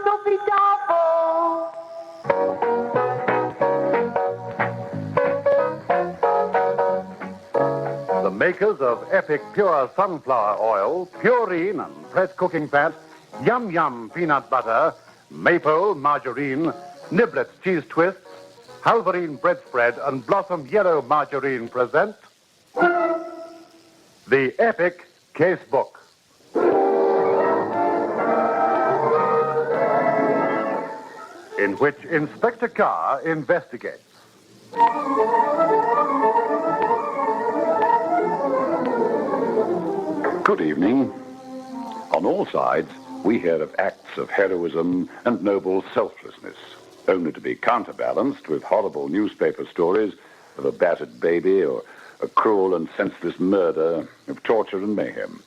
so be double. The makers of Epic Pure Sunflower Oil, Purine and Press Cooking Fat, Yum Yum Peanut Butter, Maple Margarine, Niblets Cheese Twists, Halverine Bread Spread, and Blossom Yellow Margarine present the Epic Casebook. In which Inspector Carr investigates. Good evening. On all sides, we hear of acts of heroism and noble selflessness, only to be counterbalanced with horrible newspaper stories of a battered baby or a cruel and senseless murder, of torture and mayhem.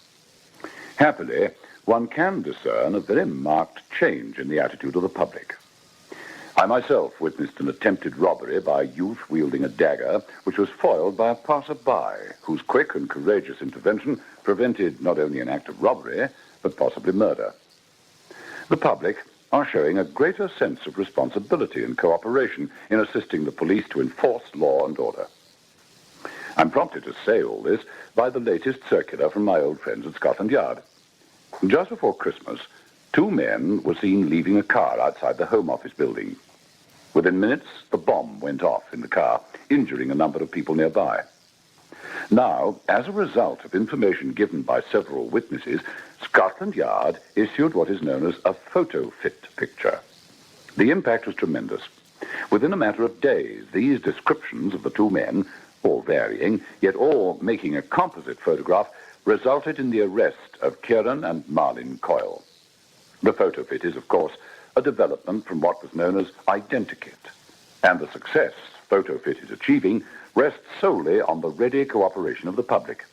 Happily, one can discern a very marked change in the attitude of the public. I myself witnessed an attempted robbery by a youth wielding a dagger, which was foiled by a passer-by, whose quick and courageous intervention prevented not only an act of robbery, but possibly murder. The public are showing a greater sense of responsibility and cooperation in assisting the police to enforce law and order. I'm prompted to say all this by the latest circular from my old friends at Scotland Yard. Just before Christmas, 2 men were seen leaving a car outside the Home Office building. Within minutes, a bomb went off in the car, injuring a number of people nearby. Now, as a result of information given by several witnesses, Scotland Yard issued what is known as a photo fit picture. The impact was tremendous. Within a matter of days, these descriptions of the 2 men, all varying, yet all making a composite photograph, resulted in the arrest of Kieran and Marlin Coyle. The photo fit is, of course, a development from what was known as identikit, and the success photo fit is achieving rests solely on the ready cooperation of the public.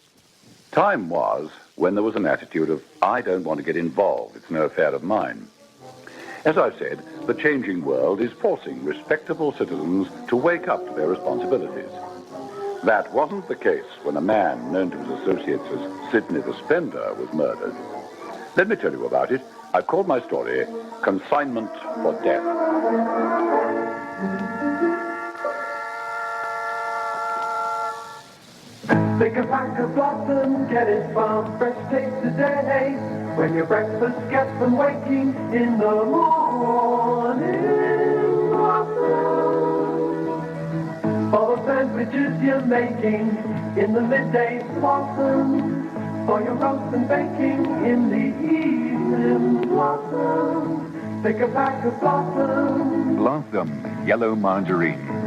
Time was when there was an attitude of, I don't want to get involved, it's no affair of mine. As I've said, the changing world is forcing respectable citizens to wake up to their responsibilities. That wasn't the case when a man known to his associates as Sidney the Spender was murdered. Let me tell you about it. I've called my story Consignment for Death. Take a pack of blossom, get it from Fresh Taste today. When your breakfast gets them waking in the morning, blossom. For the sandwiches you're making in the midday, blossom. For your roast and baking in the evening, blossom. Take a pack of blossom. Blossom Yellow Margarine.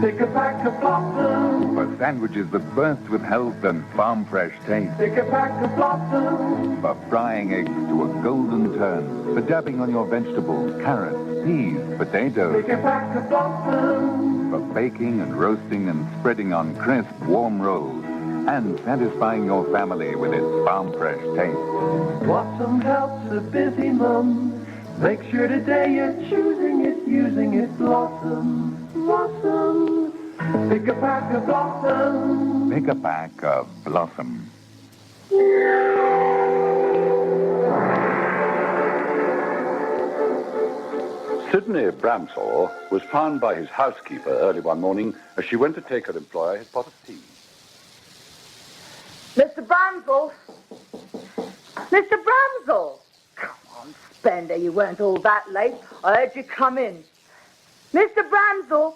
Take a pack of blossom. For sandwiches that burst with health and farm-fresh taste. Take a pack of blossom. For frying eggs to a golden turn. For dabbing on your vegetables, carrots, peas, potatoes. Take a pack of blossom. For baking and roasting and spreading on crisp, warm rolls. And satisfying your family with its farm-fresh taste. Blossom helps a busy mum. Make sure today you're choosing it, using it. Blossom, blossom. Pick a pack of blossom. Pick a pack of Blossom. Sidney Bramshaw was found by his housekeeper early one morning as she went to take her employer his pot of tea. Mr. Bramsell! Mr. Bramsell! Come on, Spender, you weren't all that late. I heard you come in. Mr. Bramsell!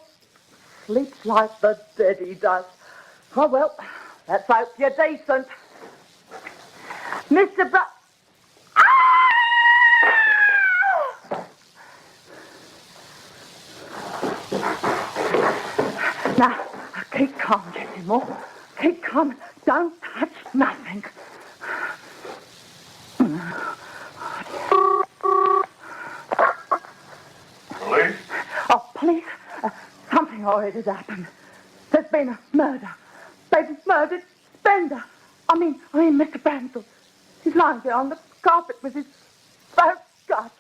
Sleeps like the dead he does. Oh, well, let's hope you're decent. Mr. Now, keep calm, Jessie Moore. Keep calm. Don't touch nothing. Police? Oh, please. Something horrid has happened. There's been a murder. They've murdered Spender. I mean, Mr. Bramsell. He's lying there on the carpet with his throat cut.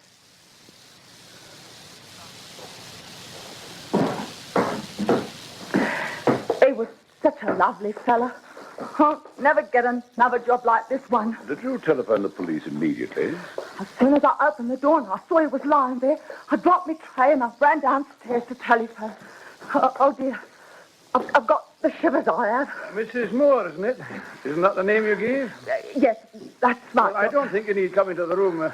He was such a lovely fella. I'll never get another job like this one. Did you telephone the police immediately? As soon as I opened the door and I saw he was lying there, I dropped my tray and I ran downstairs to telephone. Oh dear. I've got the shivers, I have. Mrs. Moore, isn't it? Isn't that the name you gave? Yes, that's right. Well, I don't think you need come into the room.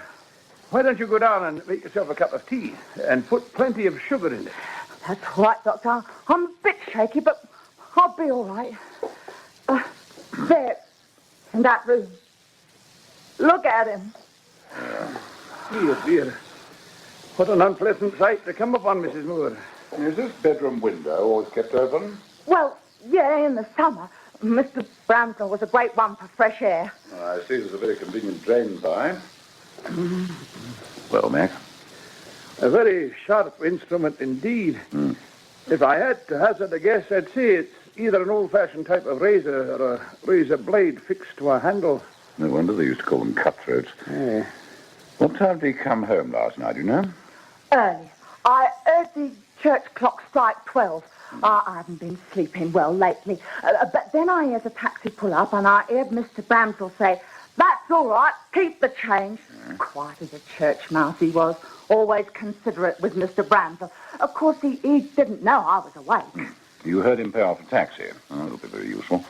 Why don't you go down and make yourself a cup of tea and put plenty of sugar in it? That's all right, Doctor. I'm a bit shaky, but I'll be all right. There, in that room. Look at him. Dear, dear. What an unpleasant sight to come upon, Mrs. Moore. Is this bedroom window always kept open? Well, yeah, in the summer. Mr. Bramsell was a great one for fresh air. I see there's a very convenient drain pipe. Well, Mac? A very sharp instrument indeed. If I had to hazard a guess, I'd say it's either an old-fashioned type of razor or a razor blade fixed to a handle. No wonder they used to call them cutthroats. Yeah. What time did he come home last night, do you know? Early. I heard the church clock strike 12. I haven't been sleeping well lately. But then I heard a taxi pull up and I heard Mr. Bramsell say, "That's all right, keep the change." Quite as a church mouse he was. Always considerate with Mr. Bramsell. Of course, he didn't know I was awake. You heard him pay off a taxi. Oh, that'll be very useful.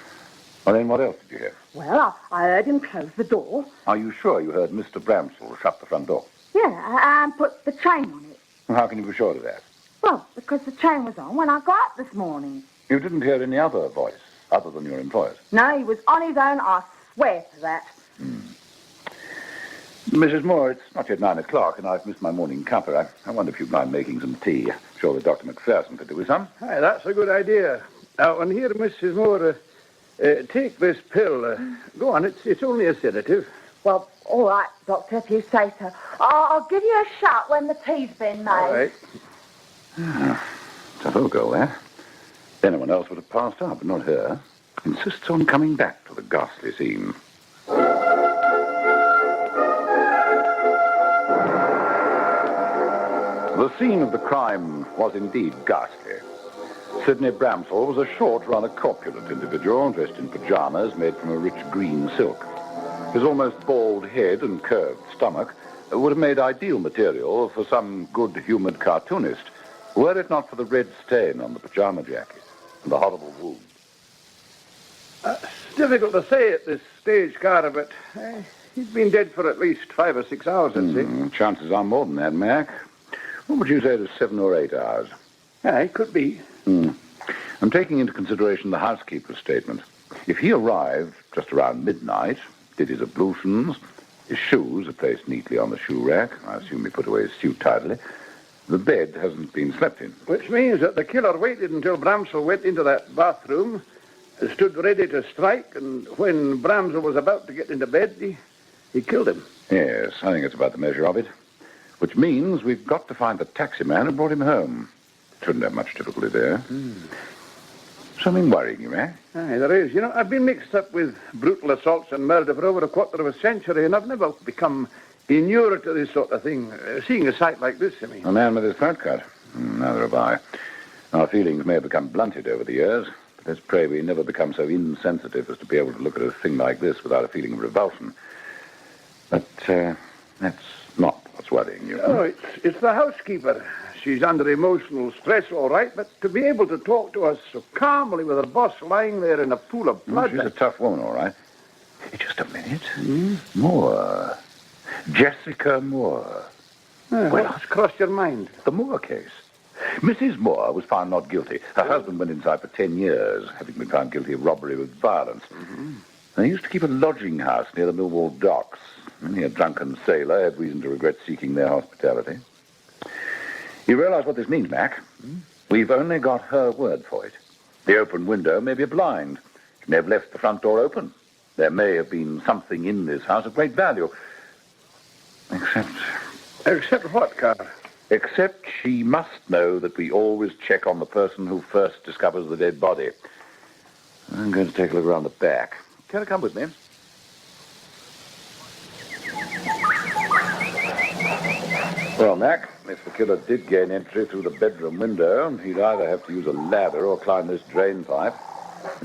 Well, then what else did you hear? Well, I heard him close the door. Are you sure you heard Mr. Bramsell shut the front door? Yeah, and put the chain on it. Well, how can you be sure of that? Well, because the chain was on when I got up this morning. You didn't hear any other voice other than your employer's? No, he was on his own, I swear to that. Mrs. Moore, it's not yet 9 o'clock, and I've missed my morning cuppa. I wonder if you'd mind making some tea. I'm sure that Dr. McPherson could do with some. Aye, that's a good idea. Now, and here, Mrs. Moore, take this pill. Go on, it's only a sedative. Well, all right, Doctor, if you say so. I'll give you a shot when the tea's been made. All right. Tough old girl, there. Anyone else would have passed out, but not her. Insists on coming back to the ghastly scene. The scene of the crime was indeed ghastly. Sidney Bramsell was a short, rather corpulent individual dressed in pajamas made from a rich green silk. His almost bald head and curved stomach would have made ideal material for some good-humored cartoonist, were it not for the red stain on the pajama jacket and the horrible wound. It's difficult to say at this stage, Carr, but he's been dead for at least 5 or 6 hours, I'd say. Chances are more than that, Mac. What would you say to 7 or 8 hours? Aye, could be. I'm taking into consideration the housekeeper's statement. If he arrived just around midnight, did his ablutions, his shoes are placed neatly on the shoe rack, I assume he put away his suit tidily, the bed hasn't been slept in. Which means that the killer waited until Bramsell went into that bathroom, stood ready to strike, and when Bramsell was about to get into bed, he killed him. Yes, I think that's about the measure of it. Which means we've got to find the taxi man who brought him home. Shouldn't have much difficulty there. Something worrying you, Mac? Aye, there is. You know, I've been mixed up with brutal assaults and murder for over a quarter of a century, and I've never become inured to this sort of thing. Seeing a sight like this, I mean. A man with his throat cut? Neither have I. Our feelings may have become blunted over the years, but let's pray we never become so insensitive as to be able to look at a thing like this without a feeling of revulsion. But that's not what's worrying you. No, it's the housekeeper. She's under emotional stress, all right, but to be able to talk to us so calmly with her boss lying there in a pool of blood... She's a tough woman, all right. Just a minute. Moore. Jessica Moore. What's crossed your mind? The Moore case. Mrs. Moore was found not guilty. Her husband went inside for 10 years, having been found guilty of robbery with violence. They used to keep a lodging house near the Millwall docks. Many a drunken sailor had reason to regret seeking their hospitality. You realize what this means, Mac? We've only got her word for it. The open window may be a blind. She may have left the front door open. There may have been something in this house of great value. Except what, Carr? Except she must know that we always check on the person who first discovers the dead body. I'm going to take a look around the back. Can you come with me? Well, Mac, if the killer did gain entry through the bedroom window, he'd either have to use a ladder or climb this drain pipe.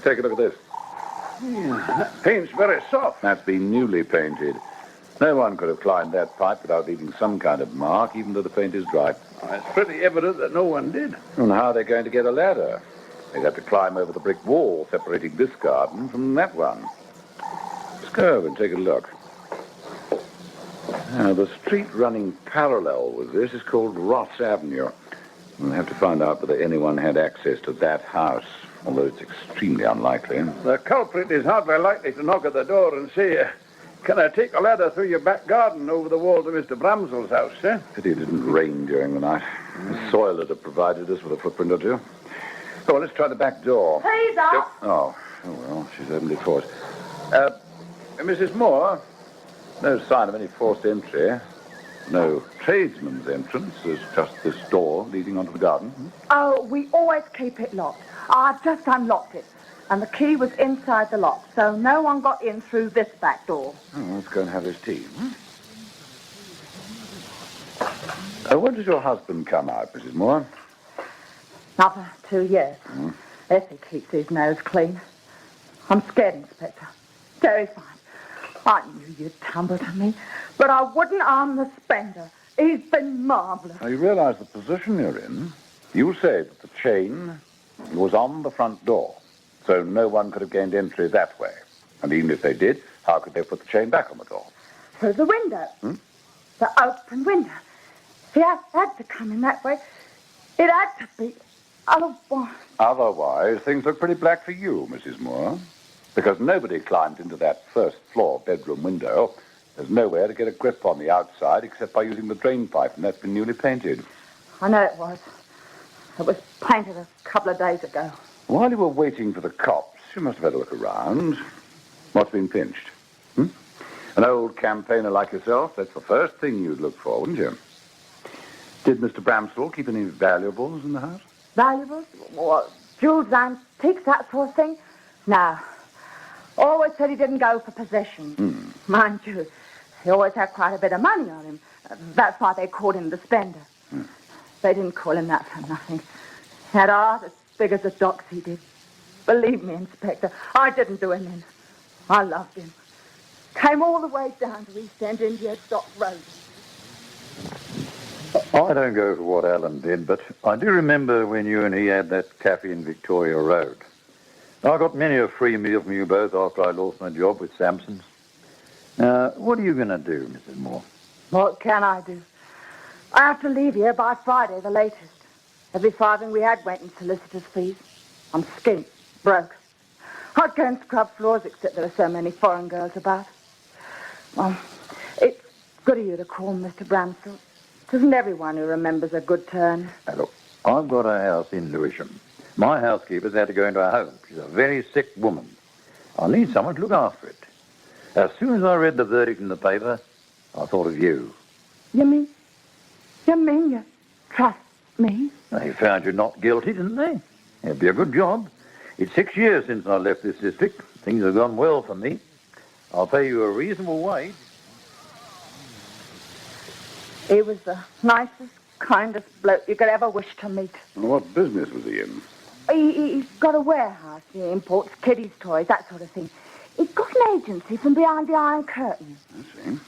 Take a look at this. That paint's very soft. That's been newly painted. No one could have climbed that pipe without leaving some kind of mark, even though the paint is dry. It's pretty evident that no one did. And how are they going to get a ladder? They'd have to climb over the brick wall separating this garden from that one. Let's go over and take a look. Now, the street running parallel with this is called Ross Avenue. We'll have to find out whether anyone had access to that house, although it's extremely unlikely. The culprit is hardly likely to knock at the door and say, can I take a ladder through your back garden over the wall to Mr. Bramsell's house, eh? Pity it didn't rain during the night. The soil would have provided us with a footprint or two. Oh, let's try the back door. Please, up. Oh, well, she's opened it for us. Mrs. Moore, no sign of any forced entry. No tradesman's entrance. There's just this door leading onto the garden. Oh, we always keep it locked. I've just unlocked it. And the key was inside the lock, so no one got in through this back door. Oh, let's go and have his tea. When does your husband come out, Mrs. Moore? Not for 2 years. If he keeps his nose clean. I'm scared, Inspector. Terrified. I knew you'd tumble to me, but I wouldn't harm the spender. He's been marvellous. Now, you realize the position you're in. You say that the chain was on the front door, so no one could have gained entry that way. And even if they did, how could they put the chain back on the door? Through the window. The open window. If he had to come in that way, it had to be. Otherwise, things look pretty black for you, Mrs. Moore. Because nobody climbed into that first floor bedroom window. There's nowhere to get a grip on the outside except by using the drain pipe, and that's been newly painted. I know it was. It was painted a couple of days ago. While you were waiting for the cops, you must have had a look around. What's been pinched? An old campaigner like yourself, that's the first thing you'd look for, wouldn't you? Did Mr. Bramsell keep any valuables in the house? Valuables? What, jewels, antiques, that sort of thing? No. Always said he didn't go for possession. Mind you, he always had quite a bit of money on him. That's why they called him the spender. They didn't call him that for nothing. He had art as big as a dock's he did. Believe me, Inspector, I didn't do him in. I loved him. Came all the way down to East End India Dock Road. I don't go for what Alan did, but I do remember when you and he had that cafe in Victoria Road. I got many a free meal from you both after I lost my job with Sampson's. Now, what are you going to do, Mrs. Moore? What can I do? I have to leave here by Friday, the latest. Every farthing we had went in solicitor's fees. I'm skint, broke. I'd go and scrub floors, except there are so many foreign girls about. Well, it's good of you to call Mr. Bramsell. It isn't everyone who remembers a good turn. Now, look, I've got a house in Lewisham. My housekeeper's had to go into a home. She's a very sick woman. I need someone to look after it. As soon as I read the verdict in the paper, I thought of you. You mean you trust me? They found you not guilty, didn't they? It'd be a good job. It's 6 years since I left this district. Things have gone well for me. I'll pay you a reasonable wage. He was the nicest, kindest bloke you could ever wish to meet. And what business was he in? He's got a warehouse. He imports kiddies' toys, that sort of thing. He's got an agency from behind the Iron Curtain. I see.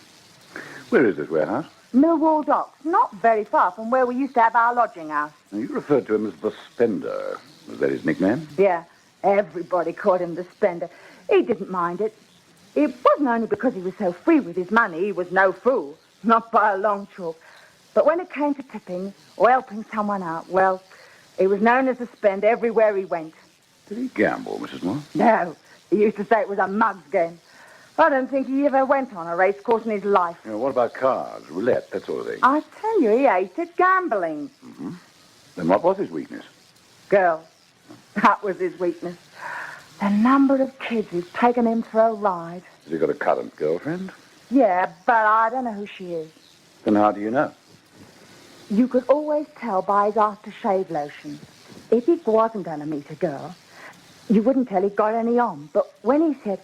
Where is this warehouse? Millwall Docks, not very far from where we used to have our lodging house. Now, you referred to him as the Spender. Was that his nickname? Yeah, everybody called him the spender. He didn't mind it. It wasn't only because he was so free with his money. He was no fool, not by a long chalk. But when it came to tipping or helping someone out, well, he was known as a spender everywhere he went. Did he gamble, Mrs. Moore? No, he used to say it was a mug's game. I don't think he ever went on a racecourse in his life. What about cards, roulette, that sort of thing? I tell you, he hated gambling. Then what was his weakness? Girls. That was his weakness. The number of kids who've taken him for a ride. Has he got a current girlfriend? Yeah, but I don't know who she is. Then how do you know? You could always tell by his aftershave lotion. If he wasn't going to meet a girl, you wouldn't tell he'd got any on. But when he said,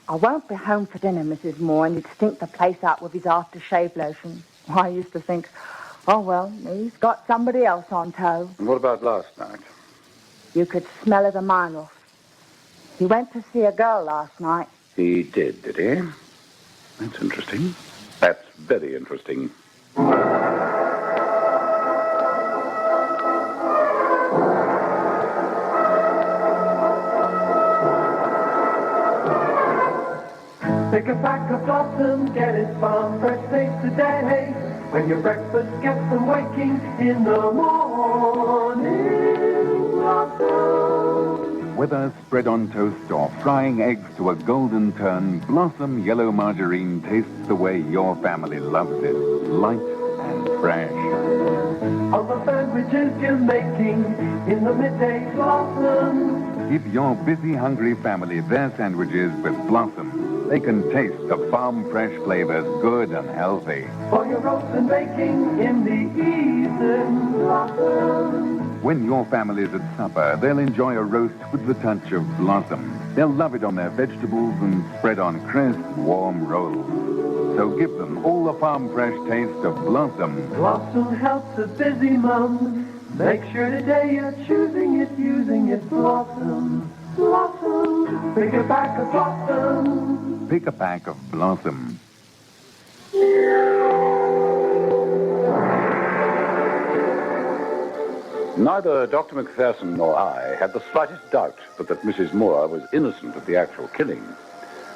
I won't be home for dinner, Mrs. Moore, and he'd stink the place out with his aftershave lotion, I used to think, oh, well, he's got somebody else on toe. And what about last night? You could smell it a mile off. He went to see a girl last night. He did he? That's interesting. That's very interesting. Pick a pack of blossom, get it from fresh days today. When your breakfast gets them waking in the morning. Blossom. Whether spread on toast or frying eggs to a golden turn, Blossom Yellow Margarine tastes the way your family loves it. Light and fresh. All the sandwiches you're making in the midday blossom. Give your busy, hungry family their sandwiches with Blossom. They can taste the farm fresh flavors, good and healthy. For your roast and baking in the evening blossom. When your family's at supper, they'll enjoy a roast with the touch of Blossom. They'll love it on their vegetables and spread on crisp, warm rolls. So give them all the farm fresh taste of Blossom. Blossom helps a busy mum. Make sure today you're choosing it, using it. Blossom, Blossom. Pick a pack of Blossom. Pick a pack of Blossom. Neither Dr. Macpherson nor I had the slightest doubt but that Mrs. Moore was innocent of the actual killing.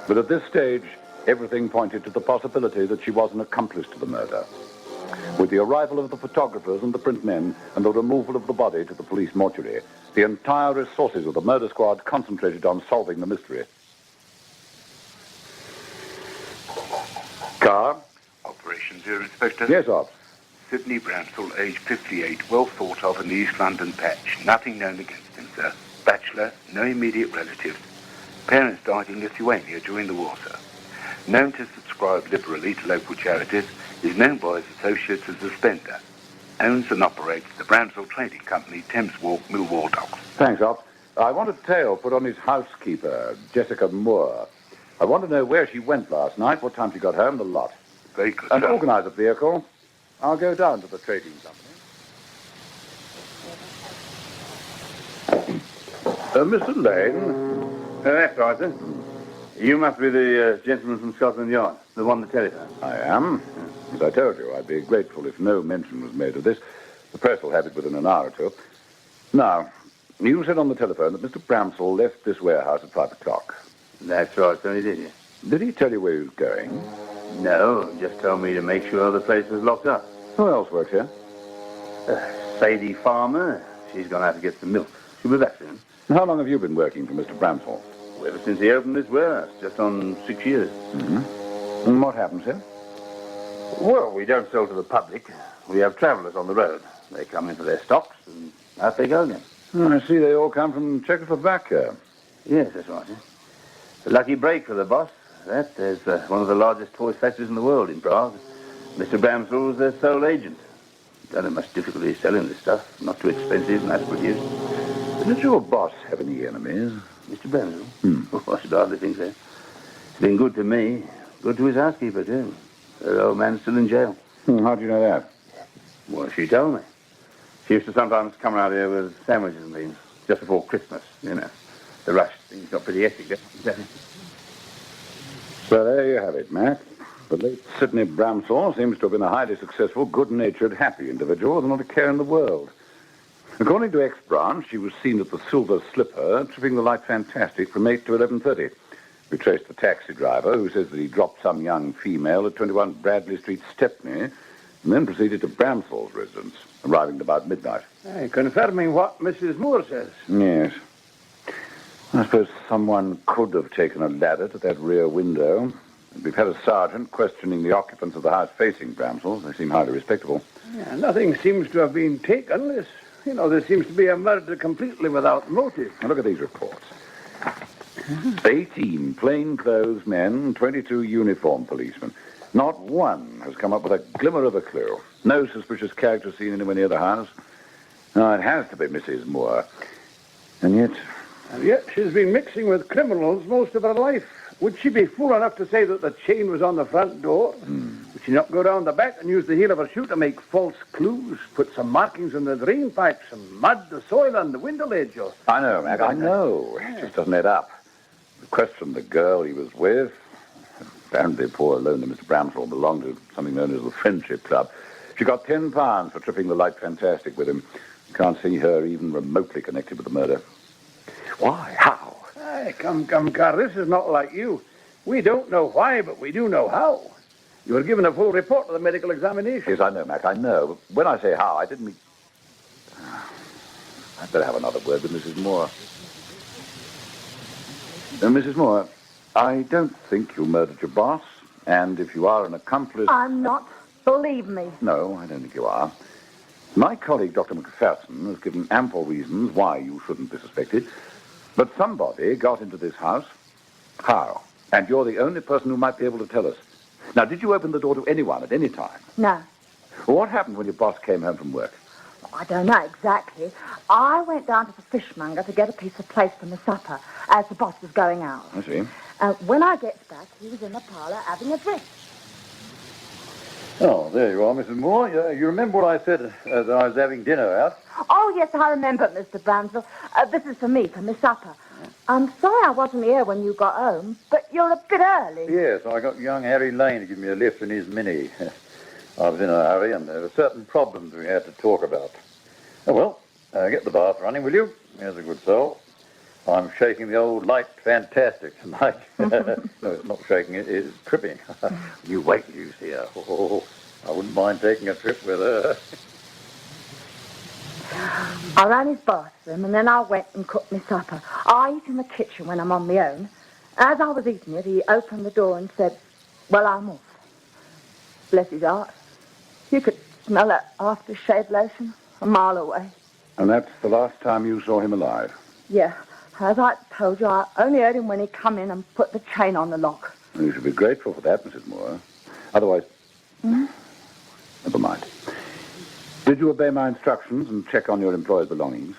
But at this stage, everything pointed to the possibility that she was an accomplice to the murder. With the arrival of the photographers and the print men and the removal of the body to the police mortuary, the entire resources of the murder squad concentrated on solving the mystery. Carr? Operation Zero, Inspector. Yes, Ops. Sidney Bransell, age 58, well thought of in the East London patch. Nothing known against him, sir. Bachelor, no immediate relatives. Parents died in Lithuania during the war, sir. Known to subscribe liberally to local charities, is known by his associates as the Spender. Owns and operates the Bransell Trading Company, Thames Walk, Millwall Docks. Thanks, Ops. I want a tale put on his housekeeper, Jessica Moore. I want to know where she went last night, what time she got home, the lot. Very good, And sir. organize a vehicle. I'll go down to the trading company. Mr. Lane. That's right, sir. You must be the gentleman from Scotland Yard, the one that telephoned. I am. As I told you, I'd be grateful if no mention was made of this. The press will have it within an hour or two. Now, you said on the telephone that Mr. Bramsell left this warehouse at 5 o'clock. That's right, sir, he did, yes. Did he tell you where he was going? No, just told me to make sure the place was locked up. Who else works here? Sadie Farmer, she's gone out to get some milk. She'll be back soon. How long have you been working for Mr. Bramsell? Ever since he opened this warehouse, just on 6 years. Mm-hmm. And what happens here? Well, we don't sell to the public. We have travellers on the road. They come in for their stocks, and out they go again. Oh, I see they all come from Czechoslovakia. Yes, that's right. Yes. A lucky break for the boss. There's one of the largest toy factories in the world in Prague. Mr. Bramsell was their sole agent. Don't have much difficulty selling this stuff. Not too expensive, mass-produced. Does your boss have any enemies? Mr. Bramsell? Oh, I should hardly think so. He's been good to me. Good to his housekeeper, too. Her old man's still in jail. How do you know that? Well, she told me. She used to sometimes come around here with sandwiches and things, just before Christmas, you know. The rush. Things got pretty hectic there. So there you have it, Mac. The late Sidney Bramsell seems to have been a highly successful, good-natured, happy individual with not a care in the world. According to X-Branch, she was seen at the Silver Slipper, tripping the light Fantastic from 8 to 11:30. We traced the taxi driver, who says that he dropped some young female at 21 Bradley Street, Stepney, and then proceeded to Bramsell's residence, arriving at about midnight. Confirming what Mrs. Moore says. Yes. I suppose someone could have taken a ladder to that rear window. We've had a sergeant questioning the occupants of the house facing Bramsell's. They seem highly respectable. Yeah, nothing seems to have been taken. There seems to be a murder completely without motive. Now look at these reports. 18 plainclothes men, 22 uniformed policemen. Not one has come up with a glimmer of a clue. No suspicious character seen anywhere near the house. No, it has to be Mrs. Moore. And yet she's been mixing with criminals most of her life. Would she be fool enough to say that the chain was on the front door? Would she not go down the back and use the heel of her shoe to make false clues? Put some markings on the drain pipe, some mud, the soil on the window ledge? I know, Mac, I know. It just doesn't add up. questioned the girl he was with. Apparently, poor lonely Mr. Bramshaw belonged to something known as the Friendship Club. She got £10 for tripping the light fantastic with him. Can't see her even remotely connected with the murder. Why? How? Hey, come, Carr. This is not like you. We don't know why, but we do know how. You were given a full report of the medical examination. Yes, I know, Mac, I know. But when I say how, I didn't mean... I'd better have another word with Mrs. Moore. Mrs. Moore, I don't think you murdered your boss. And if you are an accomplice... I'm not. Believe me. No, I don't think you are. My colleague, Dr. McPherson, has given ample reasons why you shouldn't be suspected. But somebody got into this house. How? And you're the only person who might be able to tell us. Now, did you open the door to anyone at any time? No. What happened when your boss came home from work? I don't know exactly. I went down to the fishmonger to get a piece of plate for my supper as the boss was going out. I see. When I get back, he was in the parlour having a drink. Oh, there you are, Mrs. Moore. You remember what I said as I was having dinner out? Oh, yes, I remember, Mr. Bramshaw. This is for me, for my supper. I'm sorry I wasn't here when you got home, but you're a bit early. Yes, I got young Harry Lane to give me a lift in his Mini. I was in a hurry, and there were certain problems we had to talk about. Oh, well, get the bath running, will you? There's a good soul. I'm shaking the old light fantastic tonight. No, it's not shaking, it's tripping. You wait till you see her. Oh, I wouldn't mind taking a trip with her. I ran his bathroom, and then I went and cooked my supper. I eat in the kitchen when I'm on my own. As I was eating it, he opened the door and said, "Well, I'm off." Bless his heart. You could smell that aftershave lotion a mile away. And that's the last time you saw him alive? Yeah. As I told you, I only heard him when he come in and put the chain on the lock. You should be grateful for that, Mrs. Moore. Otherwise... Never mind. Did you obey my instructions and check on your employer's belongings?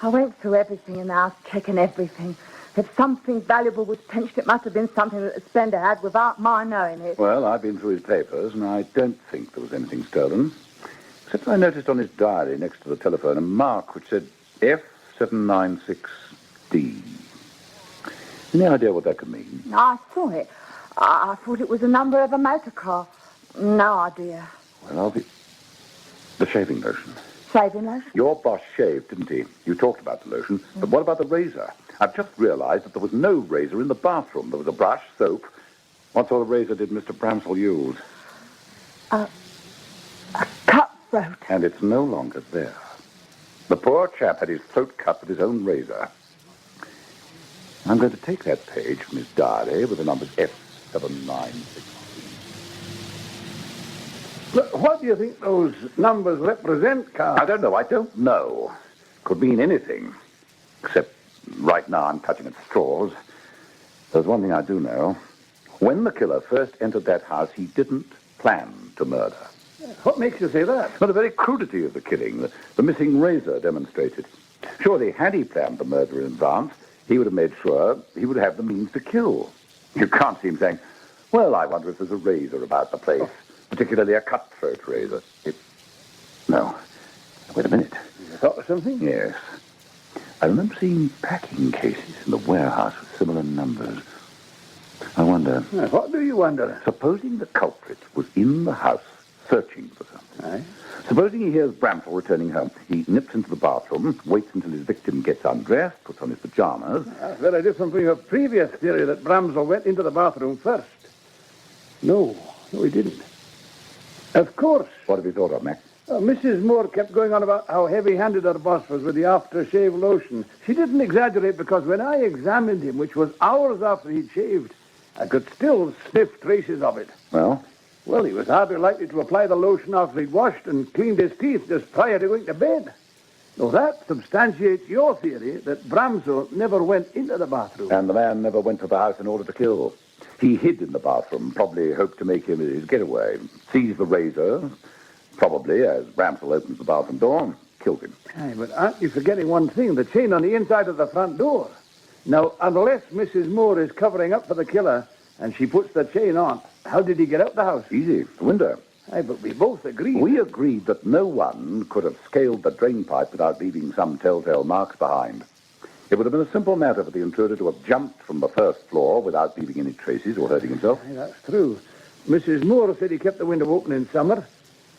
I went through everything in the house, checking everything. If something valuable was pinched, it must have been something that the spender had without my knowing it. Well, I've been through his papers, and I don't think there was anything stolen. Except I noticed on his diary next to the telephone a mark which said F796D. Any idea what that could mean? I saw it. I thought it was the number of a motor car. No idea. Well, I'll be... The shaving lotion. Shaving lotion? Your boss shaved, didn't he? You talked about the lotion, but what about the razor? I've just realized that there was no razor in the bathroom. There was a brush, soap. What sort of razor did Mr. Bramshaw use? A cutthroat. And it's no longer there. The poor chap had his throat cut with his own razor. I'm going to take that page from his diary with the numbers F796. Look, what do you think those numbers represent, Carr? I don't know. Could mean anything. Except right now I'm clutching at straws. There's one thing I do know. When the killer first entered that house, he didn't plan to murder. What makes you say that? Well, the very crudity of the killing, the missing razor demonstrated. Surely, had he planned the murder in advance, he would have made sure he would have the means to kill. You can't see him saying, well, I wonder if there's a razor about the place, particularly a cutthroat razor. No. Wait a minute. You thought of something? Yes. I remember seeing packing cases in the warehouse with similar numbers. I wonder... What do you wonder? Supposing the culprit was in the house searching for something. Aye. Supposing he hears Bramshaw returning home, he nips into the bathroom, waits until his victim gets undressed, puts on his pajamas. That's very different from your previous theory that Bramshaw went into the bathroom first. No, he didn't. Of course. What have you thought of, Mac? Mrs. Moore kept going on about how heavy-handed her boss was with the aftershave lotion. She didn't exaggerate because when I examined him, which was hours after he'd shaved, I could still sniff traces of it. Well? Well, he was hardly likely to apply the lotion after he'd washed and cleaned his teeth just prior to going to bed. Now, that substantiates your theory that Bramshaw never went into the bathroom. And the man never went to the house in order to kill. He hid in the bathroom, probably hoped to make him his getaway. Seized the razor, probably, as Bramshaw opens the bathroom door, killed him. Aye, but aren't you forgetting one thing? The chain on the inside of the front door. Now, unless Mrs. Moore is covering up for the killer and she puts the chain on, how did he get out the house? Easy, the window. Aye, but we both agreed. We agreed that no one could have scaled the drain pipe without leaving some telltale marks behind. It would have been a simple matter for the intruder to have jumped from the first floor without leaving any traces or hurting himself. Aye, that's true. Mrs. Moore said he kept the window open in summer.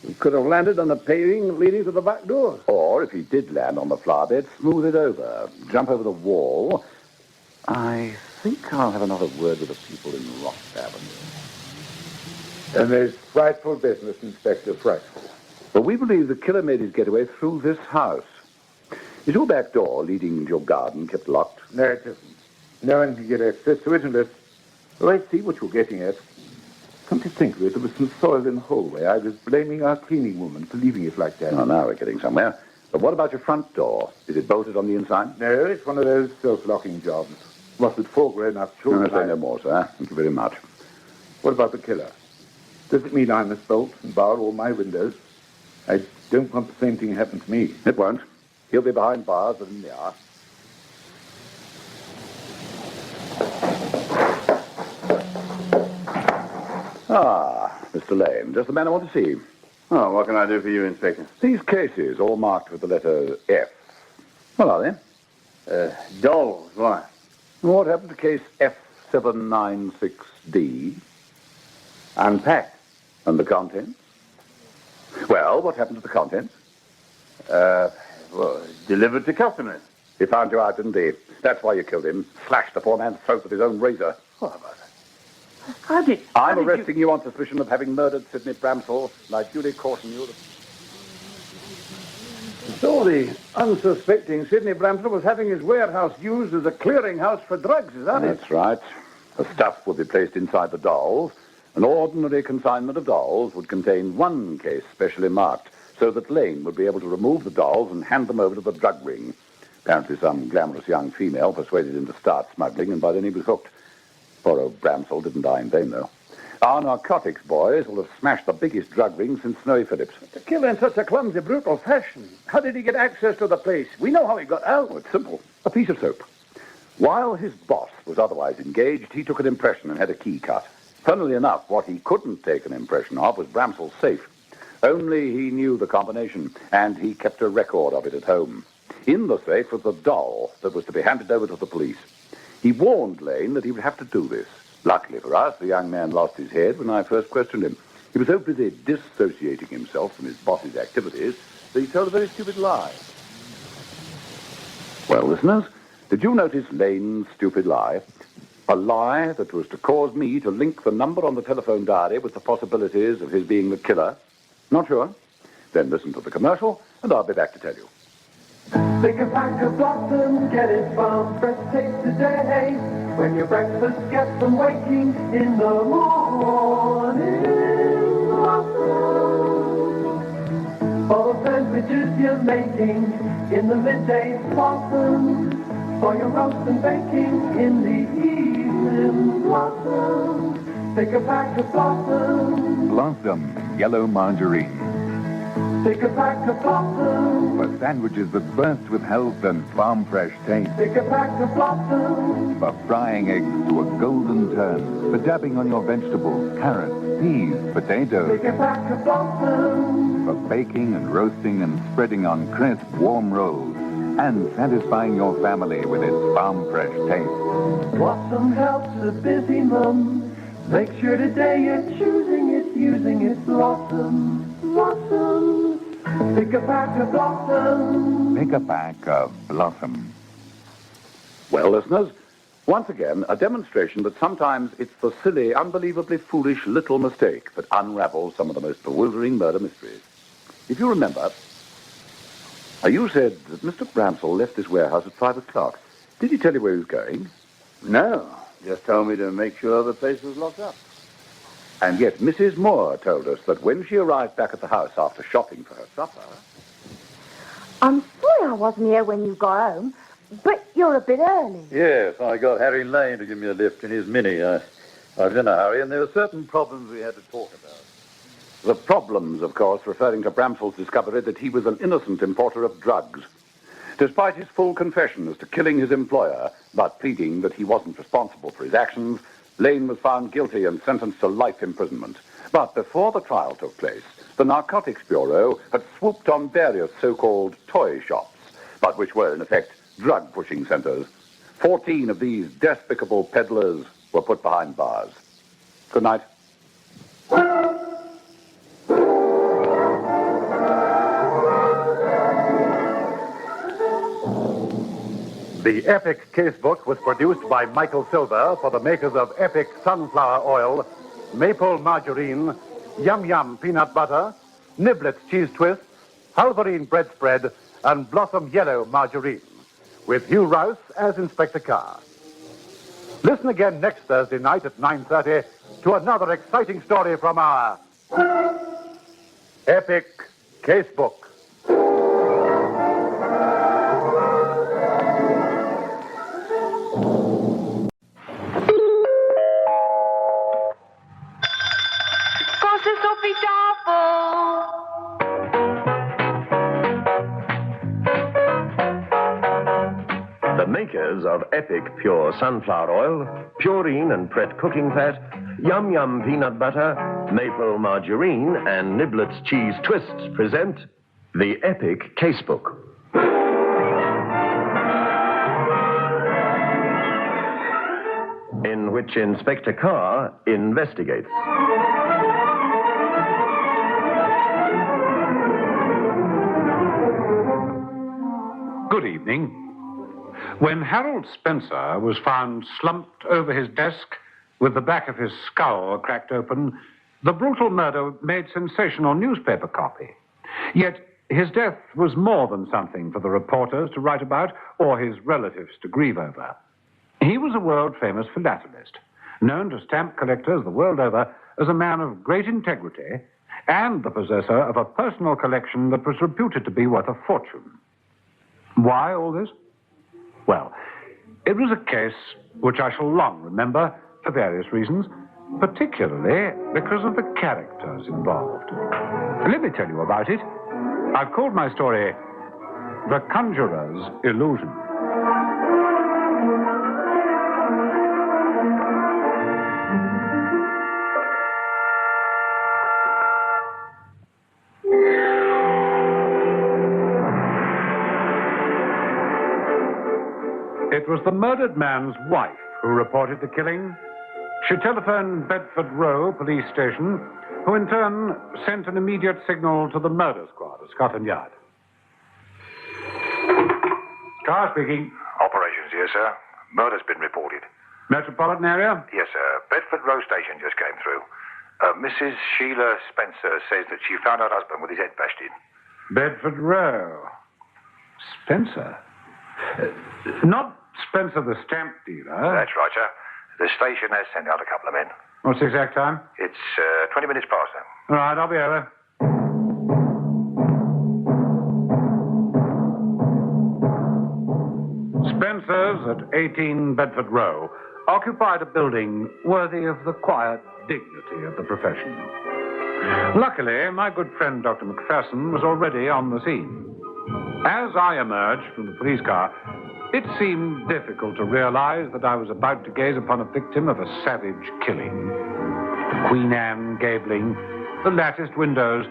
He could have landed on the paving leading to the back door. Or if he did land on the flower bed, smooth it over, jump over the wall. I think I'll have another word with the people in Ross Avenue. And there's frightful business, Inspector, frightful. But we believe the killer made his getaway through this house. Is your back door leading into your garden kept locked? No, it isn't. No one can get access to it unless... Well, I see what you're getting at. Come to think of it, there was some soil in the hallway. I was blaming our cleaning woman for leaving it like that. Oh, now we're getting somewhere. But what about your front door? Is it bolted on the inside? No, it's one of those self-locking jobs. What with 4 grown-up children... No, say no more, sir. Thank you very much. What about the killer? Does it mean I must bolt and bar all my windows? I don't want the same thing to happen to me. It won't. He'll be behind bars within the hour. Ah, Mr. Lane, just the man I want to see. Oh, what can I do for you, Inspector? These cases, all marked with the letter F. What are they? Dolls, why? What happened to case F796D? Unpacked. And the contents? Well, what happened to the contents? Well, delivered to customers. He found you out, didn't he? That's why you killed him. Slashed the poor man's throat with his own razor. What about it? How did I'm you... arresting you on suspicion of having murdered Sidney Bramsall, and I duly caution you that... So the unsuspecting Sidney Bramsall was having his warehouse used as a clearinghouse for drugs, is that it? That's right. The stuff would be placed inside the dolls. An ordinary consignment of dolls would contain one case specially marked, so that Lane would be able to remove the dolls and hand them over to the drug ring. Apparently some glamorous young female persuaded him to start smuggling, and by then he was hooked. Poor old Bramsall didn't die in vain, though. Our narcotics boys will have smashed the biggest drug ring since Snowy Phillips. To kill in such a clumsy, brutal fashion. How did he get access to the place? We know how he got out. Oh, it's simple. A piece of soap. While his boss was otherwise engaged, he took an impression and had a key cut. Funnily enough, what he couldn't take an impression of was Bramsall's safe. Only he knew the combination, and he kept a record of it at home. In the safe was the doll that was to be handed over to the police. He warned Lane that he would have to do this. Luckily for us, the young man lost his head when I first questioned him. He was so busy dissociating himself from his boss's activities that he told a very stupid lie. Well, listeners, did you notice Lane's stupid lie? A lie that was to cause me to link the number on the telephone diary with the possibilities of his being the killer? Not sure? Then listen to the commercial, and I'll be back to tell you. Pick a pack of blossoms, get it from fresh taste today. When your breakfast gets them waking in the morning. Blossom. For the sandwiches you're making in the midday blossom. For your roast and baking in the evening blossom. Pick a pack of blossom. Blossom Yellow Margarine. Pick a pack of blossom. For sandwiches that burst with health and farm-fresh taste. Pick a pack of blossom. For frying eggs to a golden turn. For dabbing on your vegetables, carrots, peas, potatoes. Pick a pack of blossom. For baking and roasting and spreading on crisp, warm rolls. And satisfying your family with its farm-fresh taste. Blossom helps a busy mum. Make sure today you're choosing it, using it. Blossom. Blossom. Pick a pack of blossom. Pick a pack of Blossom. Well, listeners, once again, a demonstration that sometimes it's the silly, unbelievably foolish little mistake that unravels some of the most bewildering murder mysteries. If you remember, you said that Mr. Bramsall left this warehouse at 5 o'clock. Did he tell you where he was going? No, just told me to make sure the place was locked up. And yet Mrs. Moore told us that when she arrived back at the house after shopping for her supper... I'm sorry I wasn't here when you got home, but you're a bit early. Yes, I got Harry Lane to give me a lift in his Mini. I was in a hurry, and there were certain problems we had to talk about. The problems, of course, referring to Bramsall's discovery that he was an innocent importer of drugs. Despite his full confession as to killing his employer, but pleading that he wasn't responsible for his actions, Lane was found guilty and sentenced to life imprisonment. But before the trial took place, the Narcotics Bureau had swooped on various so-called toy shops, but which were, in effect, drug-pushing centers. 14 of these despicable peddlers were put behind bars. Good night. The Epic Casebook was produced by Michael Silver for the makers of Epic Sunflower Oil, Maple Margarine, Yum Yum Peanut Butter, Niblets Cheese Twists, Halverine Bread Spread, and Blossom Yellow Margarine, with Hugh Rouse as Inspector Carr. Listen again next Thursday night at 9:30 to another exciting story from our Epic Casebook. The makers of Epic Pure Sunflower Oil, Purine and Pret Cooking Fat, Yum Yum Peanut Butter, Maple Margarine, and Niblets Cheese Twists present the Epic Casebook. In which Inspector Carr investigates. Good evening. When Harold Spencer was found slumped over his desk with the back of his skull cracked open, the brutal murder made sensational newspaper copy. Yet his death was more than something for the reporters to write about or his relatives to grieve over. He was a world-famous philatelist, known to stamp collectors the world over as a man of great integrity and the possessor of a personal collection that was reputed to be worth a fortune. Why all this? Well, it was a case which I shall long remember for various reasons, particularly because of the characters involved. Let me tell you about it. I've called my story The Conjurer's Illusion. It was the murdered man's wife who reported the killing. She telephoned Bedford Row police station, who in turn sent an immediate signal to the murder squad at Scotland Yard. Carr speaking. Operations here, sir. Murder's been reported. Metropolitan area? Yes, sir. Bedford Row station just came through. Mrs. Sheila Spencer says that she found her husband with his head bashed in. Bedford Row. Spencer? Not Spencer the stamp dealer. That's right, sir. The station has sent out a couple of men. What's the exact time? It's 20 minutes past, sir. All right, I'll be over. Spencer's at 18 Bedford Row occupied a building worthy of the quiet dignity of the profession. Luckily, my good friend Dr. Macpherson was already on the scene. As I emerged from the police car, it seemed difficult to realize that I was about to gaze upon a victim of a savage killing. The Queen Anne gabling, the latticed windows,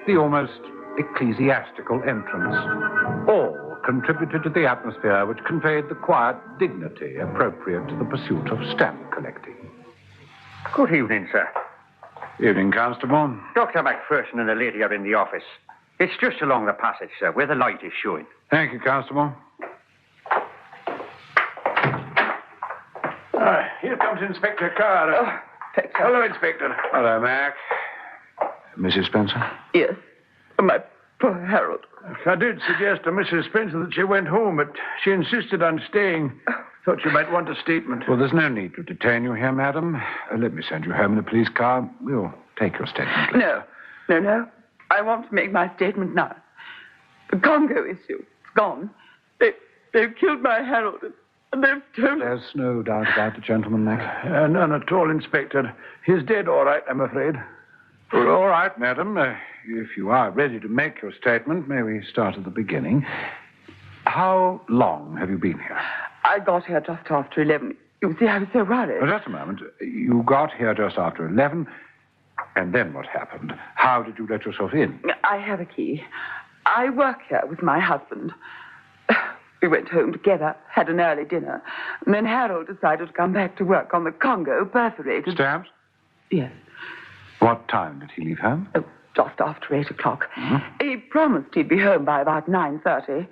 the almost ecclesiastical entrance, all contributed to the atmosphere which conveyed the quiet dignity appropriate to the pursuit of stamp collecting. Good evening, sir. Evening, Constable. Dr. Macpherson and a lady are in the office. It's just along the passage, sir, where the light is showing. Thank you, Constable. Here comes Inspector Carr. Hello, Inspector. Hello, Mac. Mrs. Spencer? Yes. My poor Harold. I did suggest to Mrs. Spencer that she went home, but she insisted on staying. Thought you might want a statement. Well, there's no need to detain you here, madam. Let me send you home in a police car. We'll take your statement later. No. I want to make my statement now. The Congo issue, it's gone. They've killed my Harold, and they've told... There's no doubt about the gentleman, Mac. None at all, Inspector. He's dead, all right, I'm afraid. Well, all right, madam. If you are ready to make your statement, may we start at the beginning? How long have you been here? I got here just after 11. You see, I was so worried. Well, just a moment. You got here just after 11, and then what happened? How did you let yourself in? I have a key. I work here with my husband. We went home together, had an early dinner, and then Harold decided to come back to work on the Congo perforated... Stamps? Yes. What time did he leave home? Oh, just after 8 o'clock. Mm-hmm. He promised he'd be home by about 9:30.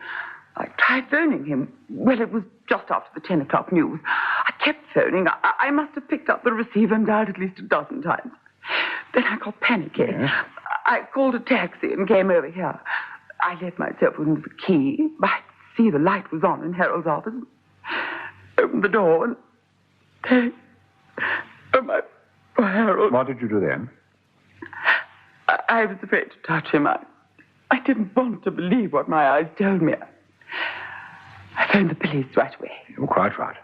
I tried phoning him. Well, it was just after the 10 o'clock news. I kept phoning. I must have picked up the receiver and dialed at least a dozen times. Then I got panicky. Yes. I called a taxi and came over here. I let myself in with the key. I could see the light was on in Harold's office. Opened the door and... Oh, my poor Harold. What did you do then? I was afraid to touch him. I didn't want to believe what my eyes told me. I phoned the police right away. You're quite right.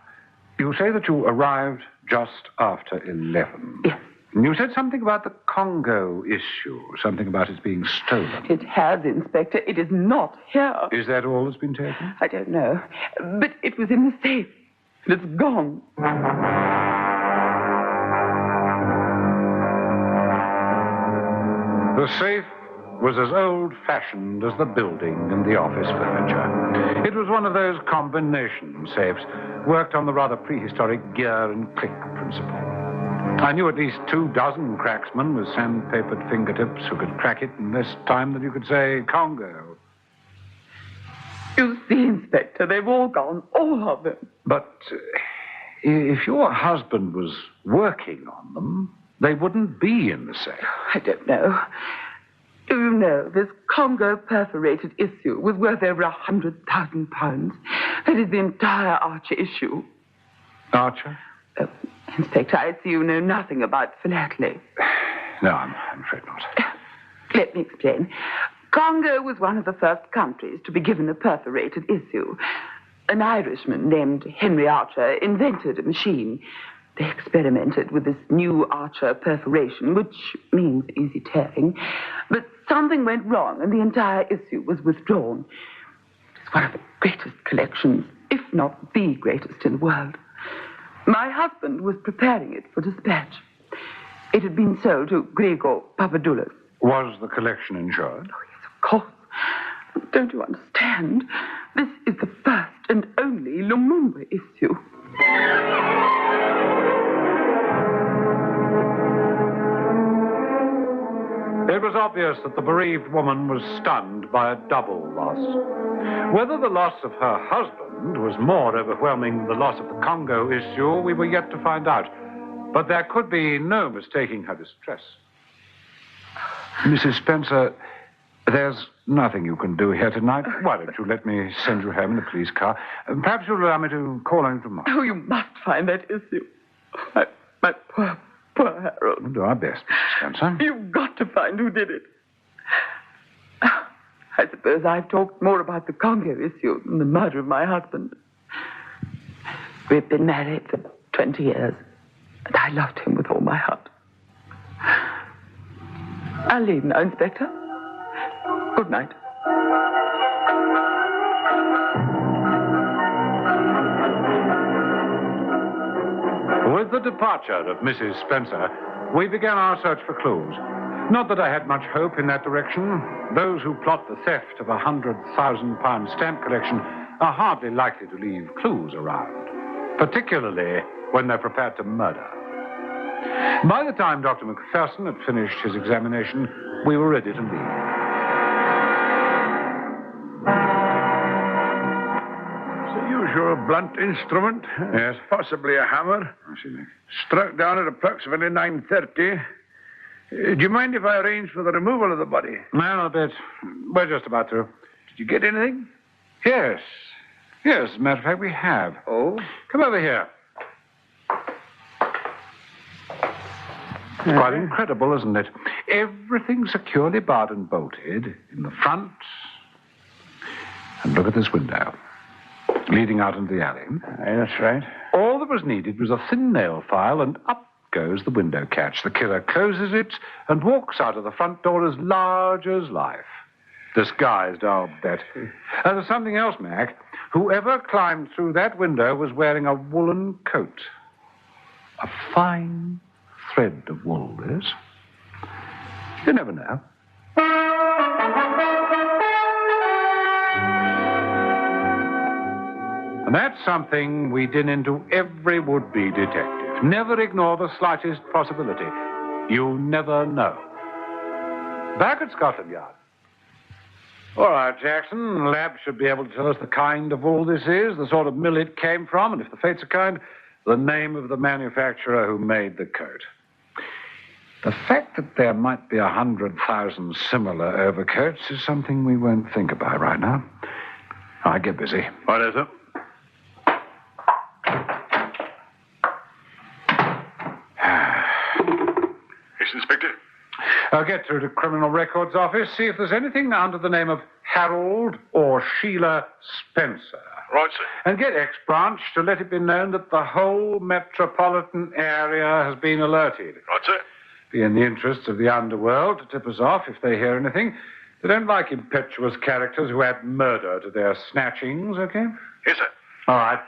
You say that you arrived just after 11. Yes. And you said something about the Congo issue, something about its being stolen. It has, Inspector. It is not here. Is that all that's been taken? I don't know. But it was in the safe. And it's gone. The safe was as old-fashioned as the building and the office furniture. It was one of those combination safes, worked on the rather prehistoric gear and click principle. I knew at least 24 cracksmen with sandpapered fingertips who could crack it in less time than you could say Congo. You see, Inspector, they've all gone, all of them. But if your husband was working on them, they wouldn't be in the safe. I don't know. Do you know, this Congo perforated issue was worth over £100,000. That is the entire Archer issue. Archer? Inspector, I see you know nothing about philately. No, I'm afraid not. Let me explain. Congo was one of the first countries to be given a perforated issue. An Irishman named Henry Archer invented a machine. They experimented with this new Archer perforation, which means easy tearing. But something went wrong, and the entire issue was withdrawn. It's one of the greatest collections, if not the greatest in the world. My husband was preparing it for dispatch. It had been sold to Gregor Papadoulos. Was the collection insured? Oh, yes, of course. Don't you understand? This is the first and only Lumumba issue. It was obvious that the bereaved woman was stunned by a double loss. Whether the loss of her husband was more overwhelming than the loss of the Congo issue, we were yet to find out. But there could be no mistaking her distress. Mrs. Spencer, there's nothing you can do here tonight. Why don't you let me send you home in the police car? Perhaps you'll allow me to call on you tomorrow. Oh, you must find that issue. My poor Harold. We'll do our best, Mrs. Spencer. You've got to find who did it. I suppose I've talked more about the Congo issue than the murder of my husband. We've been married for 20 years, and I loved him with all my heart. I'll leave now, Inspector. Good night. With the departure of Mrs. Spencer, we began our search for clues. Not that I had much hope in that direction. Those who plot the theft of a £100,000 stamp collection are hardly likely to leave clues around, particularly when they're prepared to murder. By the time Dr. Macpherson had finished his examination, we were ready to leave. Usual blunt instrument. Yes. Possibly a hammer. I see. Struck down at approximately 9:30. Do you mind if I arrange for the removal of the body? No, not a bit. We're just about to. Did you get anything? Yes. Yes, as a matter of fact, we have. Oh? Come over here. Quite incredible, isn't it? Everything securely barred and bolted in the front. And look at this window, leading out into the alley. Aye, that's right. All that was needed was a thin nail file, and up goes the window catch. The killer closes it and walks out of the front door as large as life. Disguised, I'll bet. There's something else, Mac. Whoever climbed through that window was wearing a woolen coat. A fine thread of wool, this. You never know. something we din into every would-be detective. Never ignore the slightest possibility. You never know. Back at Scotland Yard. All right, Jackson. The lab should be able to tell us the kind of wool this is, the sort of mill it came from, and if the fates are kind, the name of the manufacturer who made the coat. The fact that there might be 100,000 similar overcoats is something we won't think about right now. All right, get busy. What is it? Yes, Inspector? I'll get through to Criminal Records Office, see if there's anything under the name of Harold or Sheila Spencer. Right, sir. And get X-Branch to let it be known that the whole metropolitan area has been alerted. Right, sir. Be in the interests of the underworld to tip us off if they hear anything. They don't like impetuous characters who add murder to their snatchings, okay? Yes, sir. All right.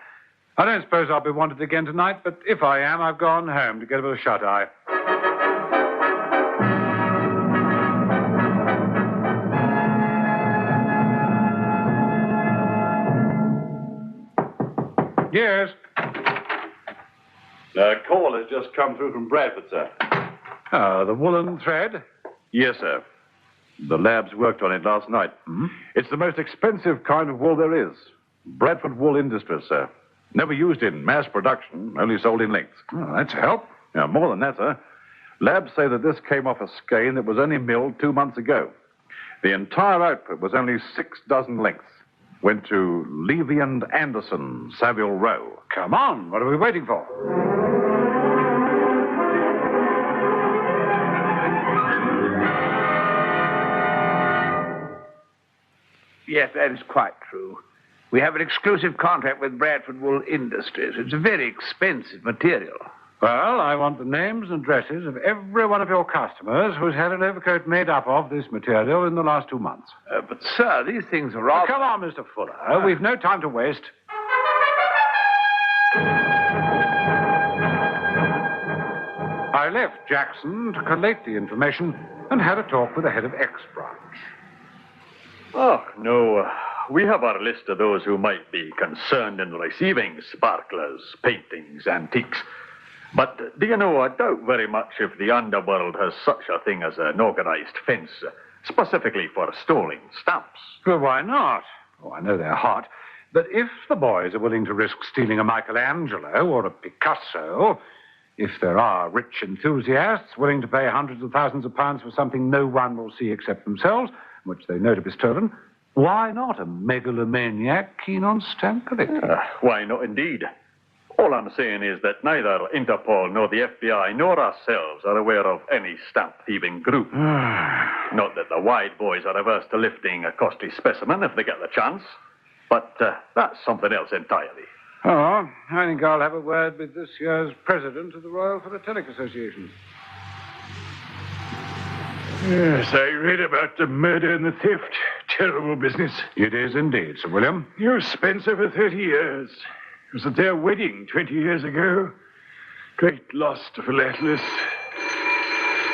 I don't suppose I'll be wanted again tonight, but if I am, I've gone home to get a bit of shut-eye. Yes. A call has just come through from Bradford, sir. Oh, the woolen thread? Yes, sir. The labs worked on it last night. Mm-hmm. It's the most expensive kind of wool there is. Bradford Wool Industries, sir. Never used in mass production, only sold in lengths. Oh, that's a help. Now, more than that, sir. Labs say that this came off a skein that was only milled 2 months ago. The entire output was only 6 dozen lengths. Went to Levy and Anderson, Savile Row. Come on, what are we waiting for? Yes, that is quite true. We have an exclusive contract with Bradford Wool Industries. It's a very expensive material. Well, I want the names and addresses of every one of your customers who's had an overcoat made up of this material in the last 2 months. But, sir, these things are rather... Come on, Mr. Fuller. We've no time to waste. I left Jackson to collate the information and had a talk with the head of X-Branch. Oh, no. We have our list of those who might be concerned in receiving sparklers, paintings, antiques. But do you know, I doubt very much if the underworld has such a thing as an organized fence, specifically for storing stamps. Well, why not? Oh, I know they're hot. But if the boys are willing to risk stealing a Michelangelo or a Picasso, if there are rich enthusiasts willing to pay hundreds of thousands of pounds for something no one will see except themselves, which they know to be stolen, why not a megalomaniac keen on stamp collecting? Why not, indeed? All I'm saying is that neither Interpol nor the FBI nor ourselves are aware of any stamp-thieving group. Not that the wide boys are averse to lifting a costly specimen if they get the chance. But that's something else entirely. Oh, I think I'll have a word with this year's president of the Royal Philatelic Association. Yes, I read about the murder and the theft. Terrible business. It is indeed, Sir William. You Spencer for 30 years. It was at their wedding 20 years ago. Great loss to philatelists.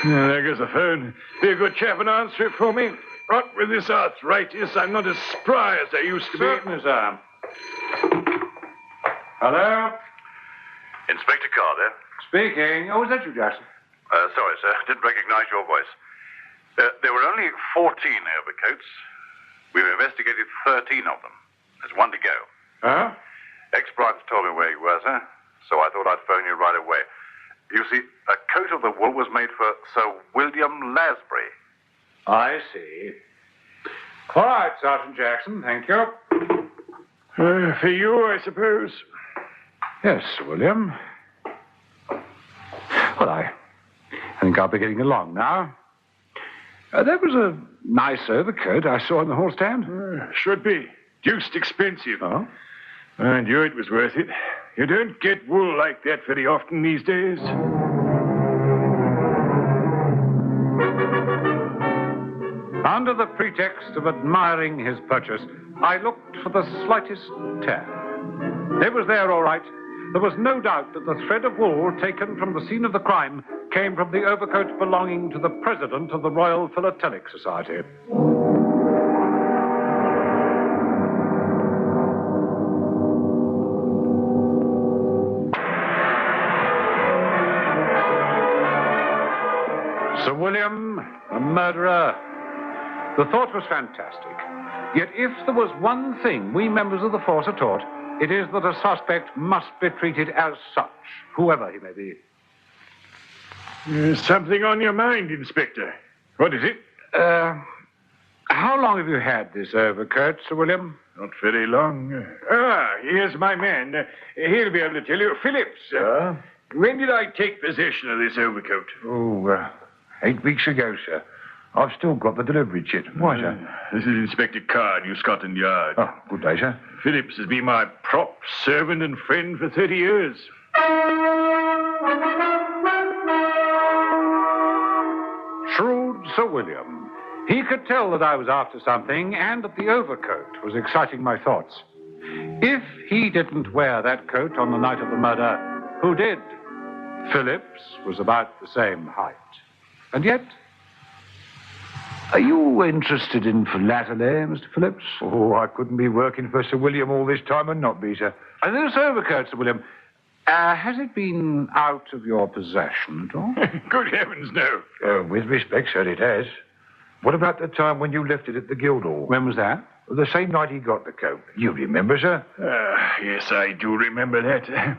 There goes the phone. Be a good chap and answer it for me. What with this arthritis, I'm not as spry as I used to be. Certainly, sir. Hello? Inspector Carr there? Speaking. Oh, is that you, Jackson? Sorry, sir. Didn't recognize your voice. There were only 14 overcoats. We've investigated 13 of them. There's one to go. Huh? X-Branch told me where you were, sir, so I thought I'd phone you right away. You see, a coat of the wool was made for Sir William Lasbury. I see. All right, Sergeant Jackson, thank you. For you, I suppose. Yes, Sir William. Well, I think I'll be getting along now. That was a nice overcoat I saw in the hall stand. Should be. Deuced expensive. Oh? I knew it was worth it. You don't get wool like that very often these days. Under the pretext of admiring his purchase, I looked for the slightest tear. It was there, all right. There was no doubt that the thread of wool taken from the scene of the crime came from the overcoat belonging to the president of the Royal Philatelic Society. murderer. The thought was fantastic. Yet if there was one thing we members of the force are taught, it is that a suspect must be treated as such, whoever he may be. There's something on your mind, Inspector. What is it? How long have you had this overcoat, Sir William? Not very long. Here's my man. He'll be able to tell you. Phillips. When did I take possession of this overcoat? Oh, 8 weeks ago, sir. I've still got the delivery chit. Why, sir? This is Inspector Carr, New Scotland Yard. Oh, good day, sir. Phillips has been my prop, servant, and friend for 30 years. Shrewd Sir William. He could tell that I was after something and that the overcoat was exciting my thoughts. If he didn't wear that coat on the night of the murder, who did? Phillips was about the same height. And yet... Are you interested in philately, Mr. Phillips? Oh, I couldn't be working for Sir William all this time and not be, sir. And this overcoat, Sir William, has it been out of your possession at all? Good heavens, no. With respect, sir, it has. What about the time when you left it at the Guildhall? When was that? The same night he got the coat. You remember, sir? Yes, I do remember that.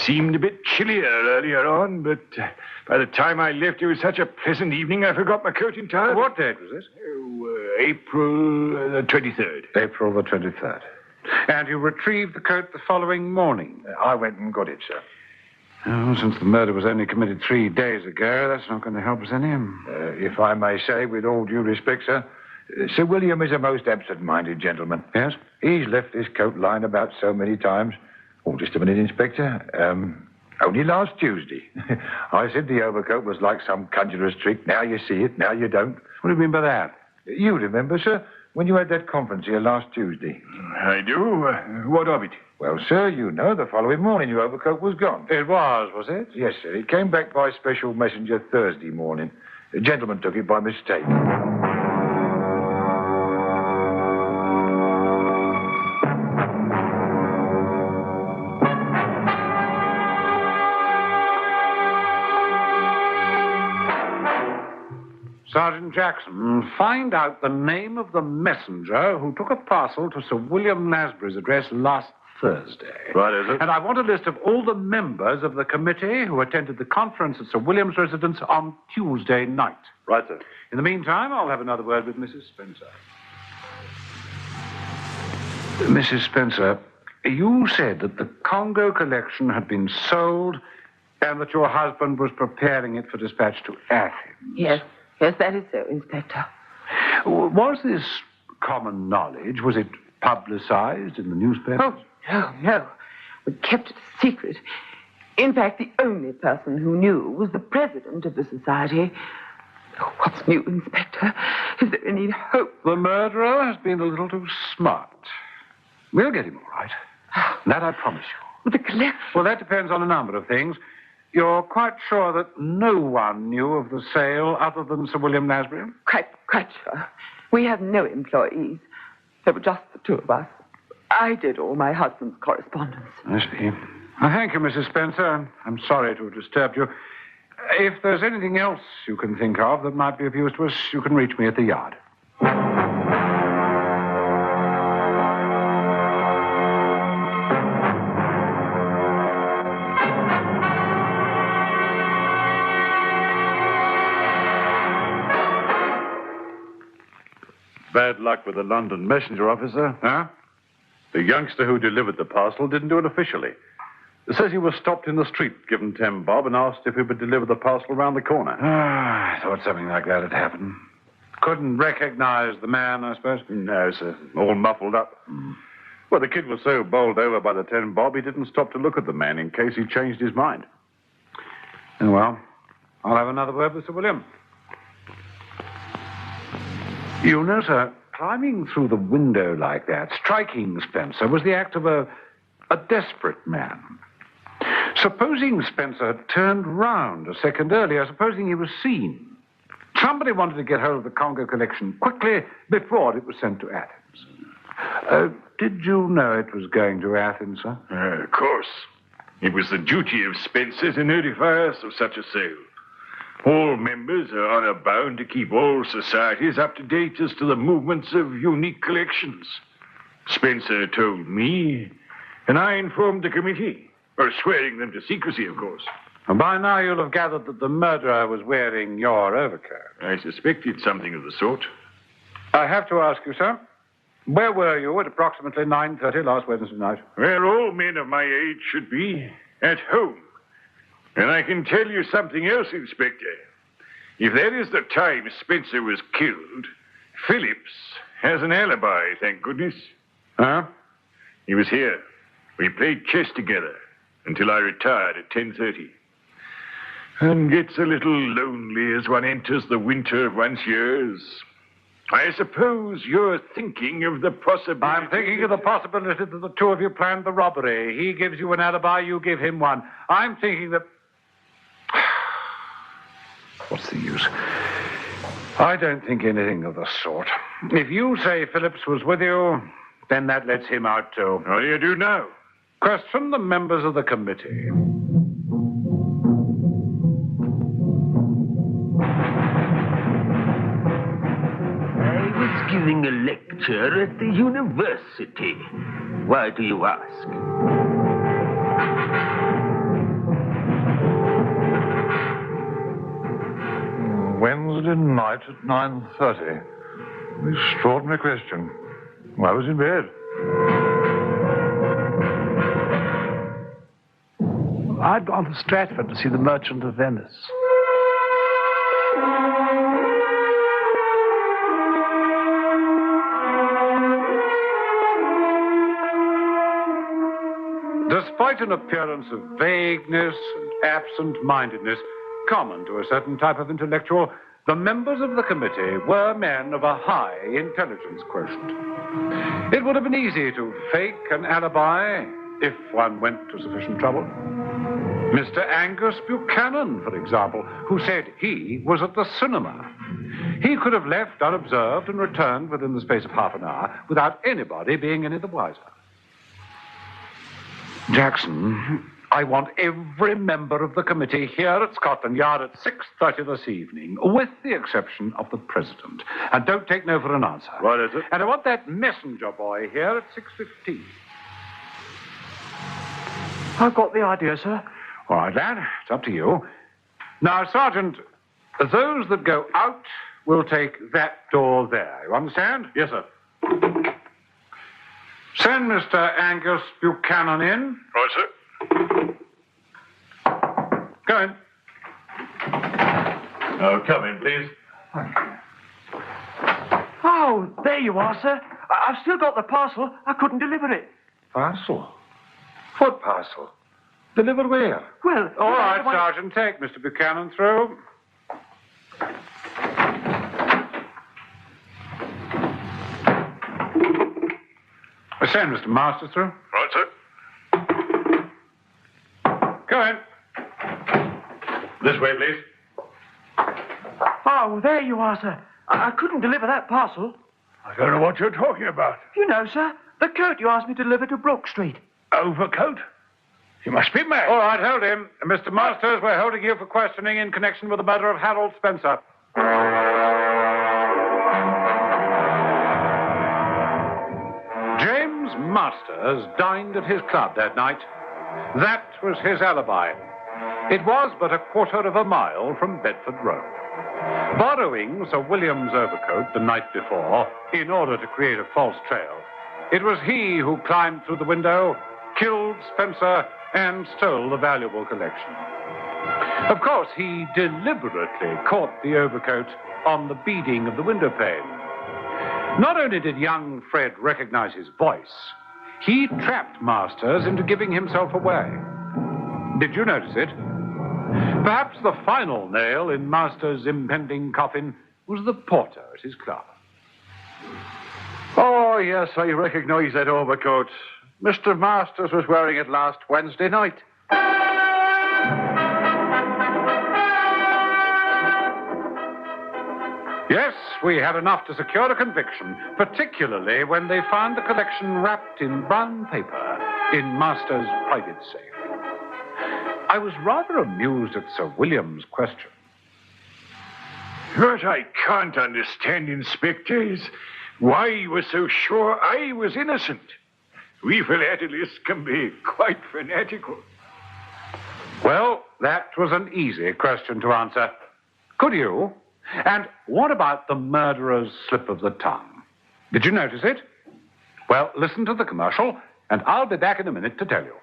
Seemed a bit chillier earlier on, but by the time I left, it was such a pleasant evening, I forgot my coat entirely. What date was this? April the 23rd. April the 23rd. And you retrieved the coat the following morning? I went and got it, sir. Oh, since the murder was only committed 3 days ago, that's not going to help us any. If I may say, with all due respect, sir, Sir William is a most absent-minded gentleman. Yes? He's left this coat lying about so many times. Oh, just a minute, Inspector. Only last Tuesday. I said the overcoat was like some conjurer's trick. Now you see it, now you don't. What do you mean by that? You remember, sir, when you had that conference here last Tuesday? I do. What of it? Well, sir, you know, the following morning your overcoat was gone. It was it? Yes, sir. It came back by special messenger Thursday morning. A gentleman took it by mistake. Sergeant Jackson, find out the name of the messenger who took a parcel to Sir William Lasbury's address last Thursday. What is it? And I want a list of all the members of the committee who attended the conference at Sir William's residence on Tuesday night. Right, sir. In the meantime, I'll have another word with Mrs. Spencer. Mrs. Spencer, you said that the Congo collection had been sold and that your husband was preparing it for dispatch to Athens. Yes. Yes, that is so, Inspector. Was this common knowledge? Was it publicized in the newspapers? Oh, no. We kept it a secret. In fact, the only person who knew was the president of the society. Oh, what's new, Inspector? Is there any hope? The murderer has been a little too smart. We'll get him all right. That I promise you. The collection? Well, that depends on a number of things. You're quite sure that no one knew of the sale other than Sir William Lasbury? Quite sure. We have no employees. There were just the two of us. I did all my husband's correspondence. I see. Well, thank you, Mrs. Spencer. I'm sorry to have disturbed you. If there's anything else you can think of that might be of use to us, you can reach me at the yard. Bad luck with the London messenger officer. Huh? The youngster who delivered the parcel didn't do it officially. It says he was stopped in the street, given 10 bob, and asked if he would deliver the parcel around the corner. I thought something like that had happened. Couldn't recognize the man, I suppose? No, sir. All muffled up. Well, the kid was so bowled over by the 10 bob, he didn't stop to look at the man in case he changed his mind. Oh, well, I'll have another word with Sir William. You know, sir, climbing through the window like that, striking Spencer, was the act of a desperate man. Supposing Spencer had turned round a second earlier, supposing he was seen. Somebody wanted to get hold of the Congo collection quickly before it was sent to Athens. Did you know it was going to Athens, sir? Of course. It was the duty of Spencer to notify us of such a sale. All members are honor bound to keep all societies up to date as to the movements of unique collections. Spencer told me, and I informed the committee, or swearing them to secrecy, of course. And by now you'll have gathered that the murderer was wearing your overcoat. I suspected something of the sort. I have to ask you, sir, where were you at approximately 9:30 last Wednesday night? Where all men of my age should be, at home. And I can tell you something else, Inspector. If that is the time Spencer was killed, Phillips has an alibi, thank goodness. Huh? He was here. We played chess together until I retired at 10:30. And gets a little lonely as one enters the winter of one's years. I suppose you're thinking of the possibility... I'm thinking of the possibility that the two of you planned the robbery. He gives you an alibi, you give him one. I'm thinking that... What's the use? I don't think anything of the sort. If you say Phillips was with you, then that lets him out too. What do you do now? Question the members of the committee. Giving a lecture at the university. Why do you ask? Wednesday night at 9:30. Extraordinary question. I was in bed. I'd gone to Stratford to see The Merchant of Venice. Despite an appearance of vagueness and absent-mindedness common to a certain type of intellectual, the members of the committee were men of a high intelligence quotient. It would have been easy to fake an alibi if one went to sufficient trouble. Mr. Angus Buchanan, for example, who said he was at the cinema. He could have left unobserved and returned within the space of half an hour without anybody being any the wiser. Jackson, I want every member of the committee here at Scotland Yard at 6:30 this evening, with the exception of the president. And don't take no for an answer. What is it? And I want that messenger boy here at 6:15. I've got the idea, sir. All right, lad, it's up to you. Now, Sergeant, those that go out will take that door there. You understand? Yes, sir. Send Mr. Angus Buchanan in. Right, sir. Go in. Oh, come in, please. Oh, there you are, sir. I've still got the parcel. I couldn't deliver it. Parcel? What parcel? Delivered where? Well... All right, Sergeant, take Mr. Buchanan through. Send Mr. Masters through. Right, sir. Go in. This way, please. Oh, there you are, sir. I couldn't deliver that parcel. I don't know what you're talking about. You know, sir, the coat you asked me to deliver to Brook Street. Overcoat? You must be mad. All right, hold him. Mr. Masters, we're holding you for questioning in connection with the murder of Harold Spencer. James Masters dined at his club that night. That was his alibi. It was but a quarter of a mile from Bedford Road. Borrowing Sir William's overcoat the night before in order to create a false trail, it was he who climbed through the window, killed Spencer, and stole the valuable collection. Of course, he deliberately caught the overcoat on the beading of the window pane. Not only did young Fred recognize his voice, he trapped Masters into giving himself away. Did you notice it? Perhaps the final nail in Masters' impending coffin was the porter at his club. Oh, yes, I recognize that overcoat. Mr. Masters was wearing it last Wednesday night. Yes, we had enough to secure a conviction, particularly when they found the collection wrapped in brown paper in Masters' private safe. I was rather amused at Sir William's question. What I can't understand, Inspector, is why you were so sure I was innocent. We philatelists can be quite fanatical. Well, that was an easy question to answer. Could you? And what about the murderer's slip of the tongue? Did you notice it? Well, listen to the commercial, and I'll be back in a minute to tell you.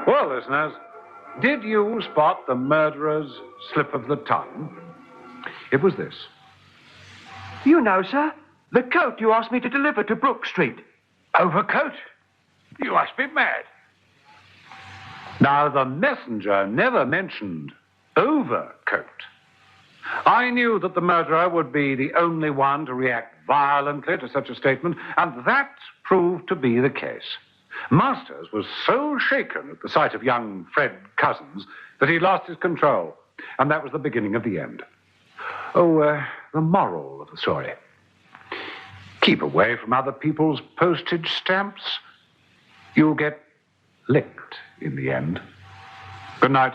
Well, listeners, did you spot the murderer's slip of the tongue? It was this. You know, sir, the coat you asked me to deliver to Brook Street. Overcoat? You must be mad. Now, the messenger never mentioned overcoat. I knew that the murderer would be the only one to react violently to such a statement, and that proved to be the case. Masters was so shaken at the sight of young Fred Cousins that he lost his control, and that was the beginning of the end. Oh, the moral of the story. Keep away from other people's postage stamps. You'll get licked in the end. Good night.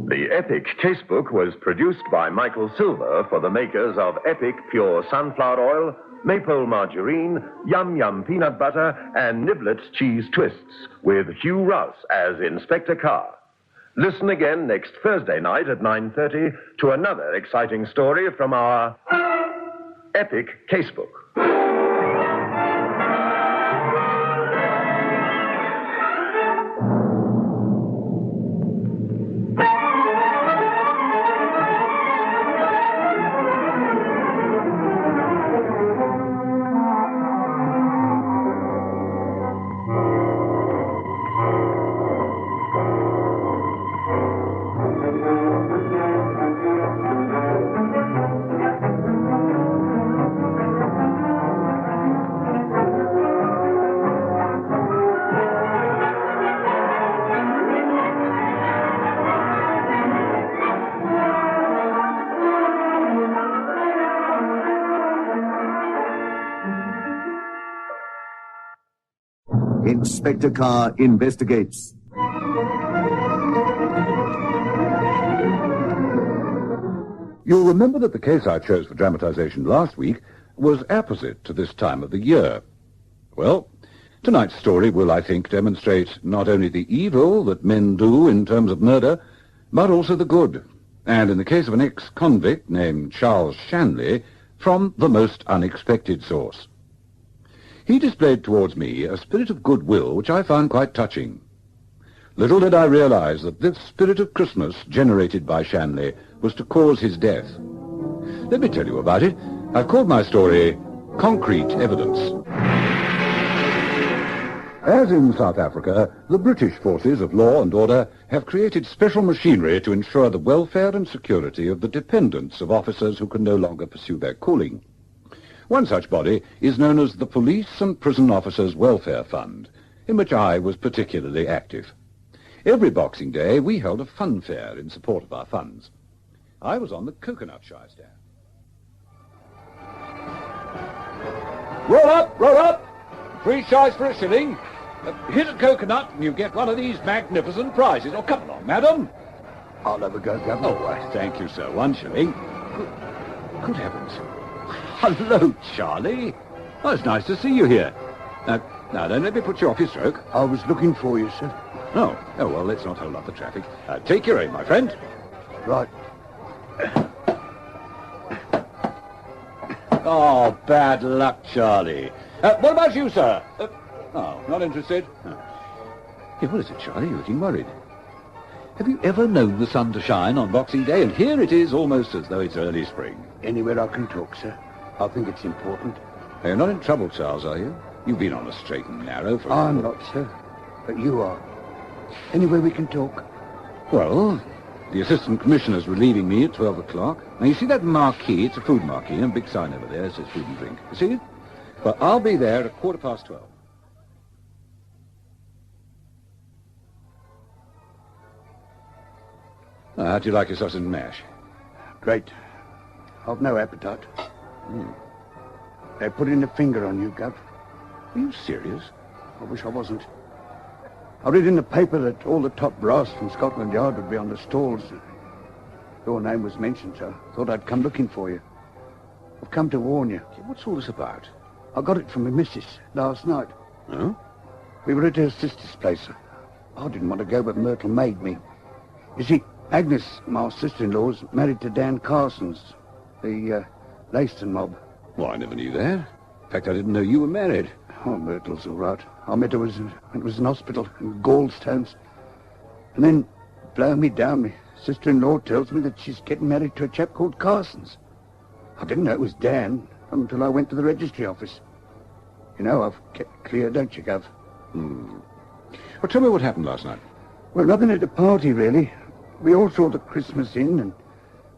The Epic Casebook was produced by Michael Silver for the makers of Epic Pure Sunflower Oil, Maypole Margarine, Yum Yum Peanut Butter, and Niblets Cheese Twists, with Hugh Rouse as Inspector Carr. Listen again next Thursday night at 9:30 to another exciting story from our Epic Casebook. Inspector Carr investigates. You'll remember that the case I chose for dramatization last week was apposite to this time of the year. Well, tonight's story will, I think, demonstrate not only the evil that men do in terms of murder, but also the good. And in the case of an ex-convict named Charles Shanley, from the most unexpected source. He displayed towards me a spirit of goodwill which I found quite touching. Little did I realize that this spirit of Christmas generated by Shanley was to cause his death. Let me tell you about it. I've called my story Concrete Evidence. As in South Africa, the British forces of law and order have created special machinery to ensure the welfare and security of the dependents of officers who can no longer pursue their calling. One such body is known as the Police and Prison Officers Welfare Fund, in which I was particularly active. Every Boxing Day, we held a fun fair in support of our funds. I was on the coconut shy stand. Roll up, roll up! 3 shies for a shilling. Hit a coconut and you get one of these magnificent prizes. Oh, come along, madam. I'll have a go, Governor. Oh, why, thank you, sir. 1 shilling. Good heavens. Hello, Charlie. Oh, it's nice to see you here. Now then, let me put you off your stroke. I was looking for you, sir. Oh, well, let's not hold up the traffic. Take your aim, my friend. Right. Oh, bad luck, Charlie. What about you, sir? Oh, not interested? Hey, what is it, Charlie? You're looking worried. Have you ever known the sun to shine on Boxing Day? And here it is almost as though it's early spring. Anywhere I can talk, sir. I think it's important. You're not in trouble, Charles, are you? You've been on a straight and narrow for... I'm not, sir. But you are. Anywhere we can talk. Well, the assistant commissioner's relieving me at 12 o'clock. Now, you see that marquee? It's a food marquee, and a big sign over there that says food and drink. You see it? Well, I'll be there at 12:15. How'd you like your sausage and mash? Great. I've no appetite. They're putting a finger on you, Gov. Are you serious? I wish I wasn't. I read in the paper that all the top brass from Scotland Yard would be on the stalls. Your name was mentioned, so I thought I'd come looking for you. I've come to warn you. What's all this about? I got it from my missus last night. Oh? We were at her sister's place. I didn't want to go, but Myrtle made me. You see, Agnes, my sister-in-law's married to Dan Carson's, the Leyston mob. Well, I never knew that. In fact, I didn't know you were married. Oh, Myrtle's all right. I met her when it was in hospital, in gallstones. And then, blowing me down, my sister-in-law tells me that she's getting married to a chap called Carson's. I didn't know it was Dan until I went to the registry office. You know, I've kept clear, don't you, Gov? Well, tell me what happened last night. Well, nothing at the party, really. We all saw the Christmas Inn, and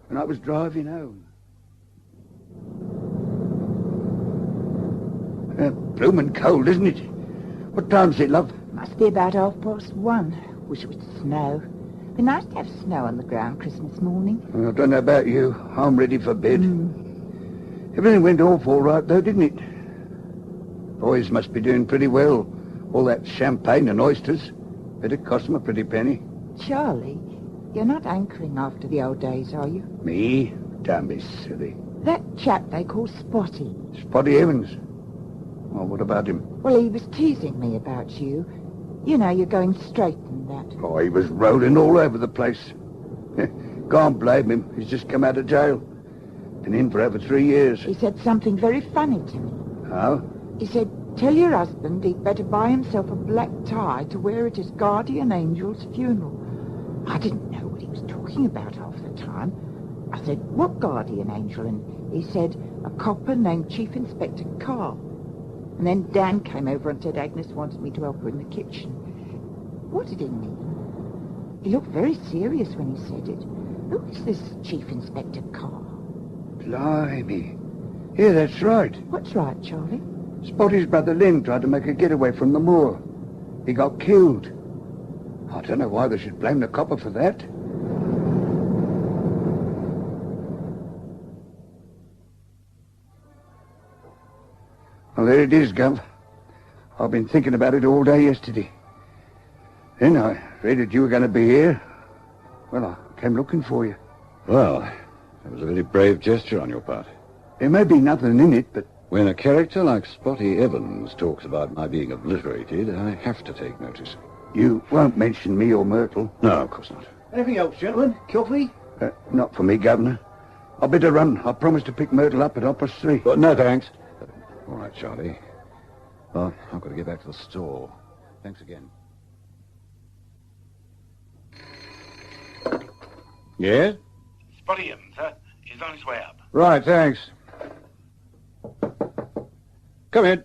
when I was driving home. Bloomin' cold, isn't it? What time's it, love? Must be about 1:30. Wish it would snow. Be nice to have snow on the ground Christmas morning. Well, I don't know about you. I'm ready for bed. Everything went off all right, though, didn't it? Boys must be doing pretty well. All that champagne and oysters. It'd cost them a pretty penny. Charlie, you're not hankering after the old days, are you? Me? Don't be silly. That chap they call Spotty. Spotty Evans? Well, what about him? Well, he was teasing me about you. You know, you're going straight and that. Oh, he was rolling all over the place. Can't blame him. He's just come out of jail. Been in for over 3 years. He said something very funny to me. How? He said, tell your husband he'd better buy himself a black tie to wear at his guardian angel's funeral. I didn't know what he was talking about half the time. I said, what guardian angel? And he said, a copper named Chief Inspector Carr. And then Dan came over and said Agnes wanted me to help her in the kitchen. What did he mean? He looked very serious when he said it. Who is this Chief Inspector Carr? Blimey. Yeah, that's right. What's right, Charlie? Spotty's brother Lynn tried to make a getaway from the moor. He got killed. I don't know why they should blame the copper for that. Well, there it is, Gov. I've been thinking about it all day yesterday. Then I read that you were going to be here. Well, I came looking for you. Well, that was a very brave gesture on your part. There may be nothing in it, but... When a character like Spotty Evans talks about my being obliterated, I have to take notice. You won't mention me or Myrtle? No, of course not. Anything else, gentlemen? Coffee? Not for me, Governor. I'll better run. I promised to pick Myrtle up at 3:30. But no, thanks. All right, Charlie. Well, I've got to get back to the store. Thanks again. Yes? Spotty Evans, sir. He's on his way up. Right, thanks. Come in.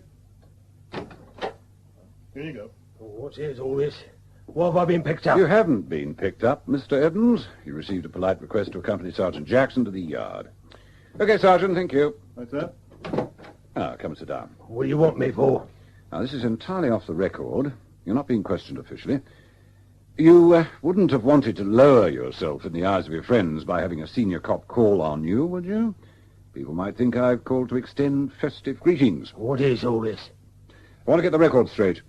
Here you go. What's here's all this? Why have I been picked up? You haven't been picked up, Mr. Evans. You received a polite request to accompany Sergeant Jackson to the yard. Okay, Sergeant, thank you. Right, sir. Come and sit down. What do you want me for? Now, this is entirely off the record. You're not being questioned officially. You wouldn't have wanted to lower yourself in the eyes of your friends by having a senior cop call on you, would you? People might think I've called to extend festive greetings. What is all this? I want to get the record straight.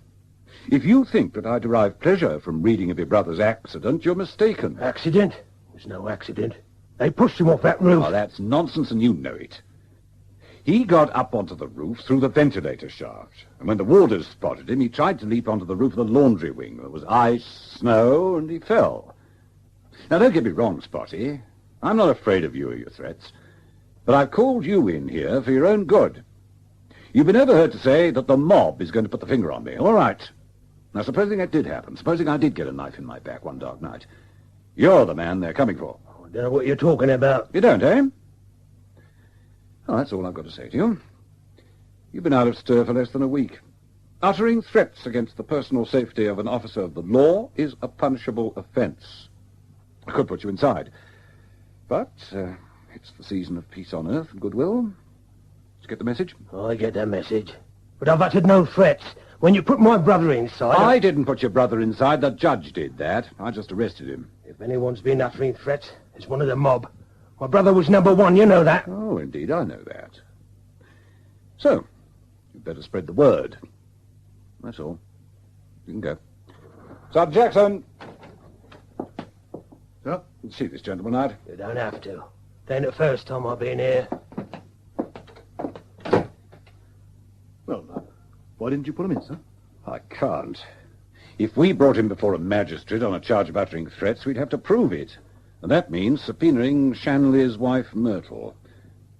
If you think that I derive pleasure from reading of your brother's accident, you're mistaken. Accident? There's no accident. They pushed him off that roof. Oh, that's nonsense, and you know it. He got up onto the roof through the ventilator shaft, and when the warders spotted him, he tried to leap onto the roof of the laundry wing. There was ice, snow, and he fell. Now, don't get me wrong, Spotty. I'm not afraid of you or your threats, but I've called you in here for your own good. You've been overheard to say that the mob is going to put the finger on me. All right. Now, supposing that did happen, supposing I did get a knife in my back one dark night, you're the man they're coming for. I don't know what you're talking about. You don't, eh? Oh, that's all I've got to say to you. You've been out of stir for less than a week. Uttering threats against the personal safety of an officer of the law is a punishable offence. I could put you inside. But it's the season of peace on earth and goodwill. Did you get the message? I get that message. But I've uttered no threats. When you put my brother inside... I didn't put your brother inside. The judge did that. I just arrested him. If anyone's been uttering threats, it's one of the mob. My brother was number one, you know that. Oh, indeed, I know that. So, you'd better spread the word. That's all. You can go. Sergeant Jackson! Sir? You see this gentleman out? You don't have to. It ain't the first time I've been here. Well, why didn't you put him in, sir? I can't. If we brought him before a magistrate on a charge of uttering threats, we'd have to prove it. And that means subpoenaing Shanley's wife, Myrtle.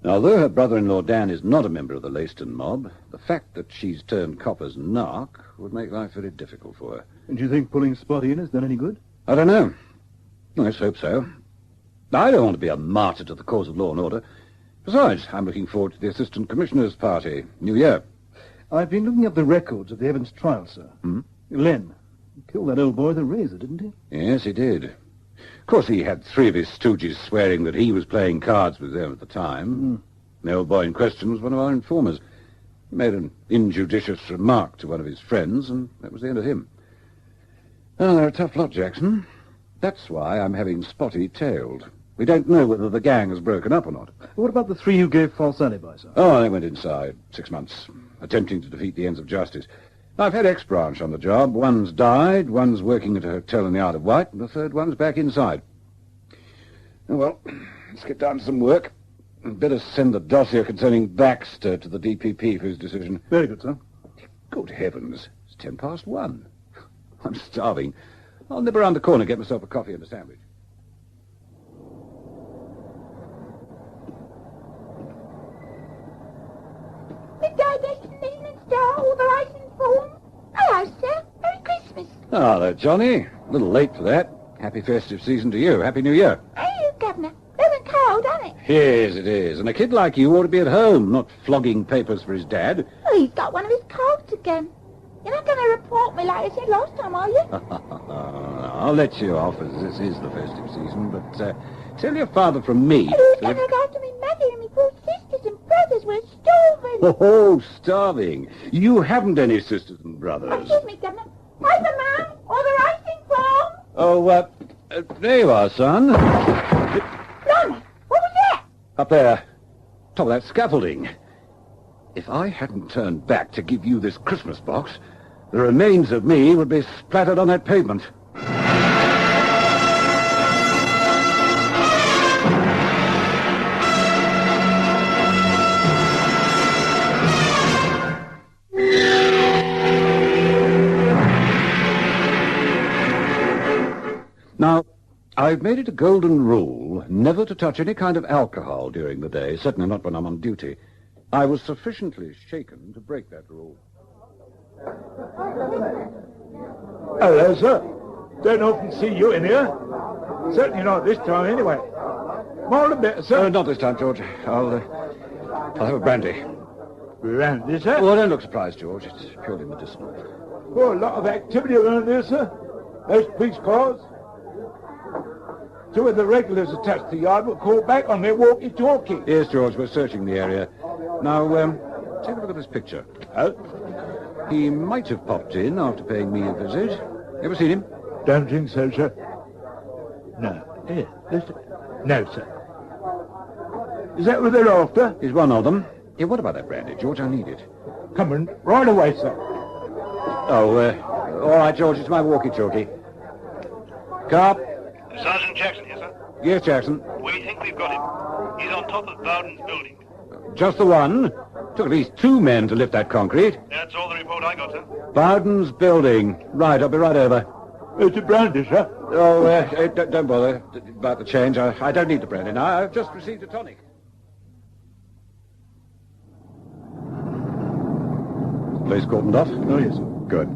Now, although her brother-in-law, Dan, is not a member of the Leyston mob, the fact that she's turned Copper's narc would make life very difficult for her. And do you think pulling Spotty in has done any good? I don't know. Let's hope so. I don't want to be a martyr to the cause of law and order. Besides, I'm looking forward to the Assistant Commissioner's party, New Year. I've been looking up the records of the Evans trial, sir. Len killed that old boy with a razor, didn't he? Yes, he did. Of course, he had 3 of his stooges swearing that he was playing cards with them at the time. The old boy in question was one of our informers. He made an injudicious remark to one of his friends, and that was the end of him. Oh, they're a tough lot, Jackson. That's why I'm having Spotty tailed. We don't know whether the gang has broken up or not. What about the 3 who gave false alibis, sir? Oh, they went inside 6 months, attempting to defeat the ends of justice. I've had ex-branch on the job. One's died, one's working at a hotel in the Isle of Wight, and the third one's back inside. Oh, well, let's get down to some work. I'd better send the dossier concerning Baxter to the DPP for his decision. Very good, sir. Good heavens, it's 1:10. I'm starving. I'll nip around the corner and get myself a coffee and a sandwich. Midday destination star, authorising form. Hello, sir. Merry Christmas. Hello, Johnny. A little late for that. Happy festive season to you. Happy New Year. Hey, you, Governor. Living cold, ain't it? Yes, it is. And a kid like you ought to be at home, not flogging papers for his dad. Oh, he's got one of his colds again. You're not going to report me like you said last time, are you? I'll let you off, as this is the festive season, but tell your father from me... Who's going to look after me, Maggie, and me poor sisters and brothers? We're starving. Oh, starving. You haven't any sisters and brothers. Excuse me, Governor. Paper man, authorising form. Oh, there you are, son. Blimey, what was that? Up there. Top of that scaffolding. If I hadn't turned back to give you this Christmas box, the remains of me would be splattered on that pavement. Now, I've made it a golden rule never to touch any kind of alcohol during the day, certainly not when I'm on duty. I was sufficiently shaken to break that rule. Hello, sir. Don't often see you in here. Certainly not this time, anyway. More a bit, sir. Not this time, George. I'll have a brandy. Brandy, sir? Oh, don't look surprised, George. It's purely medicinal. Oh, a lot of activity around here, sir. Those police cars. 2 of the regulars attached to the yard were called back on their walkie-talkie. Yes, George, we're searching the area. Now, take a look at this picture. Oh? He might have popped in after paying me a visit. Ever seen him? Don't think so, sir. No. Here, listen. No, sir. Is that what they're after? He's one of them. Yeah, what about that brandy, George? I need it. Coming right away, sir. Oh, all right, George, it's my walkie-talkie. Carr? Sergeant Jackson here, sir. Yes, Jackson. We think we've got him. He's on top of Bowden's building. Just the one? Took at least 2 men to lift that concrete. That's all the report I got, sir. Bowden's building. Right, I'll be right over. It's a brandy, sir. Oh, don't bother about the change. I don't need the brandy now. I've just received a tonic. Place cordoned off? Oh, yes, sir. Good.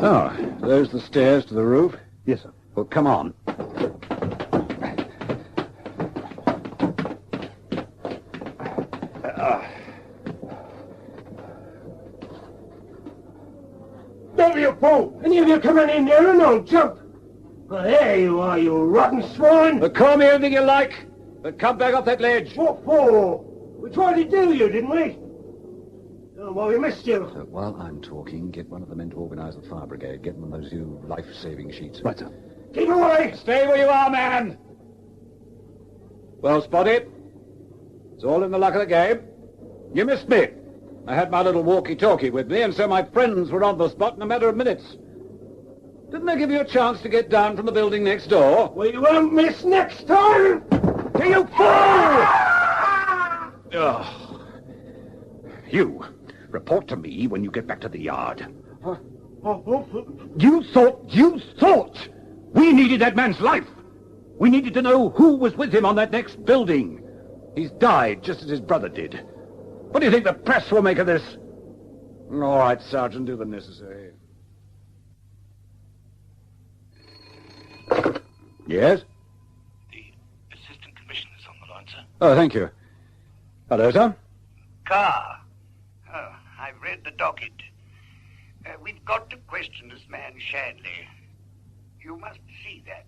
Ah, there's the stairs to the roof. Yes, sir. Well, come on. Don't be a fool. Any of you come in there and I'll jump. Well, there you are, you rotten swine. Call me anything you like, but come back off that ledge. What for? We tried to do you, didn't we? Oh, well, we missed you. While I'm talking, get one of the men to organise the fire brigade. Get them those new life-saving sheets. Right, sir. Keep away! Stay where you are, man! Well, Spotty, it's all in the luck of the game. You missed me. I had my little walkie-talkie with me, and so my friends were on the spot in a matter of minutes. Didn't I give you a chance to get down from the building next door? Well, you won't miss next time! You fool! Oh. You, report to me when you get back to the yard. You thought we needed that man's life. We needed to know who was with him on that next building. He's died just as his brother did. What do you think the press will make of this? All right, Sergeant, do the necessary. Yes? The Assistant Commissioner's on the line, sir. Oh, thank you. Hello, sir. Carr. Oh, I've read the docket. We've got to question this man Shanley. You must see that.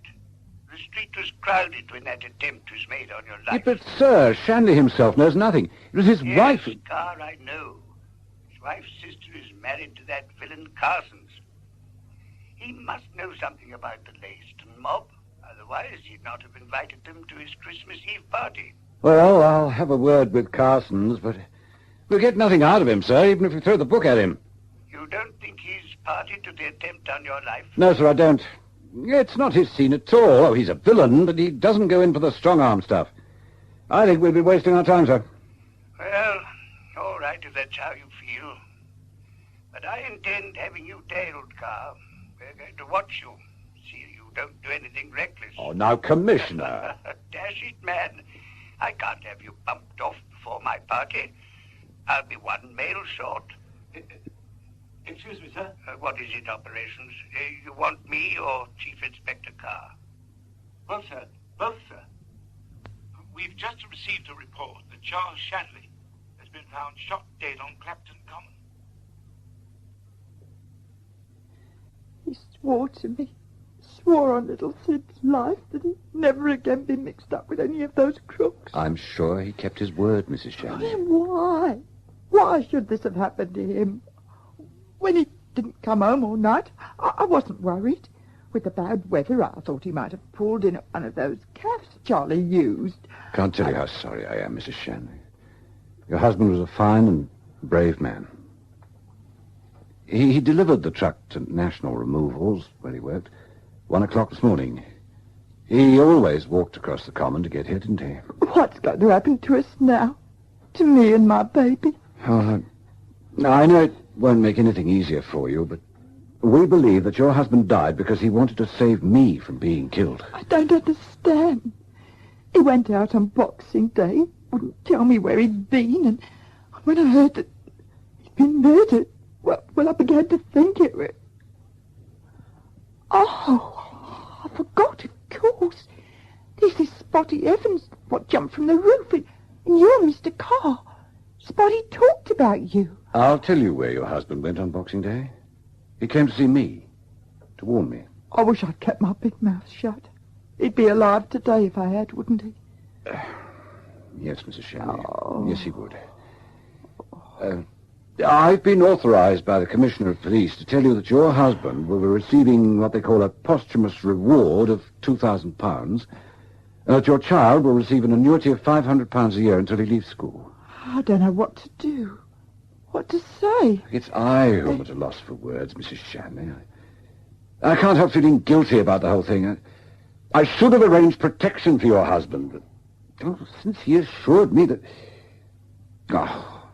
The street was crowded when that attempt was made on your life. But, sir, Shanley himself knows nothing. It was his wife. Yes, Carr, I know. His wife's sister is married to that villain Carson's. He must know something about the Leyston mob. Otherwise, he'd not have invited them to his Christmas Eve party. Well, I'll have a word with Carson's, but we'll get nothing out of him, sir, even if we throw the book at him. You don't think he's party to the attempt on your life? No, sir, I don't. It's not his scene at all. Oh, he's a villain, but he doesn't go in for the strong-arm stuff. I think we'll be wasting our time, sir. Well, all right, if that's how you feel. But I intend having you tailed, Carr. We're going to watch you. See you don't do anything reckless. Oh, now, Commissioner. Dash it, man. I can't have you bumped off before my party. I'll be one mail short. Excuse me, sir. What is it, operations? You want me or Chief Inspector Carr? Both, sir. Both, sir. We've just received a report that Charles Shanley has been found shot dead on Clapton Common. He swore to me, swore on little Sid's life that he'd never again be mixed up with any of those crooks. I'm sure he kept his word, Mrs. Shanley. And why? Why should this have happened to him? When he didn't come home all night, I wasn't worried. With the bad weather, I thought he might have pulled in at one of those cabs Charlie used. Can't tell you how sorry I am, Mrs. Shanley. Your husband was a fine and brave man. He delivered the truck to National Removals, where he worked, 1 o'clock this morning. He always walked across the common to get here, didn't he? What's going to happen to us now? To me and my baby? Oh, I know it won't make anything easier for you, but we believe that your husband died because he wanted to save me from being killed. I don't understand. He went out on Boxing Day, wouldn't tell me where he'd been, and when I heard that he'd been murdered, well, I began to think it was... Oh, I forgot, of course. This is Spotty Evans, what jumped from the roof, and you're Mr. Carr. Spotty talked about you. I'll tell you where your husband went on Boxing Day. He came to see me, to warn me. I wish I'd kept my big mouth shut. He'd be alive today if I had, wouldn't he? Yes, Mrs. Shanley. Oh. Yes, he would. I've been authorized by the Commissioner of Police to tell you that your husband will be receiving what they call a posthumous reward of £2,000, and that your child will receive an annuity of £500 a year until he leaves school. I don't know what to do. What to say? It's I who am at a loss for words, Mrs. Shanley. I can't help feeling guilty about the whole thing. I should have arranged protection for your husband, but since he assured me that... Oh,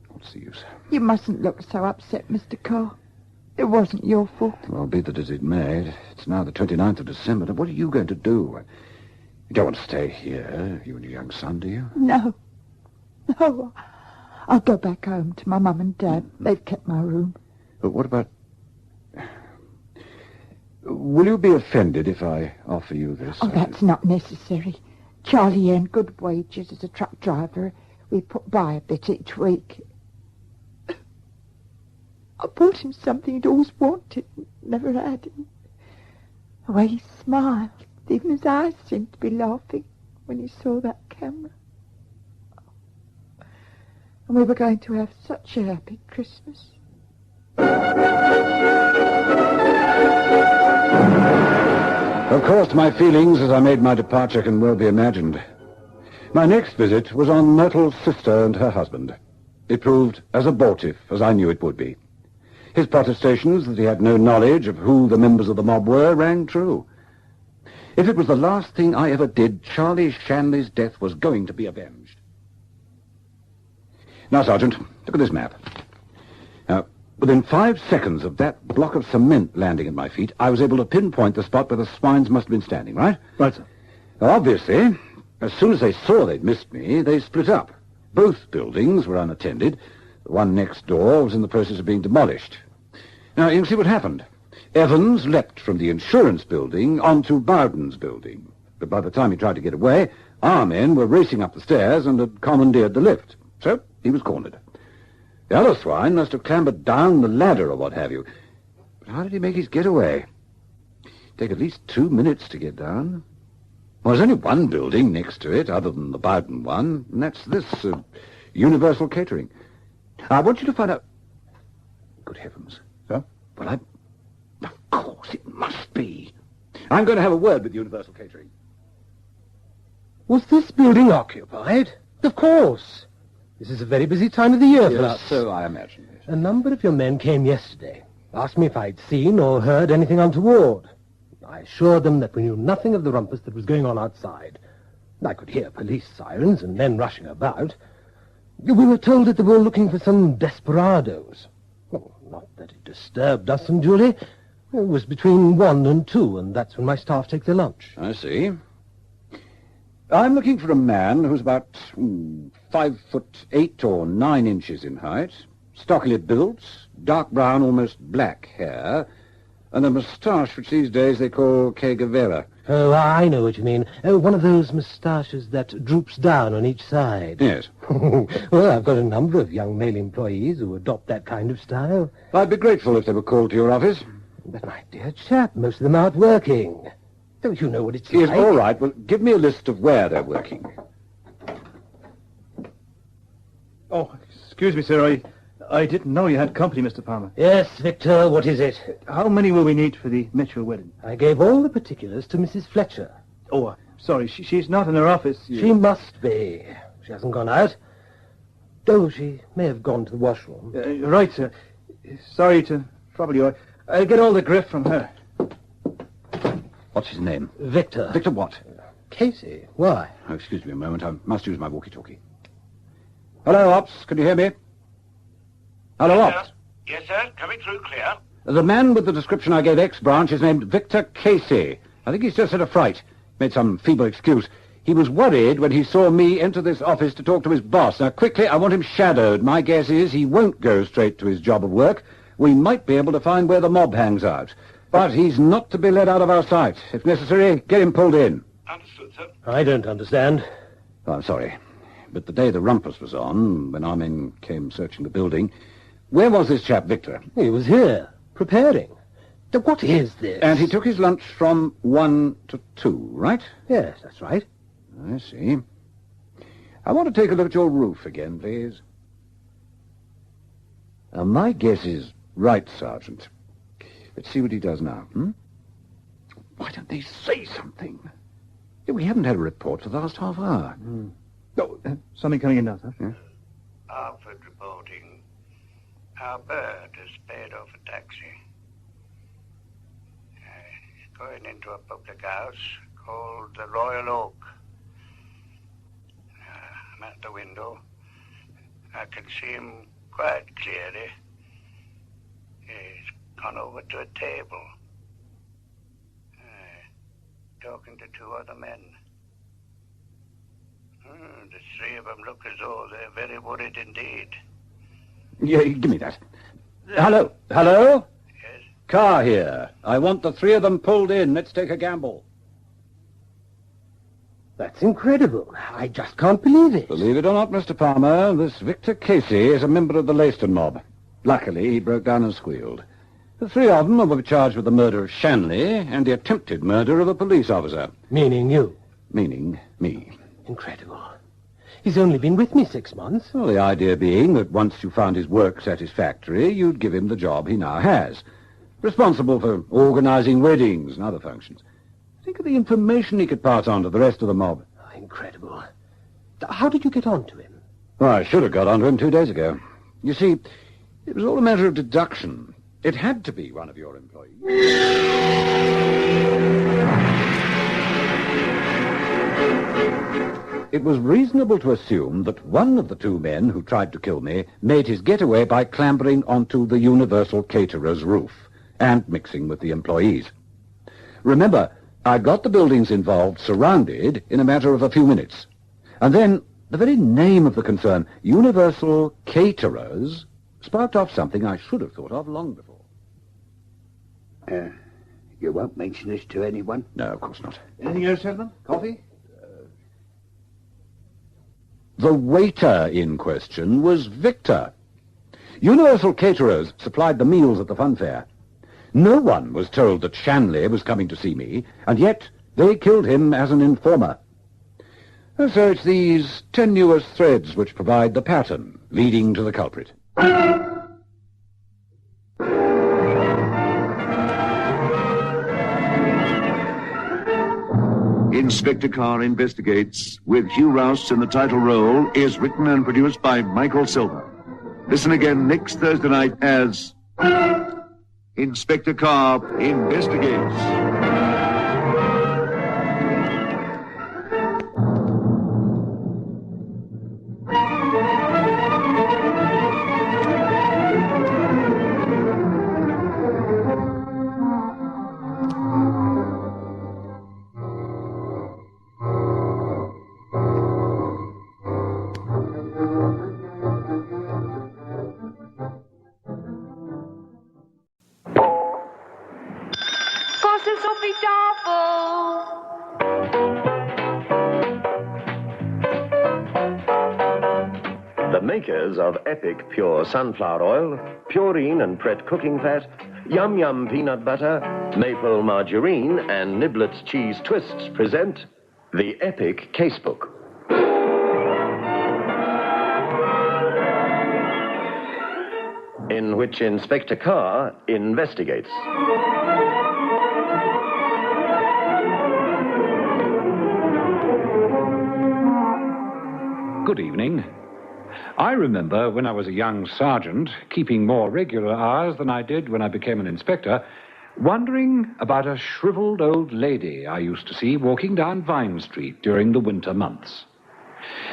what's the use? You mustn't look so upset, Mr. Carr. It wasn't your fault. Well, be that as it may, it's now the 29th of December. What are you going to do? You don't want to stay here, you and your young son, do you? No. No, I'll go back home to my mum and dad. They've kept my room. But what about... Will you be offended if I offer you this? Oh, that's not necessary. Charlie earned good wages as a truck driver. We put by a bit each week. I bought him something he'd always wanted, never had. The way he smiled, even his eyes seemed to be laughing when he saw that camera. And we were going to have such a happy Christmas. Of course, my feelings as I made my departure can well be imagined. My next visit was on Myrtle's sister and her husband. It proved as abortive as I knew it would be. His protestations that he had no knowledge of who the members of the mob were rang true. If it was the last thing I ever did, Charlie Shanley's death was going to be avenged. Now, Sergeant, look at this map. Now, within 5 seconds of that block of cement landing at my feet, I was able to pinpoint the spot where the swines must have been standing, right? Right, sir. Now, obviously, as soon as they saw they'd missed me, they split up. Both buildings were unattended. The one next door was in the process of being demolished. Now, you can see what happened. Evans leapt from the insurance building onto Bowden's building. But by the time he tried to get away, our men were racing up the stairs and had commandeered the lift. So he was cornered. The other swine must have clambered down the ladder or what have you. But how did he make his getaway? Take at least 2 minutes to get down. Well, there's only one building next to it, other than the Bowden one, and that's this, Universal Catering. I want you to find out... Good heavens. Sir? Well, Of course, it must be. I'm going to have a word with Universal Catering. Was this building occupied? Of course. This is a very busy time of the year for us. So I imagine it. A number of your men came yesterday, asked me if I'd seen or heard anything untoward. I assured them that we knew nothing of the rumpus that was going on outside. I could hear police sirens and men rushing about. We were told that they were looking for some desperados. Well, not that it disturbed us unduly. It was between 1 and 2, and that's when my staff take their lunch. I see. I'm looking for a man who's about 5'8" or 9 inches in height, stockily built, dark brown, almost black hair, and a moustache which these days they call Che Guevara. Oh, I know what you mean. One of those moustaches that droops down on each side. Yes. Well, I've got a number of young male employees who adopt that kind of style. I'd be grateful if they were called to your office. But, my dear chap, most of them aren't working. Don't you know what it's Yes, like? all right. Well, give me a list of where they're working. Oh, excuse me, sir. I didn't know you had company, Mr. Palmer. Yes, Victor, what is it? How many will we need for the Mitchell wedding? I gave all the particulars to Mrs. Fletcher. Oh, sorry, she's not in her office. She must be. She hasn't gone out. Oh, she may have gone to the washroom. Right, sir. Sorry to trouble you. I'll get all the griff from her. What's his name? Victor. Victor what? Casey. Why? Oh, excuse me a moment. I must use my walkie-talkie. Hello, Ops. Can you hear me? Hello, Ops. Yes, sir. Coming through clear. The man with the description I gave X-Branch is named Victor Casey. I think he's just had a fright. Made some feeble excuse. He was worried when he saw me enter this office to talk to his boss. Now, quickly, I want him shadowed. My guess is he won't go straight to his job of work. We might be able to find where the mob hangs out. But he's not to be let out of our sight. If necessary, get him pulled in. Understood, sir. I don't understand. Oh, I'm sorry. But the day the rumpus was on, when our men came searching the building, where was this chap, Victor? He was here, preparing. What is this? And he took his lunch from 1 to 2, right? Yes, that's right. I see. I want to take a look at your roof again, please. My guess is right, Sergeant. Let's see what he does now, Why don't they say something? We haven't had a report for the last half hour. Oh, something coming in now, sir. Yeah. Harford reporting. Our bird has paid off a taxi. He's going into a public house called the Royal Oak. I'm at the window. I can see him quite clearly. He's gone over to a table. Talking to 2 other men. The 3 of them look as though they're very worried indeed. Yeah, give me that. Hello? Hello? Yes? Carr here. I want the 3 of them pulled in. Let's take a gamble. That's incredible. I just can't believe it. Believe it or not, Mr. Palmer, this Victor Casey is a member of the Leyston mob. Luckily, he broke down and squealed. The three of them were charged with the murder of Shanley and the attempted murder of a police officer. Meaning you? Meaning me. Incredible. He's only been with me 6 months. Well, the idea being that once you found his work satisfactory, you'd give him the job he now has. Responsible for organising weddings and other functions. Think of the information he could pass on to the rest of the mob. Oh, incredible. How did you get on to him? Well, I should have got onto him 2 days ago. You see, it was all a matter of deduction. It had to be one of your employees. It was reasonable to assume that one of the two men who tried to kill me made his getaway by clambering onto the Universal Caterer's roof and mixing with the employees. Remember, I got the buildings involved surrounded in a matter of a few minutes. And then the very name of the concern, Universal Caterers, sparked off something I should have thought of long before. You won't mention this to anyone? No, of course not. Anything else, gentlemen? Coffee? The waiter in question was Victor. Universal Caterers supplied the meals at the fun fair. No one was told that Shanley was coming to see me, and yet they killed him as an informer. And so it's these tenuous threads which provide the pattern leading to the culprit. Inspector Carr Investigates, with Hugh Rouse in the title role, is written and produced by Michael Silver. Listen again next Thursday night as Inspector Carr Investigates. The makers of Epic Pure Sunflower Oil, Purine and Pret Cooking Fat, Yum Yum Peanut Butter, Maple Margarine, and Niblets Cheese Twists present the Epic Casebook. In which Inspector Carr investigates. Good evening. I remember when I was a young sergeant, keeping more regular hours than I did when I became an inspector, wondering about a shriveled old lady I used to see walking down Vine Street during the winter months.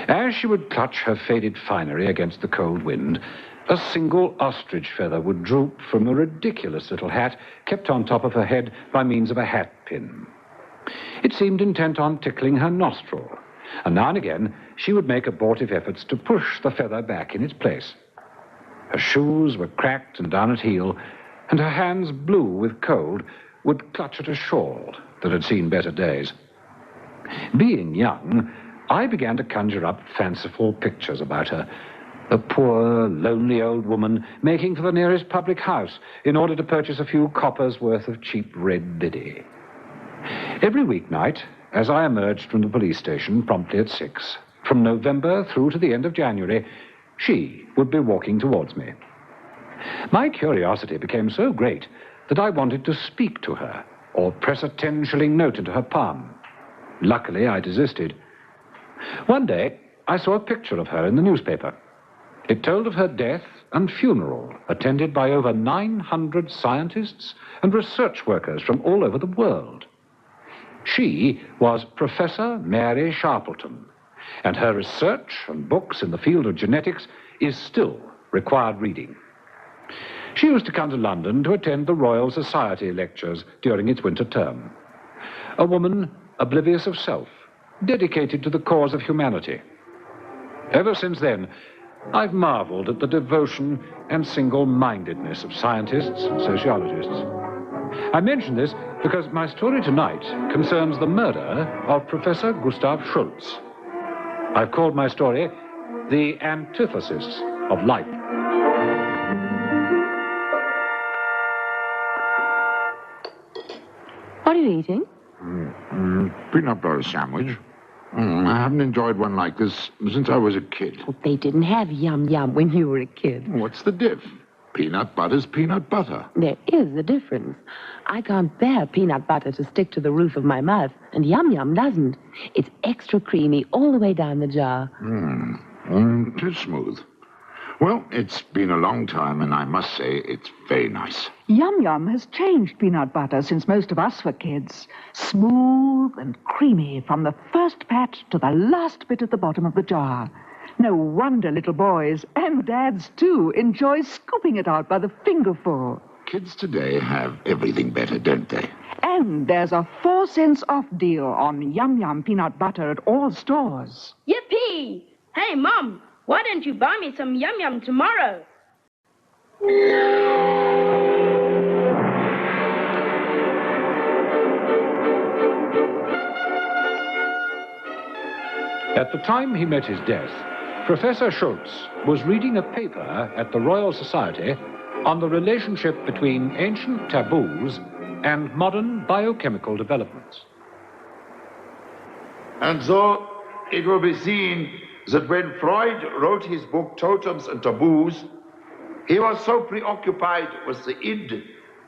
As she would clutch her faded finery against the cold wind, a single ostrich feather would droop from a ridiculous little hat kept on top of her head by means of a hat pin. It seemed intent on tickling her nostril, and now and again she would make abortive efforts to push the feather back in its place. Her shoes were cracked and down at heel, and her hands, blue with cold, would clutch at a shawl that had seen better days. Being young, I began to conjure up fanciful pictures about her. A poor, lonely old woman making for the nearest public house in order to purchase a few coppers' worth of cheap red biddy. Every weeknight, as I emerged from the police station promptly at 6, from November through to the end of January, she would be walking towards me. My curiosity became so great that I wanted to speak to her or press a 10-shilling note into her palm. Luckily, I desisted. One day, I saw a picture of her in the newspaper. It told of her death and funeral, attended by over 900 scientists and research workers from all over the world. She was Professor Mary Sharpleton, and her research and books in the field of genetics is still required reading. She used to come to London to attend the Royal Society lectures during its winter term. A woman oblivious of self, dedicated to the cause of humanity. Ever since then, I've marveled at the devotion and single-mindedness of scientists and sociologists. I mention this because my story tonight concerns the murder of Professor Gustav Schultz. I've called my story The Antithesis of Life. What are you eating? Peanut butter sandwich. I haven't enjoyed one like this since I was a kid. Well, they didn't have yum-yum when you were a kid. What's the diff? Peanut butter's peanut butter. There is a difference. I can't bear peanut butter to stick to the roof of my mouth, and yum-yum doesn't. It's extra creamy all the way down the jar. Too smooth. Well, it's been a long time, and I must say it's very nice. Yum Yum has changed peanut butter since most of us were kids. Smooth and creamy from the first pat to the last bit at the bottom of the jar. No wonder little boys, and dads too, enjoy scooping it out by the fingerful. Kids today have everything better, don't they? And there's a 4 cents off deal on Yum Yum peanut butter at all stores. Yippee! Hey, Mom, why don't you buy me some Yum Yum tomorrow? At the time he met his death, Professor Schultz was reading a paper at the Royal Society on the relationship between ancient taboos and modern biochemical developments. And so it will be seen that when Freud wrote his book Totems and Taboos, he was so preoccupied with the id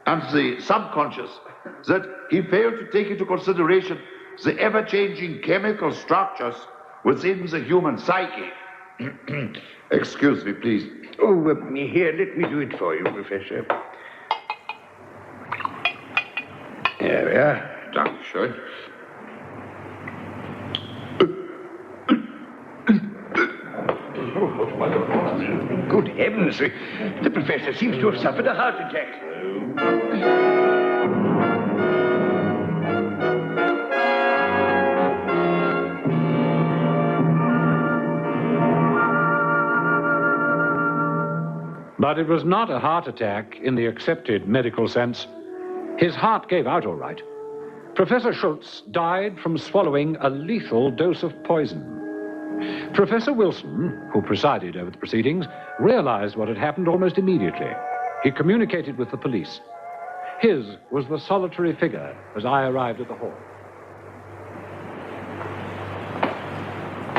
and the subconscious that he failed to take into consideration the ever-changing chemical structures within the human psyche. Excuse me, please. Oh, here, let me do it for you, Professor. There we are. Dankeschön. Good heavens, the Professor seems to have suffered a heart attack. But it was not a heart attack in the accepted medical sense. His heart gave out all right. Professor Schultz died from swallowing a lethal dose of poison. Professor Wilson, who presided over the proceedings, realized what had happened almost immediately. He communicated with the police. His was the solitary figure as I arrived at the hall.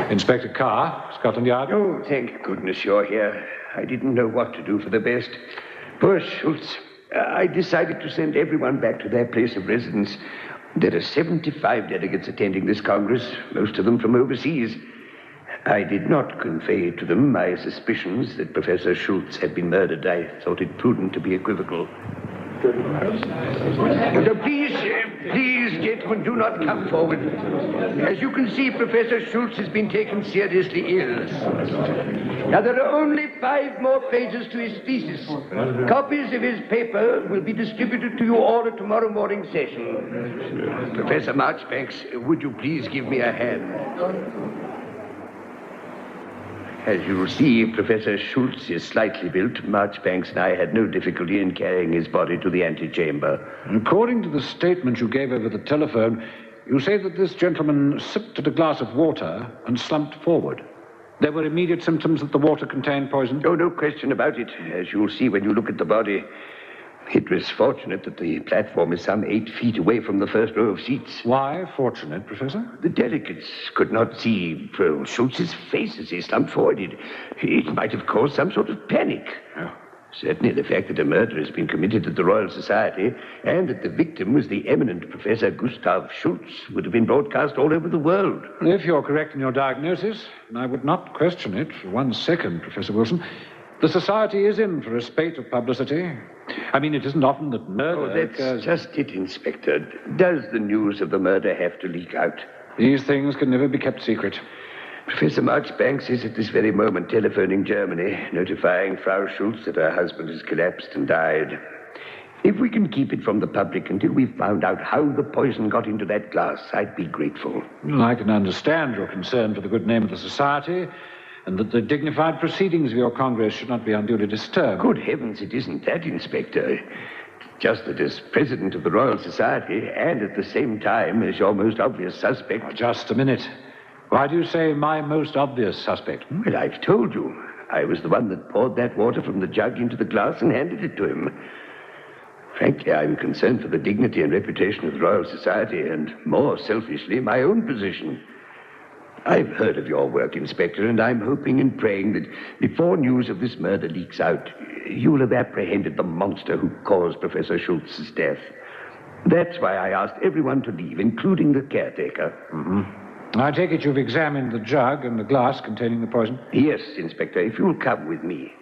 Inspector Carr, Scotland Yard. Oh, thank goodness you're here. I didn't know what to do for the best. Poor Schultz. I decided to send everyone back to their place of residence. There are 75 delegates attending this Congress, most of them from overseas. I did not convey to them my suspicions that Professor Schultz had been murdered. I thought it prudent to be equivocal. Please, gentlemen, do not come forward. As you can see, Professor Schultz has been taken seriously ill. Now, there are only 5 more pages to his thesis. Copies of his paper will be distributed to you all at tomorrow morning's session. Professor Marchbanks, would you please give me a hand? As you'll see, Professor Schultz is slightly built. Marchbanks and I had no difficulty in carrying his body to the antechamber. According to the statement you gave over the telephone, you say that this gentleman sipped at a glass of water and slumped forward. There were immediate symptoms that the water contained poison? Oh, no question about it. As you'll see when you look at the body, it was fortunate that the platform is some 8 feet away from the first row of seats. Why fortunate, Professor? The delegates could not see Schultz's face as he slumped forward. It might have caused some sort of panic. Oh. Certainly the fact that a murder has been committed at the Royal Society and that the victim was the eminent Professor Gustav Schultz would have been broadcast all over the world. If you're correct in your diagnosis, and I would not question it for 1 second, Professor Wilson, the Society is in for a spate of publicity. I mean, it isn't often that murder that's just it, Inspector. Does the news of the murder have to leak out? These things can never be kept secret. Professor Marchbanks is at this very moment telephoning Germany, notifying Frau Schultz that her husband has collapsed and died. If we can keep it from the public until we've found out how the poison got into that glass, I'd be grateful. Well, I can understand your concern for the good name of the Society, and that the dignified proceedings of your Congress should not be unduly disturbed. Good heavens, it isn't that, Inspector. Just that as President of the Royal Society, and at the same time as your most obvious suspect... Oh, just a minute. Why do you say my most obvious suspect? Well, I've told you. I was the one that poured that water from the jug into the glass and handed it to him. Frankly, I'm concerned for the dignity and reputation of the Royal Society, and more selfishly, my own position. I've heard of your work, Inspector, and I'm hoping and praying that before news of this murder leaks out, you'll have apprehended the monster who caused Professor Schultz's death. That's why I asked everyone to leave, including the caretaker. Mm-hmm. I take it you've examined the jug and the glass containing the poison? Yes, Inspector, if you'll come with me.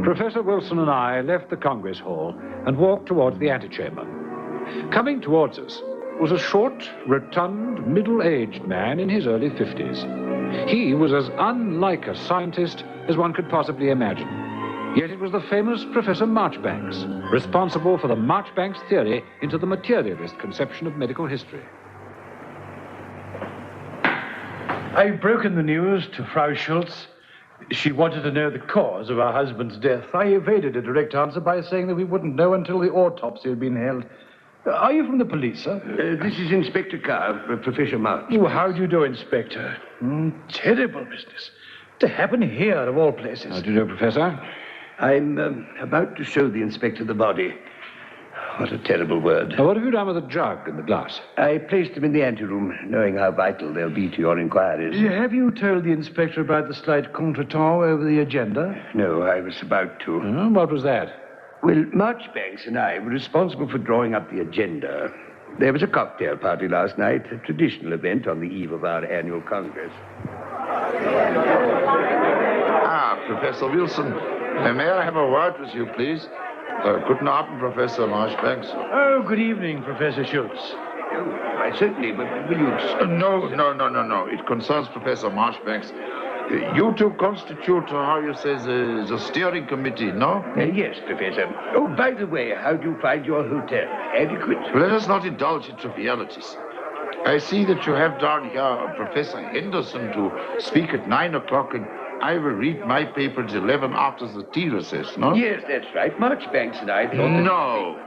Professor Wilson and I left the Congress Hall and walked towards the antechamber. Coming towards us was a short, rotund, middle-aged man in his early 50s. He was as unlike a scientist as one could possibly imagine. Yet it was the famous Professor Marchbanks, responsible for the Marchbanks theory into the materialist conception of medical history. I've broken the news to Frau Schultz. She wanted to know the cause of her husband's death. I evaded a direct answer by saying that we wouldn't know until the autopsy had been held. Are you from the police, sir? This is Inspector Carr, Professor March. Oh, how do you do, Inspector? Terrible business. To happen here, of all places. How do you do, Professor? I'm about to show the inspector the body. What a terrible word. Now, what have you done with the jug and the glass? I placed them in the anteroom, knowing how vital they'll be to your inquiries. Have you told the inspector about the slight contretemps over the agenda? No, I was about to. What was that? Well, Marchbanks and I were responsible for drawing up the agenda. There was a cocktail party last night, a traditional event on the eve of our annual Congress. Professor Wilson. May I have a word with you, please? Guten Abend, Professor Marchbanks. Oh, good evening, Professor Schultz. I certainly, but will you... No. It concerns Professor Marchbanks. You two constitute, how you say, the steering committee, no? Yes, Professor. Oh, by the way, how do you find your hotel? Adequate? Let us not indulge in trivialities. I see that you have down here Professor Henderson to speak at 9 o'clock, and I will read my paper at 11 after the tea recess, no? Yes, that's right. Marchbanks and I thought No.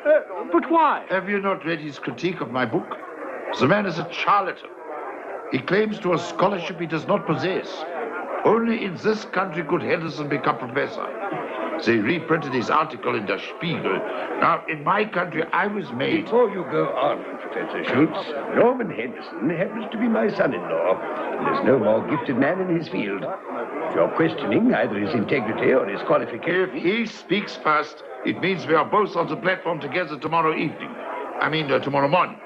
But why? Have you not read his critique of my book? The man is a charlatan. He claims to a scholarship he does not possess. Only in this country could Henderson become professor. They reprinted his article in Der Spiegel. Now, in my country, I was made... Before you go on, Professor Schultz, Norman Henderson happens to be my son-in-law. There's no more gifted man in his field. If you're questioning either his integrity or his qualifications... If he speaks first, it means we are both on the platform together tomorrow evening. Tomorrow morning.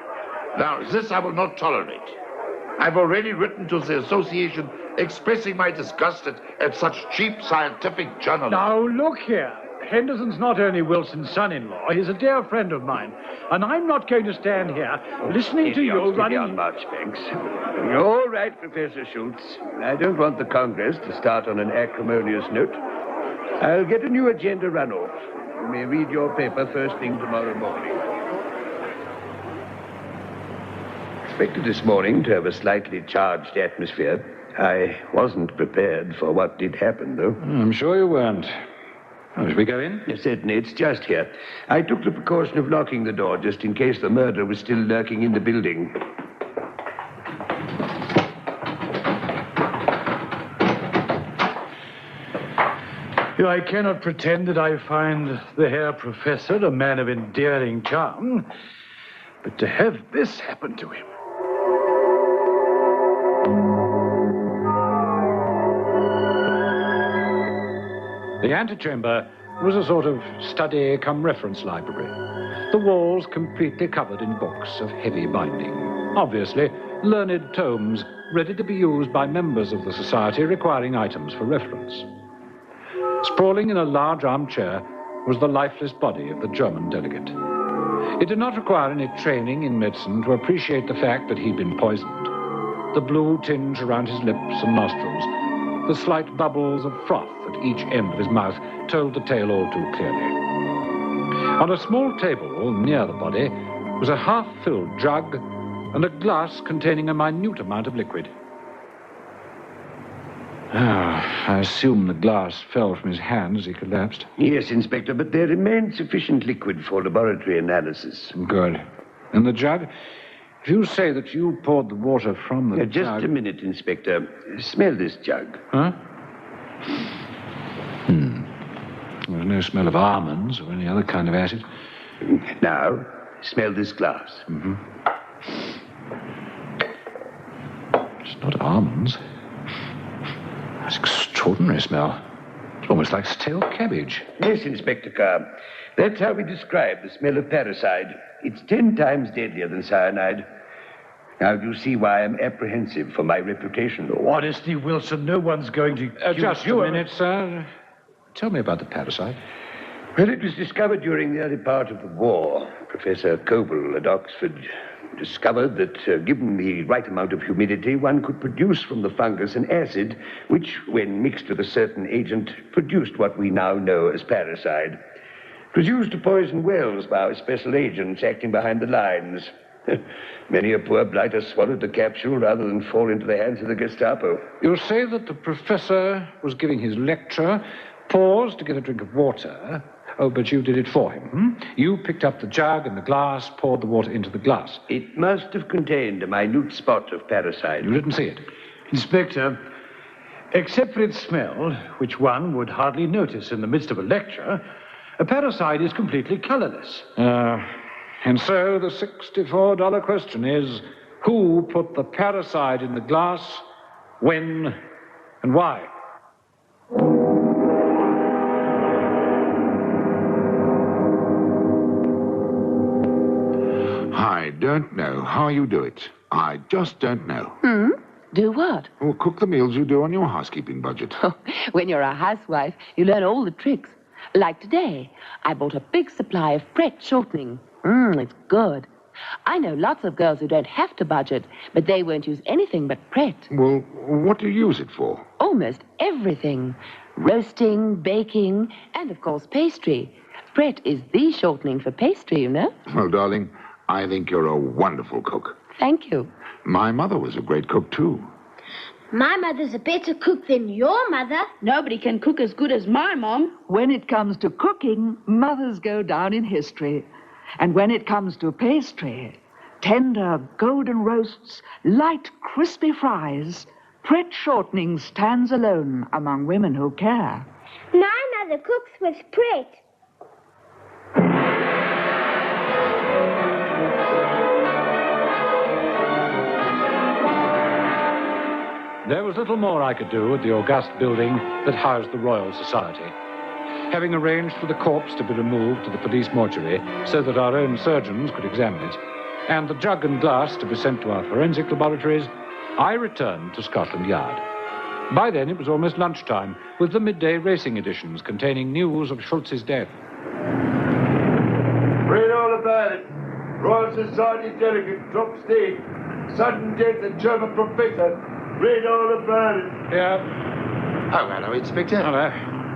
Now, this I will not tolerate. I've already written to the association expressing my disgust at such cheap scientific journalism. Now, look here. Henderson's not only Wilson's son-in-law, he's a dear friend of mine. And I'm not going to stand here listening to you running... on, Marchbanks. All right, Professor Schultz. I don't want the Congress to start on an acrimonious note. I'll get a new agenda run-off. You may read your paper first thing tomorrow morning. Expected this morning to have a slightly charged atmosphere. I wasn't prepared for what did happen, though. I'm sure you weren't. Oh, should we go in? Yes, certainly, it's just here. I took the precaution of locking the door just in case the murderer was still lurking in the building. I cannot pretend that I find the Herr Professor a man of endearing charm, but to have this happen to him... The antechamber was a sort of study-cum-reference library. The walls completely covered in books of heavy binding. Obviously, learned tomes ready to be used by members of the society requiring items for reference. Sprawling in a large armchair was the lifeless body of the German delegate. It did not require any training in medicine to appreciate the fact that he'd been poisoned. The blue tinge around his lips and nostrils, the slight bubbles of froth at each end of his mouth told the tale all too clearly. On a small table near the body was a half-filled jug and a glass containing a minute amount of liquid. I assume the glass fell from his hand as he collapsed. Yes, Inspector, but there remained sufficient liquid for laboratory analysis. Good. And the jug? Do you say that you poured the water from the Just jug? a minute, Inspector. Smell this jug. Huh? There's no smell of almonds or any other kind of acid. Now, smell this glass. Mm-hmm. It's not almonds. That's extraordinary smell. It's almost like stale cabbage. Yes, Inspector Carr. That's how we describe the smell of parricide. It's 10 times deadlier than cyanide. Now, do you see why I'm apprehensive for my reputation? Honestly, Wilson, no one's going to... Just a minute, sir. Tell me about the parricide. Well, it was discovered during the early part of the war. Professor Coble at Oxford discovered that, given the right amount of humidity, one could produce from the fungus an acid which, when mixed with a certain agent, produced what we now know as parricide. It was used to poison wells by our special agents acting behind the lines. Many a poor blighter swallowed the capsule rather than fall into the hands of the Gestapo. You say that the professor was giving his lecture, paused to get a drink of water. Oh, but you did it for him, hmm? You picked up the jug and the glass, poured the water into the glass. It must have contained a minute spot of parricide. You didn't see it? Inspector, except for its smell, which one would hardly notice in the midst of a lecture, a parricide is completely colorless. And so the $64 question is, who put the parricide in the glass, when, and why? I don't know how you do it. I just don't know. Do what? Well, cook the meals you do on your housekeeping budget. When you're a housewife, you learn all the tricks. Like today, I bought a big supply of Pret shortening. It's good. I know lots of girls who don't have to budget, but they won't use anything but Pret. Well, what do you use it for? Almost everything. Roasting, baking, and of course pastry. Pret is the shortening for pastry, you know. Well, darling, I think you're a wonderful cook. Thank you. My mother was a great cook, too. My mother's a better cook than your mother. Nobody can cook as good as my mom. When it comes to cooking, mothers go down in history. And when it comes to pastry, tender golden roasts, light crispy fries, Pret shortening stands alone among women who care. My mother cooks with Pret. There was little more I could do at the august building that housed the Royal Society. Having arranged for the corpse to be removed to the police mortuary so that our own surgeons could examine it, and the jug and glass to be sent to our forensic laboratories, I returned to Scotland Yard. By then it was almost lunchtime, with the midday racing editions containing news of Schultz's death. Read all about it. Royal Society delegate drops dead. Sudden death of German professor. Read all about it. Yeah. Oh, hello, Inspector. Hello.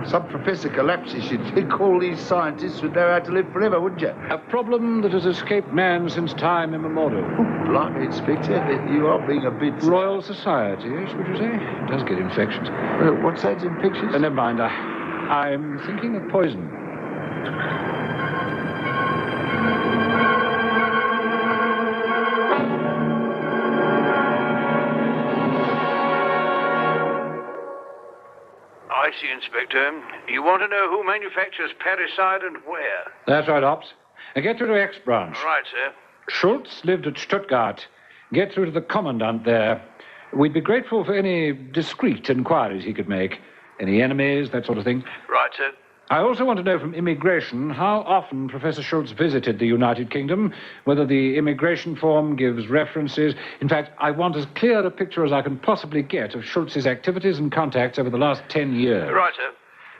Some professor collapses. You'd think all these scientists would know how to live forever, wouldn't you? A problem that has escaped man since time immemorial. Oh, blimey, Inspector. You are being a bit... Royal Society, would you say? It does get infections. What's that, infections? Never mind. I'm thinking of poison. I see, Inspector. You want to know who manufactures parricide and where? That's right, Ops. Now get through to X branch. Right, sir. Schultz lived at Stuttgart. Get through to the commandant there. We'd be grateful for any discreet inquiries he could make. Any enemies, that sort of thing. Right, sir. I also want to know from immigration how often Professor Schultz visited the United Kingdom, whether the immigration form gives references. In fact, I want as clear a picture as I can possibly get of Schultz's activities and contacts over the last 10 years. Right, sir.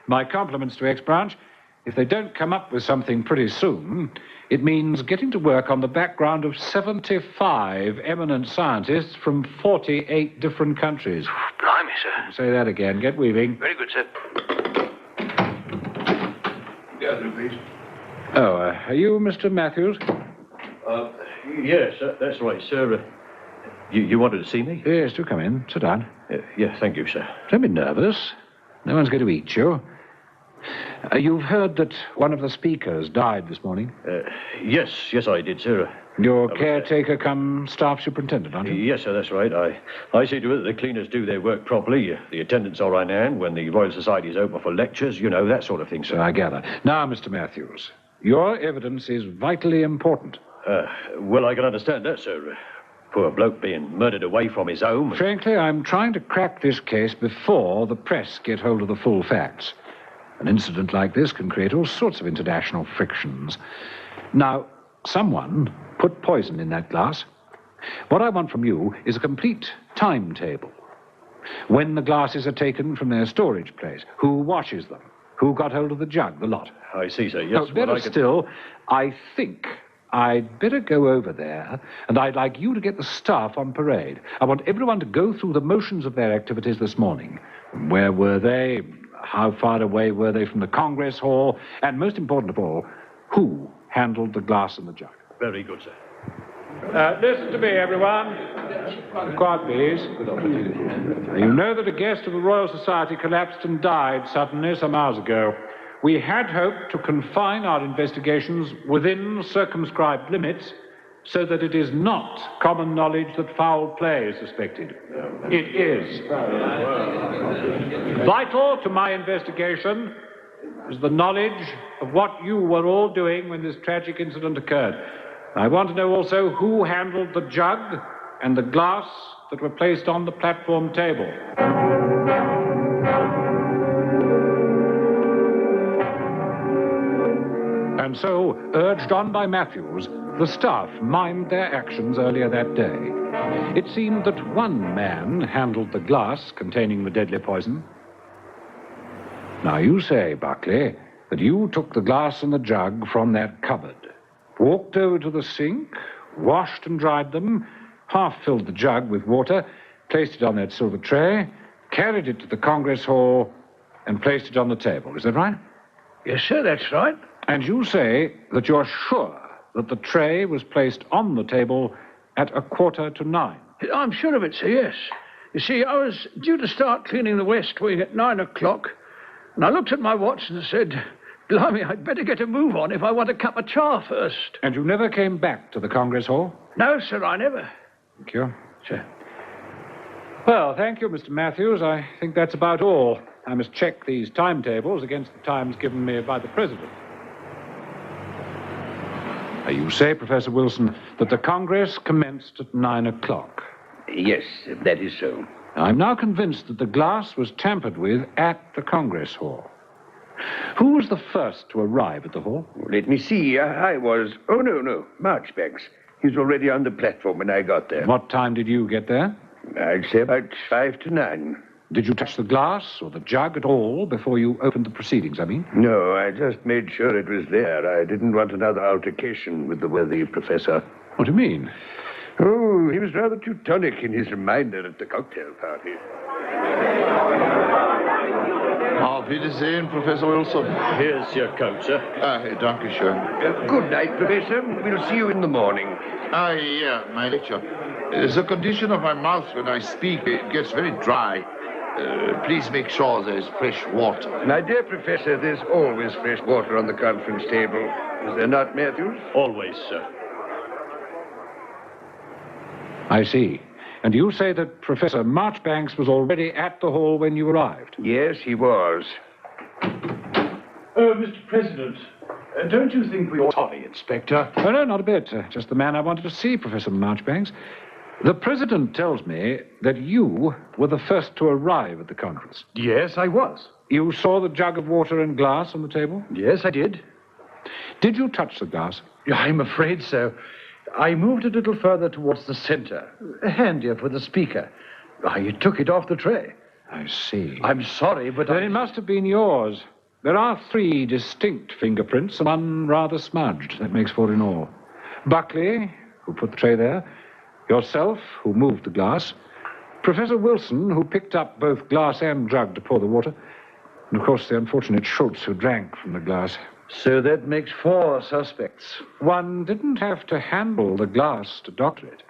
My compliments to X-Branch. If they don't come up with something pretty soon, it means getting to work on the background of 75 eminent scientists from 48 different countries. Blimey, sir. Say that again. Get weaving. Very good, sir. Please. Oh, are you Mr. Matthews? Yes, that's right, sir. You wanted to see me? Yes, do come in. Sit down. Yeah, thank you, sir. Don't be nervous. No one's going to eat you. You've heard that one of the speakers died this morning? Yes, I did, sir. Your caretaker come staff superintendent, aren't you? Yes, sir, that's right. I see to it that the cleaners do their work properly. The attendants are on hand when the Royal Society is open for lectures, you know, that sort of thing, sir. So I gather. Now, Mr. Matthews, your evidence is vitally important. Well, I can understand that, sir. Poor bloke being murdered away from his home. Frankly, I'm trying to crack this case before the press get hold of the full facts. An incident like this can create all sorts of international frictions. Now, someone put poison in that glass. What I want from you is a complete timetable. When the glasses are taken from their storage place, who washes them, who got hold of the jug, the lot. I see, sir, yes. No, better still, I think I'd better go over there, and I'd like you to get the staff on parade. I want everyone to go through the motions of their activities this morning. Where were they? How far away were they from the Congress Hall? And most important of all, who handled the glass and the jug? Very good, sir. Listen to me, everyone. Quiet, please. You know that a guest of the Royal Society collapsed and died suddenly some hours ago. We had hoped to confine our investigations within circumscribed limits so that it is not common knowledge that foul play is suspected. It is. Vital to my investigation is the knowledge of what you were all doing when this tragic incident occurred. I want to know also who handled the jug and the glass that were placed on the platform table. And so, urged on by Matthews, the staff mimed their actions earlier that day. It seemed that one man handled the glass containing the deadly poison. Now you say, Buckley, that you took the glass and the jug from that cupboard, walked over to the sink, washed and dried them, half-filled the jug with water, placed it on that silver tray, carried it to the Congress Hall, and placed it on the table. Is that right? Yes, sir, that's right. And you say that you're sure that the tray was placed on the table at 8:45. I'm sure of it, sir, yes. You see, I was due to start cleaning the West Wing at 9 o'clock, and I looked at my watch and said, blimey, I'd better get a move on if I want a cup of cha first. And you never came back to the Congress Hall? No, sir, I never. Thank you. Sir. Well, thank you, Mr. Matthews. I think that's about all. I must check these timetables against the times given me by the President. You say, Professor Wilson, that the Congress commenced at 9 o'clock. Yes, that is so. I'm now convinced that the glass was tampered with at the Congress Hall. Who was the first to arrive at the hall? Let me see. I was... Oh, no. Marchbanks. He was already on the platform when I got there. What time did you get there? I'd say about 5 to 9. Did you touch the glass or the jug at all before you opened the proceedings, I mean? No, I just made sure it was there. I didn't want another altercation with the worthy professor. What do you mean? Oh, he was rather Teutonic in his reminder at the cocktail party. Auf Wiedersehen, Professor Wilson. Here's your coat, sir. Danke schön. Good night, Professor. We'll see you in the morning. Yeah, my lecture. The condition of my mouth when I speak, it gets very dry. Please make sure there's fresh water. My dear Professor, there's always fresh water on the conference table. Is there not, Matthews? Always, sir. I see. And you say that Professor Marchbanks was already at the hall when you arrived? Yes, he was. Mr. President, don't you think we ought... Sorry, Inspector. Oh, no, not a bit. Just the man I wanted to see, Professor Marchbanks. The President tells me that you were the first to arrive at the conference. Yes, I was. You saw the jug of water and glass on the table? Yes, I did. Did you touch the glass? I'm afraid so. I moved a little further towards the center, handier for the speaker. I took it off the tray. I see. I'm sorry, but then it must have been yours. There are 3 distinct fingerprints and one rather smudged. That makes 4 in all. Buckley, who put the tray there, yourself, who moved the glass, Professor Wilson, who picked up both glass and jug to pour the water, and, of course, the unfortunate Schultz, who drank from the glass. So that makes 4 suspects. One didn't have to handle the glass to doctor it.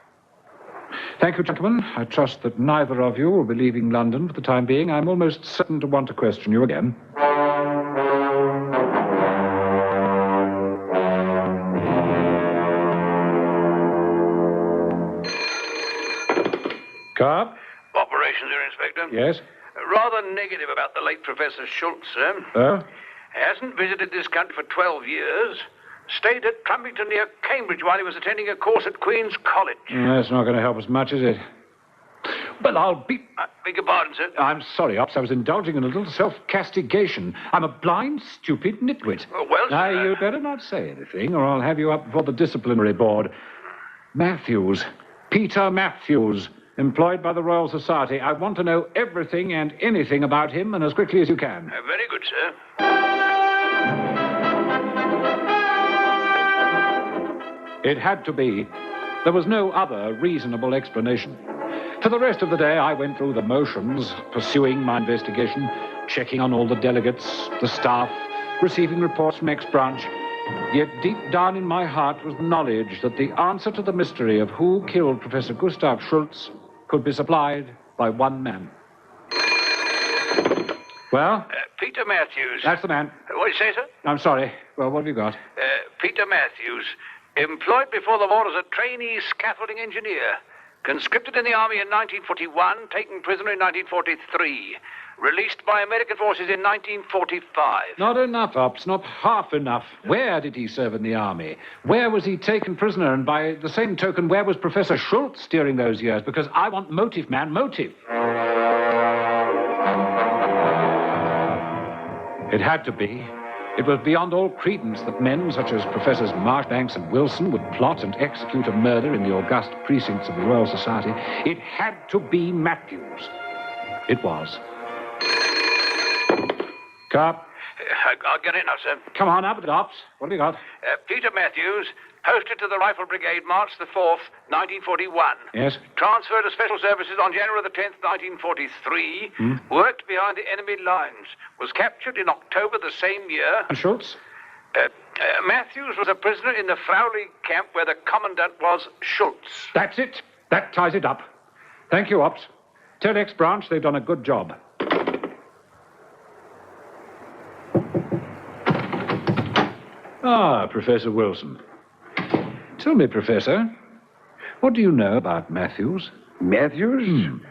Thank you, gentlemen. I trust that neither of you will be leaving London for the time being. I'm almost certain to want to question you again. Inspector. Yes? Rather negative about the late Professor Schultz, sir. Oh? Hasn't visited this country for 12 years. Stayed at Trumpington near Cambridge while he was attending a course at Queen's College. That's not going to help us much, is it? Well, I'll be... Beg your pardon, sir. I'm sorry, Ops. I was indulging in a little self-castigation. I'm a blind, stupid nitwit. Well, Now, sir... you'd better not say anything, or I'll have you up before the disciplinary board. Matthews. Peter Matthews. Employed by the Royal Society. I want to know everything and anything about him, and as quickly as you can. Very good, sir. It had to be. There was no other reasonable explanation. For the rest of the day, I went through the motions, pursuing my investigation, checking on all the delegates, the staff, receiving reports from ex-branch. Yet deep down in my heart was the knowledge that the answer to the mystery of who killed Professor Gustav Schultz could be supplied by one man. Well? Peter Matthews. That's the man. What did you say, sir? I'm sorry. Well, what have you got? Peter Matthews. Employed before the war as a trainee scaffolding engineer. Conscripted in the army in 1941, taken prisoner in 1943. Released by American forces in 1945. Not enough, Ops. Not half enough. Where did he serve in the army? Where was he taken prisoner? And by the same token, where was Professor Schultz during those years? Because I want motive, man, motive. It had to be. It was beyond all credence that men such as Professors Marchbanks and Wilson would plot and execute a murder in the august precincts of the Royal Society. It had to be Matthews. It was. Carr. I'll get in now, sir. Come on, up with it, Ops. What have you got? Peter Matthews, posted to the Rifle Brigade March the 4th, 1941. Yes? Transferred to Special Services on January the 10th, 1943. Worked behind the enemy lines. Was captured in October the same year. And Schultz? Matthews was a prisoner in the Frowley camp where the commandant was Schultz. That's it. That ties it up. Thank you, Ops. Tell ex-branch they've done a good job. Ah, Professor Wilson. Tell me, Professor, what do you know about Matthews? Matthews?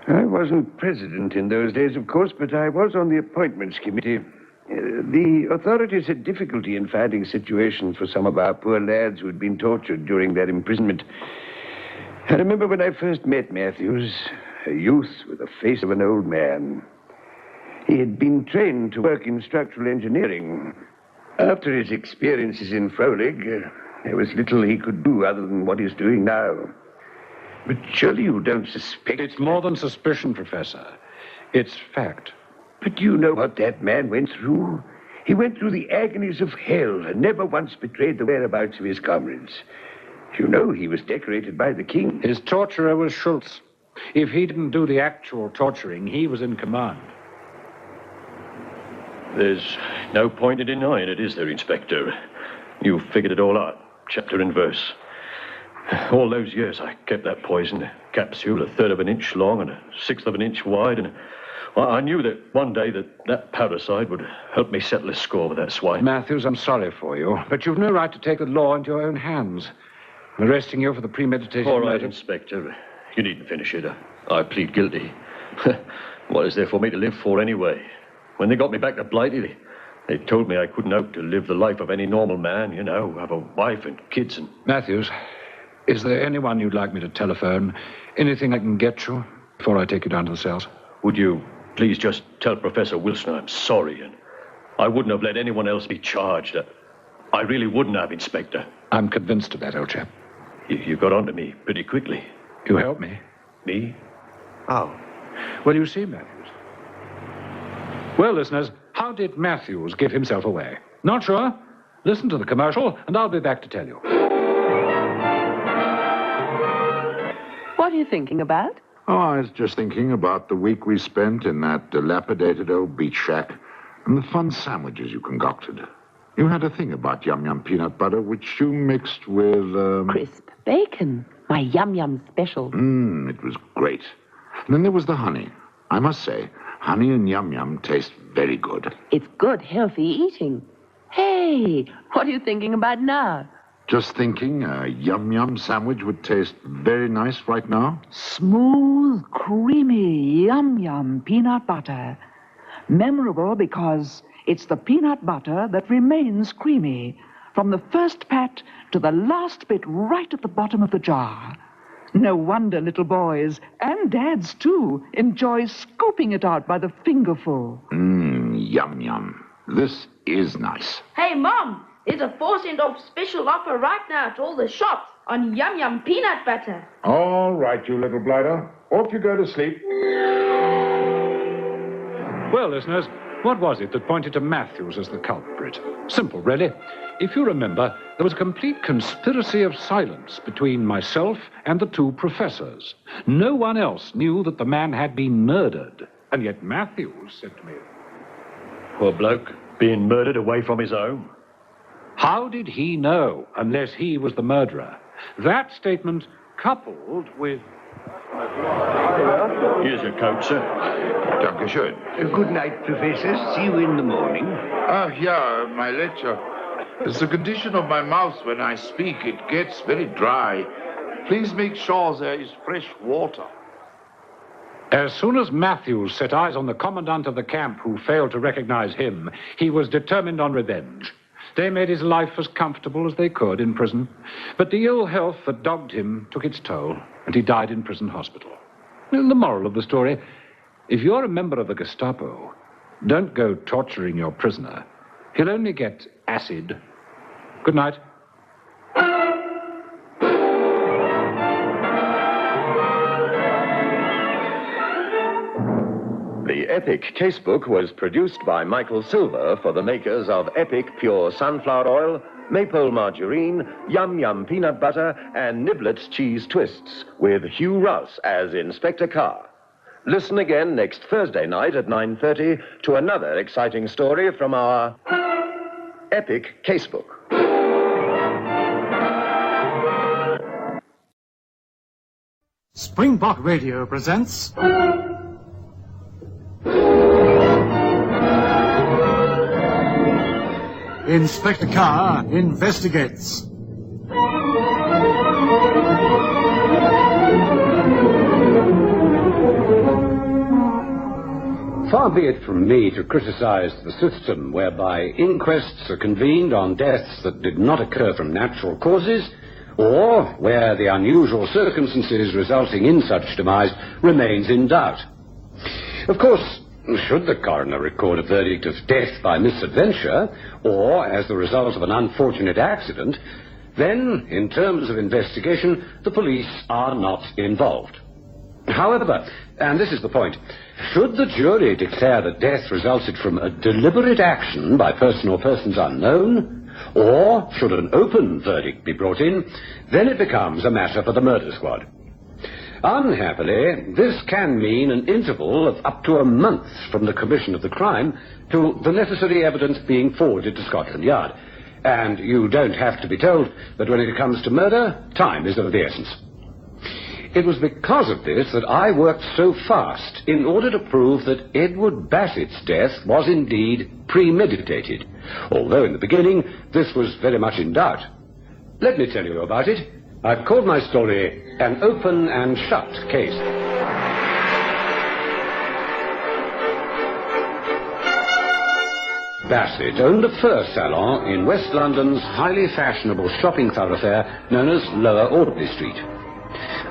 I wasn't president in those days, of course, but I was on the appointments committee. The authorities had difficulty in finding situations for some of our poor lads who had been tortured during their imprisonment. I remember when I first met Matthews, a youth with the face of an old man. He had been trained to work in structural engineering. After his experiences in Frolig, there was little he could do other than what he's doing now. But surely you don't suspect... It's more than suspicion, Professor. It's fact. But you know what that man went through? He went through the agonies of hell and never once betrayed the whereabouts of his comrades. You know he was decorated by the king. His torturer was Schultz. If he didn't do the actual torturing, he was in command. There's no point in denying it, is there, Inspector? You figured it all out, chapter and verse. All those years I kept that poison capsule 1/3 of an inch long and 1/6 of an inch wide, and I knew that one day that parasite would help me settle a score with that swine. Matthews, I'm sorry for you, but you've no right to take the law into your own hands. I'm arresting you for the premeditated All right, murder. Inspector. You needn't finish it. I plead guilty. What is there for me to live for anyway? When they got me back to Blighty, they told me I couldn't hope to live the life of any normal man, you know, have a wife and kids and... Matthews, is there anyone you'd like me to telephone? Anything I can get you before I take you down to the cells? Would you please just tell Professor Wilson I'm sorry, and I wouldn't have let anyone else be charged. I really wouldn't have, Inspector. I'm convinced of that, old chap. You got on to me pretty quickly. You helped me. Me? How? Well, you see, Matthews. Well, listeners, how did Matthews give himself away? Not sure? Listen to the commercial, and I'll be back to tell you. What are you thinking about? Oh, I was just thinking about the week we spent in that dilapidated old beach shack and the fun sandwiches you concocted. You had a thing about yum-yum peanut butter, which you mixed with, Crisp bacon. My yum-yum special. It was great. And then there was the honey. I must say, honey and yum-yum taste very good. It's good, healthy eating. Hey, what are you thinking about now? Just thinking, a yum-yum sandwich would taste very nice right now. Smooth, creamy, yum-yum peanut butter. Memorable because it's the peanut butter that remains creamy, from the first pat to the last bit right at the bottom of the jar. No wonder little boys, and dads too, enjoy scooping it out by the fingerful. Yum-yum. This is nice. Hey, Mom, there's a 4-cent off special offer right now at all the shops on Yum Yum peanut butter. All right, you little blighter. Off you go to sleep. Well, listeners, what was it that pointed to Matthews as the culprit? Simple, really. If you remember, there was a complete conspiracy of silence between myself and the two professors. No one else knew that the man had been murdered. And yet Matthews said to me, Poor bloke, being murdered away from his home. how did he know unless he was the murderer? That statement, coupled with... Here's your coat, sir. Dankeschön. Good night, Professor. See you in the morning. Yeah, my lecture. It's the condition of my mouth when I speak. It gets very dry. Please make sure there is fresh water. As soon as Matthews set eyes on the commandant of the camp who failed to recognize him, he was determined on revenge. They made his life as comfortable as they could in prison, but the ill health that dogged him took its toll, and he died in prison hospital. And the moral of the story, if you're a member of the Gestapo, don't go torturing your prisoner. He'll only get acid. Good night. The Epic Casebook was produced by Michael Silver for the makers of Epic Pure Sunflower Oil, Maple Margarine, Yum Yum Peanut Butter, and Niblets Cheese Twists, with Hugh Rouse as Inspector Carr. Listen again next Thursday night at 9:30 to another exciting story from our Epic Casebook. Springbok Radio presents... Inspector Carr investigates. Far be it from me to criticize the system whereby inquests are convened on deaths that did not occur from natural causes, or where the unusual circumstances resulting in such demise remains in doubt. Of course, should the coroner record a verdict of death by misadventure, or as the result of an unfortunate accident, then, in terms of investigation, the police are not involved. However, and this is the point, should the jury declare that death resulted from a deliberate action by person or persons unknown, or should an open verdict be brought in, then it becomes a matter for the murder squad. Unhappily, this can mean an interval of up to a month from the commission of the crime to the necessary evidence being forwarded to Scotland Yard. And you don't have to be told that when it comes to murder, time is of the essence. It was because of this that I worked so fast in order to prove that Edward Bassett's death was indeed premeditated, although in the beginning this was very much in doubt. Let me tell you about it. I've called my story An Open and Shut Case. Bassett owned a fur salon in West London's highly fashionable shopping thoroughfare known as Lower Audley Street.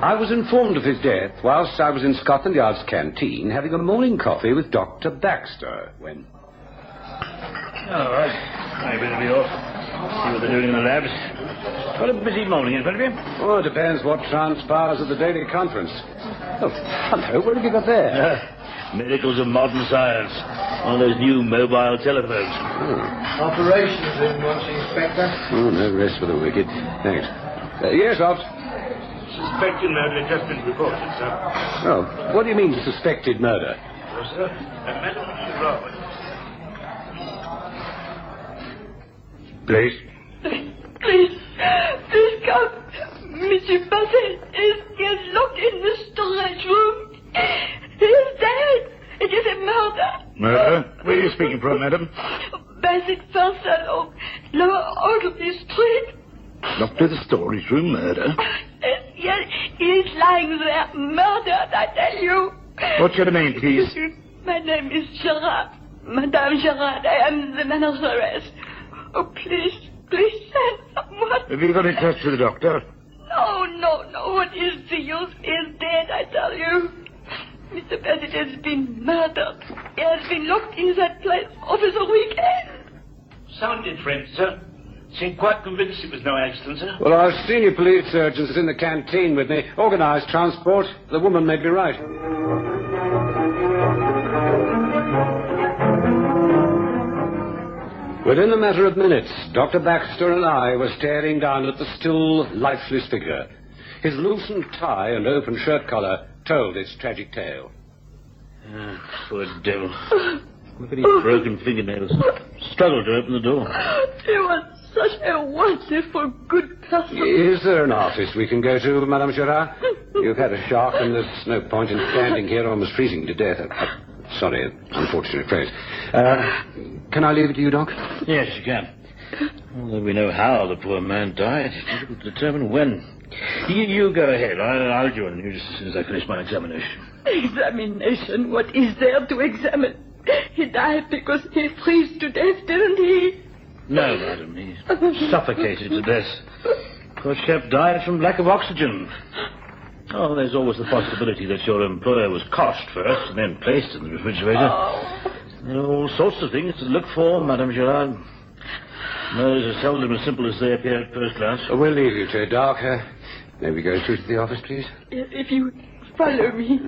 I was informed of his death whilst I was in Scotland Yard's canteen having a morning coffee with Dr. Baxter when... All right. I better be off. See what they're doing in the labs. Got a busy morning in front of you? Oh, it depends what transpires at the daily conference. Oh, hello, what have you got there? Miracles of modern science. One of those new mobile telephones. Operations in watching, Inspector. Oh, no rest for the wicked. Thanks. Yes, Ops? Suspected murder has just been reported, sir. Oh, what do you mean, suspected murder? Yes, sir. A Madame Robert. Please? Please come. Monsieur Bassett is locked in the storage room. He is dead. It is a murder. Murder? Where are you speaking from, madam? Bassett Fur Salon, Lower Audley Street. Locked to the storage room, murder. Yes, he's lying there, murdered, I tell you. What's your name, please? My name is Gerard. Madame Gerard, I am the manageress. Oh, please send someone. Have you got in touch with the doctor? No. What is the use? He's dead, I tell you. Mr. Bassett has been murdered. He has been locked in that place over the weekend. Sounded French, sir. Seemed quite convinced it was no accident, sir. Well, our senior police surgeon's in the canteen with me. Organised transport. The woman may be right. Within a matter of minutes, Dr. Baxter and I were staring down at the still, lifeless figure. His loosened tie and open shirt collar told its tragic tale. Poor devil. Look at his broken fingernails. Struggled to open the door. He was such a wonderful, good person. Is there an office we can go to, Madame Gerard? You've had a shock, and there's no point in standing here almost freezing to death. Sorry, unfortunate phrase. Can I leave it to you, Doc? Yes, you can. Although we know how the poor man died, it's difficult to determine when. You go ahead. I'll join you just as soon as I finish my examination. Examination? What is there to examine? He died because he froze to death, didn't he? No, madam. He's suffocated to death. Poor chap died from lack of oxygen. Oh, there's always the possibility that your employer was coshed first and then placed in the refrigerator. Oh. There are all sorts of things to look for, Madame Gerard. Murders are seldom as simple as they appear at first glance. We'll leave you to it, Doc. May we go through to the office, please? If you follow me.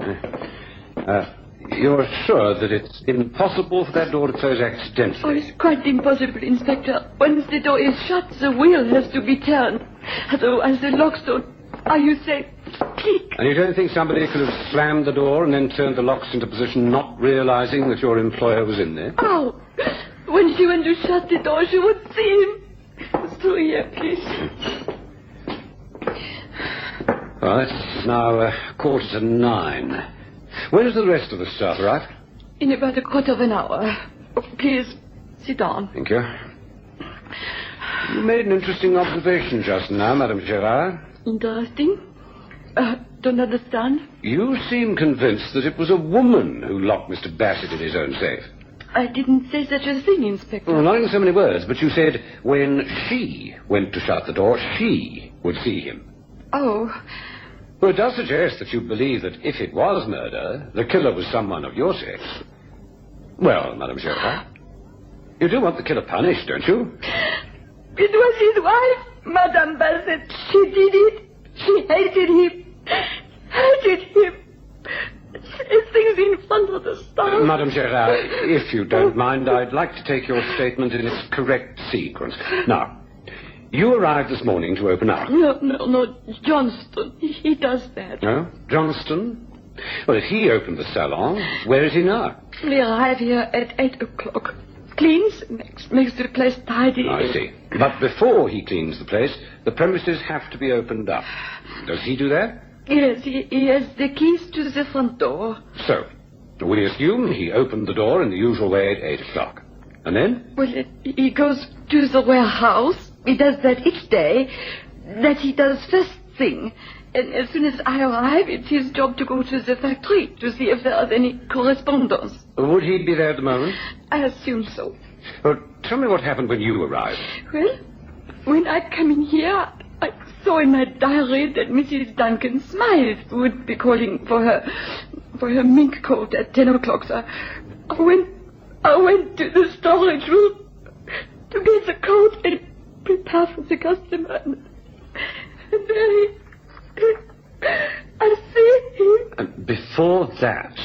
You're sure that it's impossible for that door to close accidentally? Oh, it's quite impossible, Inspector. Once the door is shut, the wheel has to be turned. Otherwise, the locks don't... Are you safe? Click. And you don't think somebody could have slammed the door and then turned the locks into position, not realizing that your employer was in there? Oh, when she went to shut the door, she would see him. Through here, please. Well, it's now 9:15. When does the rest of the staff arrive? In about a quarter of an hour. Oh, please, sit down. Thank you. You made an interesting observation just now, Madame Gerard. Interesting? Don't understand? You seem convinced that it was a woman who locked Mr. Bassett in his own safe. I didn't say such a thing, Inspector. Well, not in so many words, but you said when she went to shut the door, she would see him. Oh. Well, it does suggest that you believe that if it was murder, the killer was someone of your sex. Well, Madame Gerard, you do want the killer punished, don't you? It was his wife, Madame Bassett. She did it. She hated him. Hated him. Says things in front of the staff. Madame Gerard, if you don't mind, I'd like to take your statement in its correct sequence. Now, you arrived this morning to open up. No, Johnston. He does that. No? Johnston? Well, if he opened the salon, where is he now? We arrive here at 8 o'clock. Cleans, makes the place tidy. I see. But before he cleans the place, the premises have to be opened up. Does he do that? Yes, he has the keys to the front door. So, we assume he opened the door in the usual way at 8 o'clock. And then? Well, he goes to the warehouse. He does that each day. That he does first thing. And as soon as I arrive, it's his job to go to the factory to see if there is any correspondence. Would he be there at the moment? I assume so. Well, tell me what happened when you arrived. Well, when I come in here, I saw in my diary that Mrs. Duncan Smythe would be calling for her mink coat at 10 o'clock. So I went to the storage room to get the coat and prepare for the customer. And then I see him. And before that,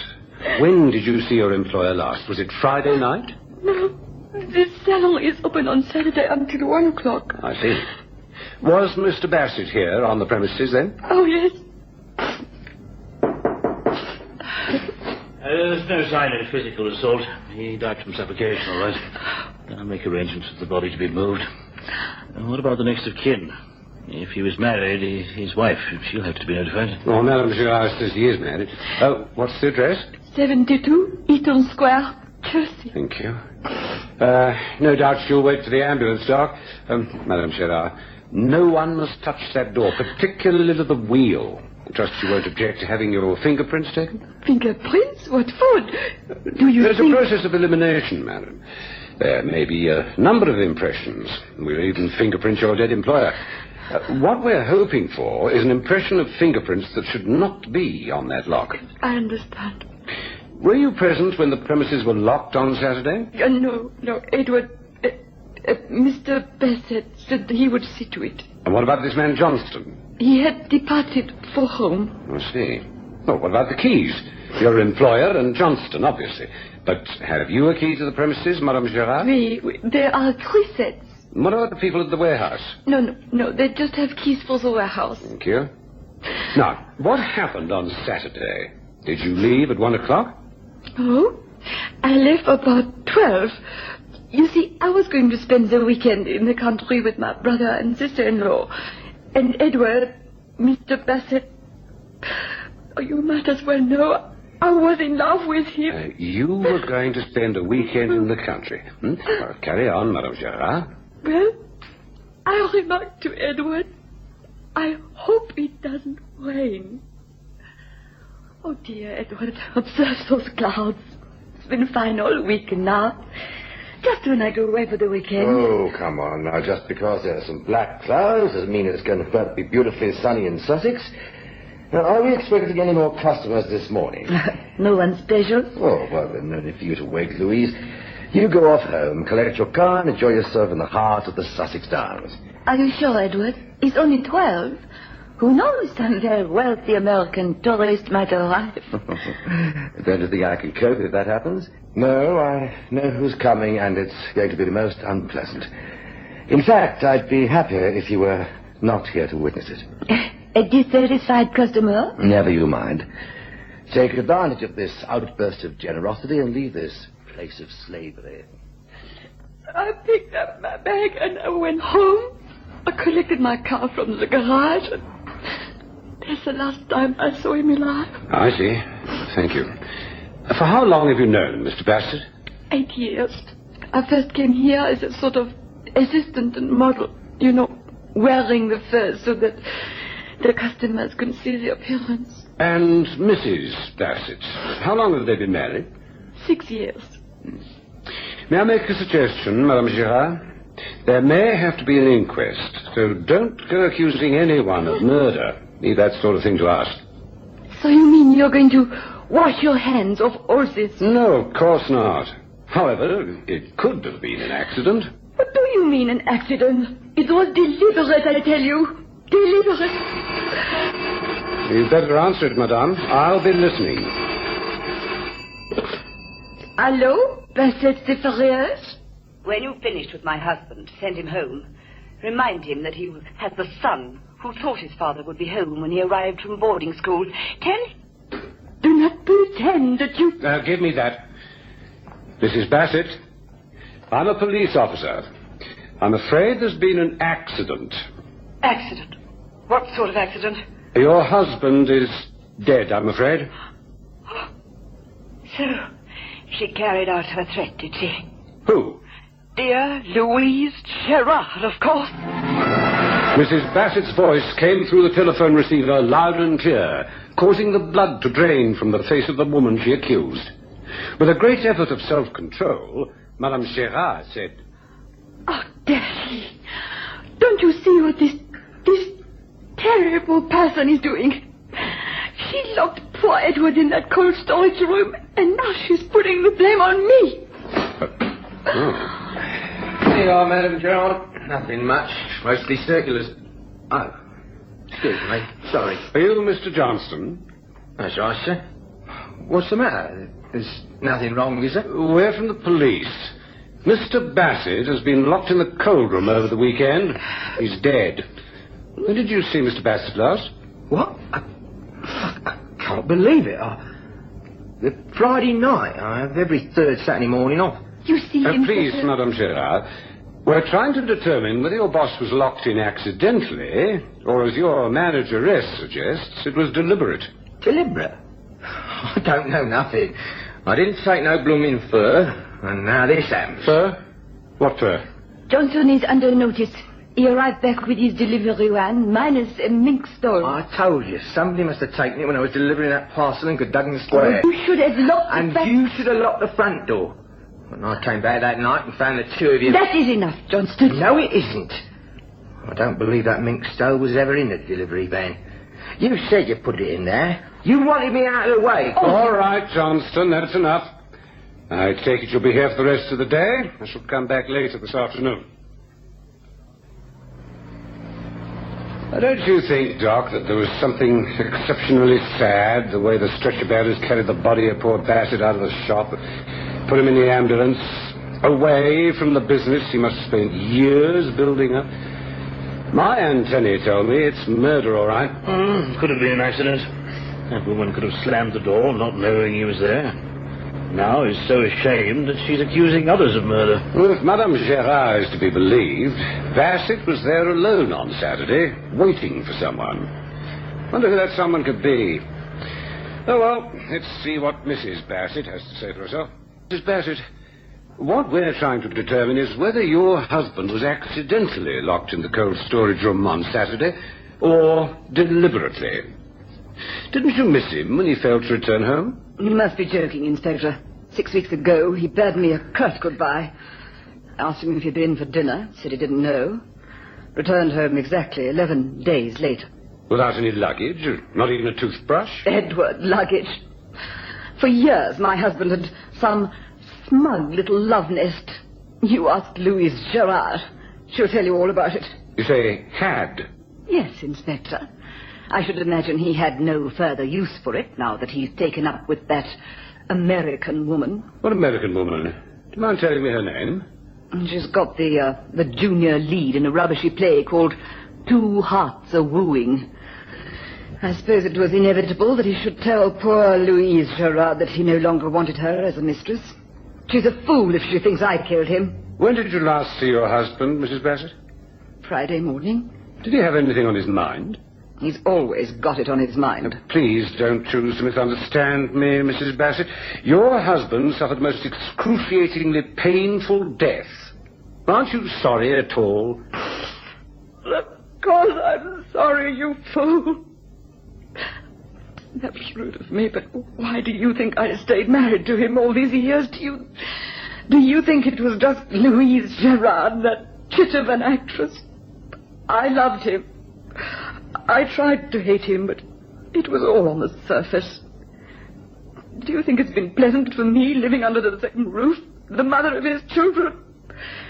when did you see your employer last? Was it Friday night? No, the salon is open on Saturday until 1 o'clock. I see. Was Mr. Bassett here on the premises then? Oh, yes. There's no sign of physical assault. He died from suffocation, all right. I'll make arrangements for the body to be moved. And what about the next of kin? If he was married, his wife, she'll have to be notified. Oh, Madame Gerard says he is married. Oh, what's the address? 72 Eaton Square, Chelsea. Thank you. No doubt she'll wait for the ambulance, Doc. Madame Gerard, No one must touch that door, particularly the wheel. Trust you won't object to having your fingerprints taken? Fingerprints? What for? Do you There's think... a process of elimination, madam. There may be a number of impressions. We'll even fingerprint your dead employer. What we're hoping for is an impression of fingerprints that should not be on that lock. I understand. Were you present when the premises were locked on Saturday? No, Edward... Mr. Bassett said he would see to it. And what about this man Johnston? He had departed for home. I see. Oh, what about the keys? Your employer and Johnston, obviously. But have you a key to the premises, Madame Gerard? There are 3 sets. What about the people at the warehouse? No, they just have keys for the warehouse. Thank you. Now, what happened on Saturday? Did you leave at 1 o'clock? Oh, I left about 12. You see, I was going to spend the weekend in the country with my brother and sister-in-law. And Edward, Mr. Bassett... Oh, you might as well know I was in love with him. You were going to spend a weekend in the country. Well, carry on, Madame Gerard. Well, I remarked to Edward, I hope it doesn't rain. Oh, dear, Edward, observe those clouds. It's been fine all week now. Just when I go away for the weekend. Oh, come on now. Just because there are some black clouds doesn't mean it's going to be beautifully sunny in Sussex. Now, are we expected to get any more customers this morning? No one special? Oh, well, then no need for you to wait, Louise. You go off home, collect your car, and enjoy yourself in the heart of the Sussex Downs. Are you sure, Edward? It's only 12. Who knows, some very wealthy American tourist might arrive. Don't you think I can cope if that happens? No, I know who's coming, and it's going to be the most unpleasant. In fact, I'd be happier if you were not here to witness it. A dissatisfied customer? Never you mind. Take advantage of this outburst of generosity and leave this place of slavery. I picked up my bag and I went home. I collected my car from the garage. And that's the last time I saw him alive. I see. Thank you. For how long have you known Mr. Bassett? 8 years. I first came here as a sort of assistant and model. You know, wearing the furs so that the customers can see the appearance. And Mrs. Bassett, how long have they been married? 6 years. May I make a suggestion, Madame Girard? There may have to be an inquest, so don't go accusing anyone of murder. Leave that sort of thing to us. So you mean you're going to wash your hands of all this? No, of course not. However, it could have been an accident. What do you mean, an accident? It was deliberate, I tell you. Deliberate. You'd better answer it, madame. I'll be listening. Hello, Bassett de Ferriers? When you've finished with my husband, send him home. Remind him that he has the son who thought his father would be home when he arrived from boarding school. Do not pretend that you... Give me that. Mrs. Bassett, I'm a police officer. I'm afraid there's been an accident. Accident? What sort of accident? Your husband is dead, I'm afraid. So, she carried out her threat, did she? Who? Dear Louise Gerard, of course. Mrs. Bassett's voice came through the telephone receiver loud and clear, causing the blood to drain from the face of the woman she accused. With a great effort of self-control, Madame Gerard said, Oh, Daddy, don't you see what this terrible person is doing? She locked poor Edward in that cold storage room, and now she's putting the blame on me. There you are, Madame Gerard. Nothing much. Mostly circulars. Oh. Excuse me. Sorry. Are you Mr. Johnston? That's right, sir. What's the matter? There's nothing wrong, is there? We're from the police. Mr. Bassett has been locked in the cold room over the weekend. He's dead. When did you see Mr. Bassett last? What? I can't believe it. The Friday night. I have every third Saturday morning off. You see him... Please, Madame Gerard, we're trying to determine whether your boss was locked in accidentally, or as your manageress suggests, it was deliberate. Deliberate? I don't know nothing. I didn't take no blooming fur, and now this happens. Fur? What fur? Johnson is under notice. He arrived back with his delivery van, minus a mink stole. I told you, somebody must have taken it when I was delivering that parcel in Cadogan Square. You should have locked the And back... you should have locked the front door. When I came back that night and found the two of you... That is enough, Johnston. No, it isn't. I don't believe that mink stole was ever in the delivery van. You said you put it in there. You wanted me out of the way. All right, Johnston, that's enough. I take it you'll be here for the rest of the day. I shall come back later this afternoon. Don't you think, Doc, that there was something exceptionally sad, the way the stretcher bearers carried the body of poor Bassett out of the shop, put him in the ambulance, away from the business he must have spent years building up? My antennae told me it's murder, all right. Could have been an accident. That woman could have slammed the door, not knowing he was there. Now he's so ashamed that she's accusing others of murder. Well, if Madame Gerard is to be believed, Bassett was there alone on Saturday, waiting for someone. Wonder who that someone could be. Oh, well, let's see what Mrs. Bassett has to say for herself. Mrs. Bassett, what we're trying to determine is whether your husband was accidentally locked in the cold storage room on Saturday, or deliberately. Didn't you miss him when he failed to return home? You must be joking, Inspector. 6 weeks ago, he bade me a curt goodbye. Asked him if he'd been in for dinner. Said he didn't know. Returned home exactly 11 days later. Without any luggage? Not even a toothbrush? Edward, luggage. For years, my husband had some smug little love nest. You asked Louise Gerard. She'll tell you all about it. You say had? Yes, Inspector. I should imagine he had no further use for it now that he's taken up with that American woman. What American woman? Do you mind telling me her name? She's got the junior lead in a rubbishy play called Two Hearts A-Wooing. I suppose it was inevitable that he should tell poor Louise Gerard that he no longer wanted her as a mistress. She's a fool if she thinks I killed him. When did you last see your husband, Mrs. Bassett? Friday morning. Did he have anything on his mind? He's always got it on his mind. Please don't choose to misunderstand me, Mrs. Bassett. Your husband suffered a most excruciatingly painful death. Aren't you sorry at all? Of course I'm sorry, you fool. That was rude of me, but why do you think I stayed married to him all these years? Do you think it was just Louise Gerard, that chit of an actress? I loved him. I tried to hate him, but it was all on the surface. Do you think it's been pleasant for me living under the same roof, the mother of his children,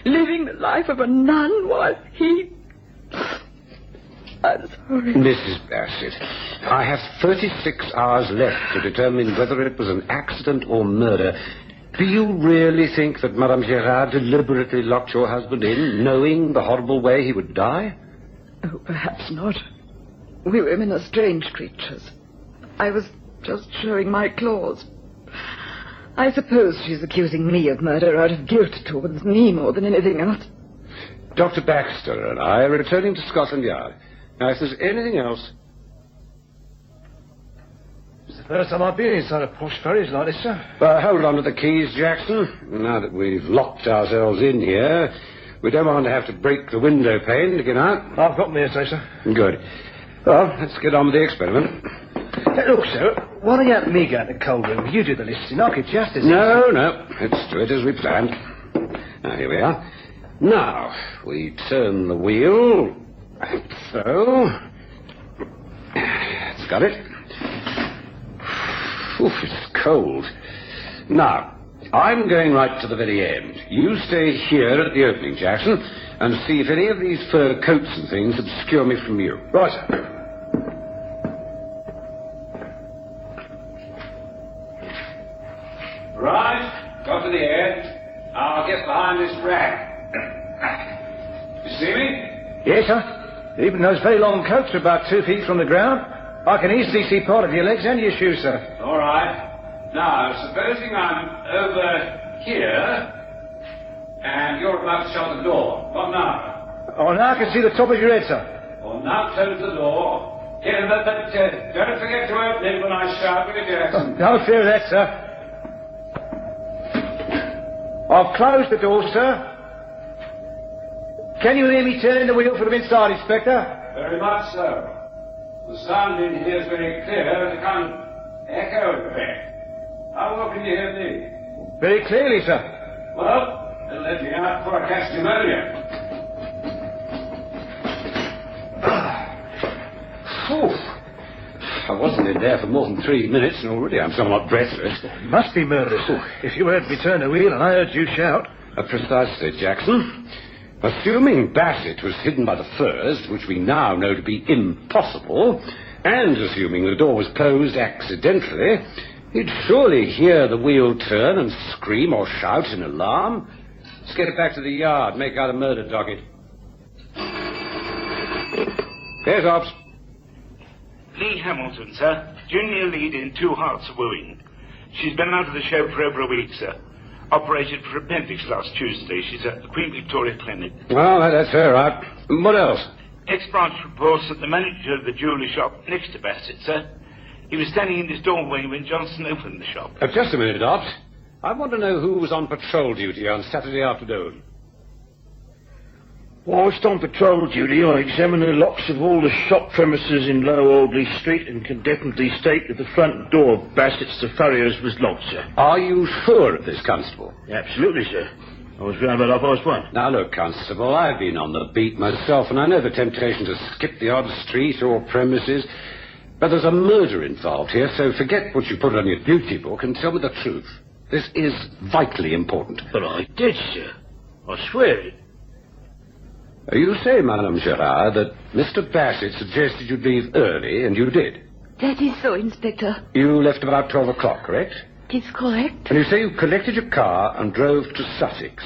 living the life of a nun while he... I'm sorry. Mrs. Bassett, I have 36 hours left to determine whether it was an accident or murder. Do you really think that Madame Gerard deliberately locked your husband in, knowing the horrible way he would die? Oh, perhaps not. We women are strange creatures. I was just showing my claws. I suppose she's accusing me of murder out of guilt towards me more than anything else. Dr. Baxter and I are returning to Scotland Yard. Now, if there's anything else... It's the first time I've been inside a posh ferries like this, sir. Hold on to the keys, Jackson. Now that we've locked ourselves in here, we don't want to have to break the window pane to get out. I've got me, sir. Good. Well, let's get on with the experiment. Hey, look, sir, why don't you let me go to the cold room? You do the listing. I could just as... No. Let's do it as we planned. Now, here we are. Now, we turn the wheel. So. It's got it. Oof, it's cold. Now, I'm going right to the very end. You stay here at the opening, Jackson, and see if any of these fur coats and things obscure me from you. Right, sir. Right, got to the end. I'll get behind this rack. You see me? Yes, sir. Even those very long coats are about 2 feet from the ground. I can easily see part of your legs and your shoes, sir. All right. Now, supposing I'm over here, and you're about to shut the door. What now? Oh, now I can see the top of your head, sir. Well, now close the door. Here, but don't forget to open it when I shout, will you, Jackson? No fear of that, sir. I've closed the door, sir. Can you hear me turning the wheel from inside, Inspector? Very much so. The sound in here is very clear and a kind of echo effect. How well can you hear me? Very clearly, sir. Well, they'll let me out before I catch pneumonia. I wasn't in there for more than 3 minutes, and already I'm somewhat breathless. It must be murder, sir. If you heard me turn the wheel and I heard you shout. Precisely, Jackson. Assuming Bassett was hidden by the furs, which we now know to be impossible, and assuming the door was closed accidentally, he'd surely hear the wheel turn and scream or shout in alarm. Let's get it back to the yard, make out a murder docket. Here's Ops. Lee Hamilton, sir. Junior lead in 2 Hearts of Wooing. She's been out of the show for over a week, sir. Operated for appendix last Tuesday. She's at the Queen Victoria Clinic. Well, that's her out. What else? Ex-branch reports that the manager of the jewellery shop next to Bassett, sir, he was standing in his doorway when Johnson opened the shop. Just a minute, Ops. I want to know who was on patrol duty on Saturday afternoon. Whilst on patrol duty, I examined the locks of all the shop premises in Lower Audley Street and can definitely state that the front door of Bassett's to Furrier's was locked, sir. Are you sure of this, Constable? Absolutely, sir. I was round about 1:30. Now, look, Constable, I've been on the beat myself, and I know the temptation to skip the odd street or premises, but there's a murder involved here, so forget what you put on your duty book and tell me the truth. This is vitally important. But I did, sir. I swear it. You say, Madame Gerard, that Mr. Bassett suggested you'd leave early, and you did. That is so, Inspector. You left about 12 o'clock, correct? It is correct. And you say you collected your car and drove to Sussex.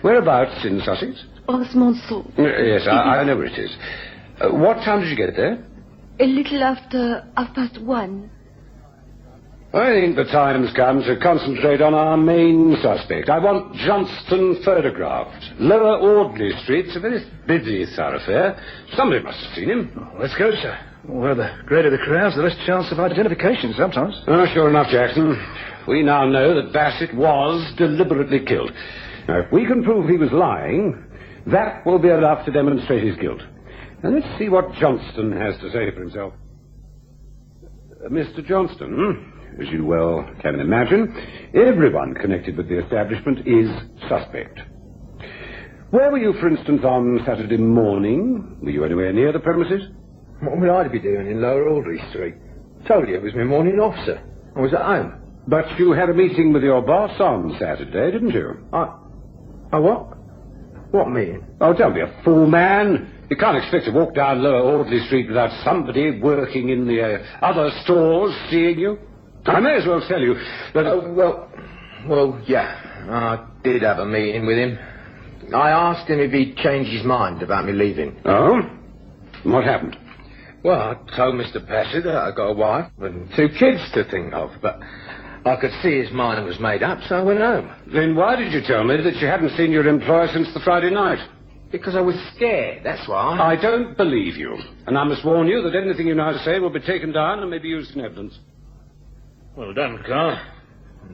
Whereabouts in Sussex? Osmonceau. Yes, I know where it is. What time did you get there? A little after 1:30. I think the time's come to concentrate on our main suspect. I want Johnston photographed. Lower Audley Street's a very busy thoroughfare. Somebody must have seen him. Oh, let's go, sir. Well, the greater the crowds, the less chance of identification sometimes. Oh, sure enough, Jackson. We now know that Bassett was deliberately killed. Now, if we can prove he was lying, that will be enough to demonstrate his guilt. And let's see what Johnston has to say for himself. Mr. Johnston, as you well can imagine, everyone connected with the establishment is suspect. Where were you, for instance, on Saturday morning? Were you anywhere near the premises? What would I be doing in Lower Audley Street? Told you it was my morning off, sir. I was at home. But you had a meeting with your boss on Saturday, didn't you? I what? What meeting? Oh, don't be a fool, man. You can't expect to walk down Lower Audley Street without somebody working in the other stores seeing you. I may as well tell you that... Well, yeah. I did have a meeting with him. I asked him if he'd changed his mind about me leaving. Oh? What happened? Well, I told Mr. Bassett that I got a wife and 2 kids to think of, but I could see his mind was made up, so I went home. Then why did you tell me that you hadn't seen your employer since the Friday night? Because I was scared, that's why. I don't believe you. And I must warn you that anything you now say will be taken down and may be used in evidence. Well done, Carr.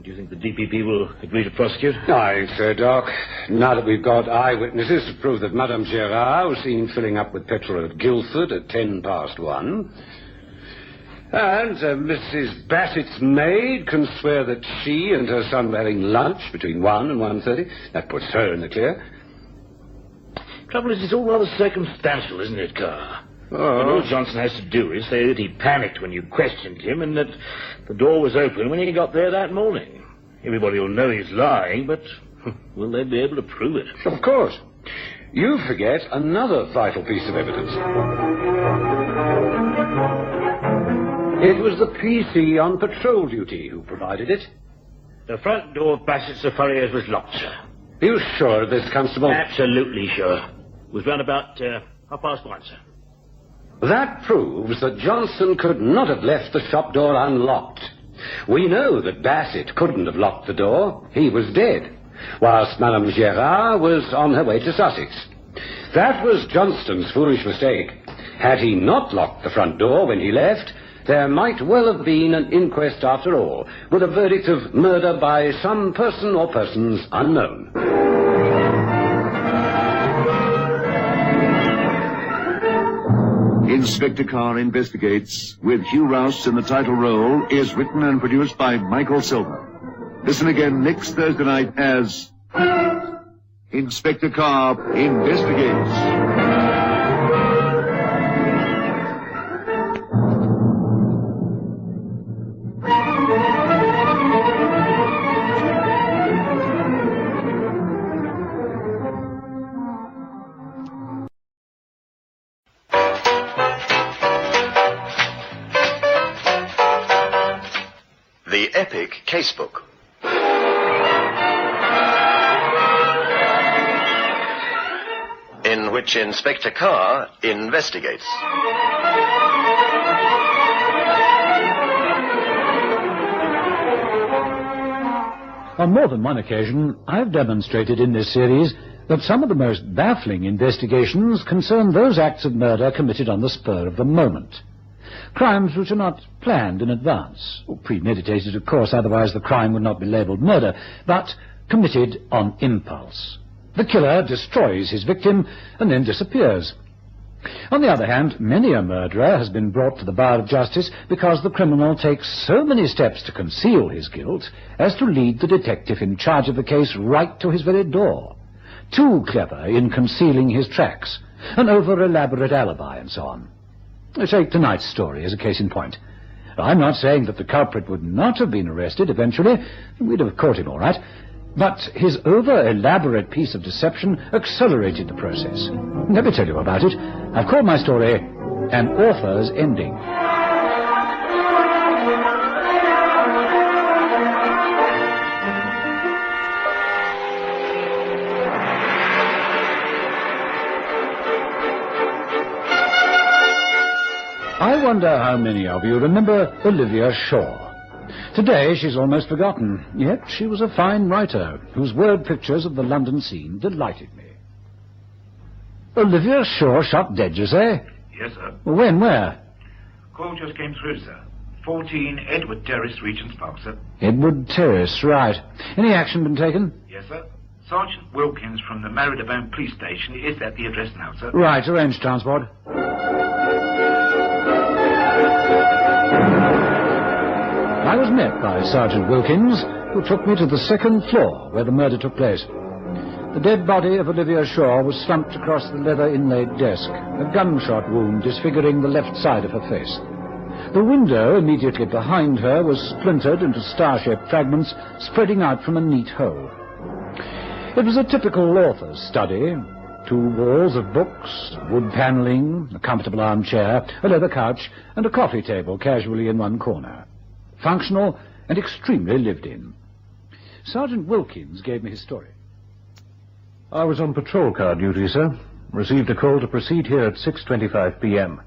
Do you think the DPP will agree to prosecute? I think so, Doc. Now that we've got eyewitnesses to prove that Madame Gerard was seen filling up with petrol at Guildford at 1:10. And Mrs. Bassett's maid can swear that she and her son were having lunch between 1 and 1:30. That puts her in the clear. Trouble is, it's all rather circumstantial, isn't it, Carr? Oh. And all Johnson has to do is say that he panicked when you questioned him and that the door was open when he got there that morning. Everybody will know he's lying, but will they be able to prove it? Of course. You forget another vital piece of evidence. It was the PC on patrol duty who provided it. The front door of Bassett's Furrier's was locked, sir. Are you sure of this, Constable? Absolutely sure. It was round about 1:30, sir. That proves that Johnson could not have left the shop door unlocked. We know that Bassett couldn't have locked the door. He was dead, whilst Madame Gerard was on her way to Sussex. That was Johnston's foolish mistake. Had he not locked the front door when he left, there might well have been an inquest after all, with a verdict of murder by some person or persons unknown. Inspector Carr Investigates, with Hugh Rouse in the title role, is written and produced by Michael Silver. Listen again next Thursday night as Inspector Carr Investigates. The Epic Casebook. In which Inspector Carr investigates. On more than one occasion, I've demonstrated in this series that some of the most baffling investigations concern those acts of murder committed on the spur of the moment. Crimes which are not planned in advance, or premeditated, of course, otherwise the crime would not be labelled murder, but committed on impulse. The killer destroys his victim and then disappears. On the other hand, many a murderer has been brought to the bar of justice because the criminal takes so many steps to conceal his guilt as to lead the detective in charge of the case right to his very door. Too clever in concealing his tracks, an over-elaborate alibi, and so on. Take tonight's story as a case in point. I'm not saying that the culprit would not have been arrested eventually. We'd have caught him all right. But his over-elaborate piece of deception accelerated the process. Let me tell you about it. I've called my story An Author's Ending. I wonder how many of you remember Olivia Shaw. Today she's almost forgotten, yet she was a fine writer whose word pictures of the London scene delighted me. Olivia Shaw shot dead, you say? Yes, sir. When, where? Call just came through, sir. 14 Edward Terrace, Regent's Park, sir. Edward Terrace, right. Any action been taken? Yes, sir. Sergeant Wilkins from the Marylebone Police Station is at the address now, sir. Right, arrange transport. I was met by Sergeant Wilkins, who took me to the second floor where the murder took place. The dead body of Olivia Shaw was slumped across the leather-inlaid desk, a gunshot wound disfiguring the left side of her face. The window immediately behind her was splintered into star-shaped fragments spreading out from a neat hole. It was a typical author's study. 2 walls of books, wood panelling, a comfortable armchair, a leather couch, and a coffee table casually in one corner. Functional and extremely lived in. Sergeant Wilkins gave me his story. I was on patrol car duty, sir. Received a call to proceed here at 6:25 p.m.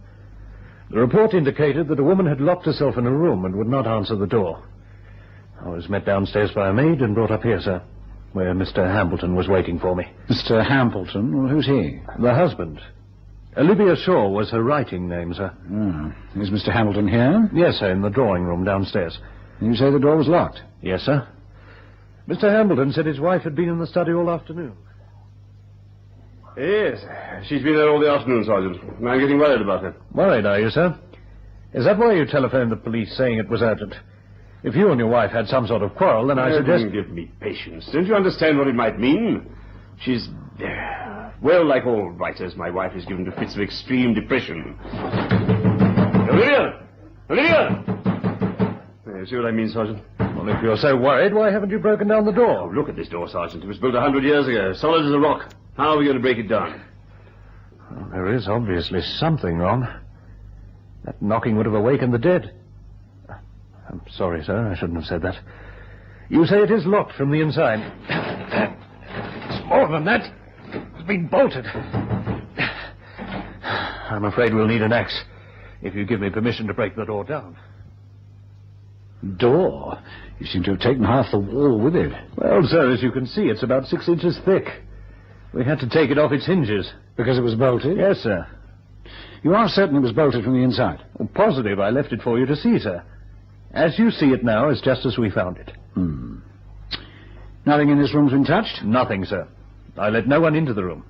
The report indicated that a woman had locked herself in a room and would not answer the door. I was met downstairs by a maid and brought up here, sir, where Mr. Hambleton was waiting for me. Mr. Hambleton? Well, who's he? The husband. Olivia Shaw was her writing name, sir. Is Mr. Hambleton here? Yes, sir, in the drawing room downstairs. You say the door was locked? Yes, sir. Mr. Hambleton said his wife had been in the study all afternoon. Yes, she's been there all the afternoon, Sergeant. I'm getting worried about her. Worried, are you, sir? Is that why you telephoned the police saying it was urgent? If you and your wife had some sort of quarrel, then I suggest... Give me patience. Don't you understand what it might mean? She's... well, like all writers, my wife is given to fits of extreme depression. Olivia! Olivia! You see what I mean, Sergeant? Well, if you're so worried, why haven't you broken down the door? Oh, look at this door, Sergeant. It was built 100 years ago, solid as a rock. How are we going to break it down? Well, there is obviously something wrong. That knocking would have awakened the dead. I'm sorry, sir. I shouldn't have said that. You say it is locked from the inside. It's more than that. It's been bolted. I'm afraid we'll need an axe if you give me permission to break the door down. Door? You seem to have taken half the wall with it. Well, sir, as you can see, it's about 6 inches thick. We had to take it off its hinges. Because it was bolted? Yes, sir. You are certain it was bolted from the inside? Well, positive. I left it for you to see, sir. As you see it now, it's just as we found it. Nothing in this room's been touched? Nothing, sir. I let no one into the room.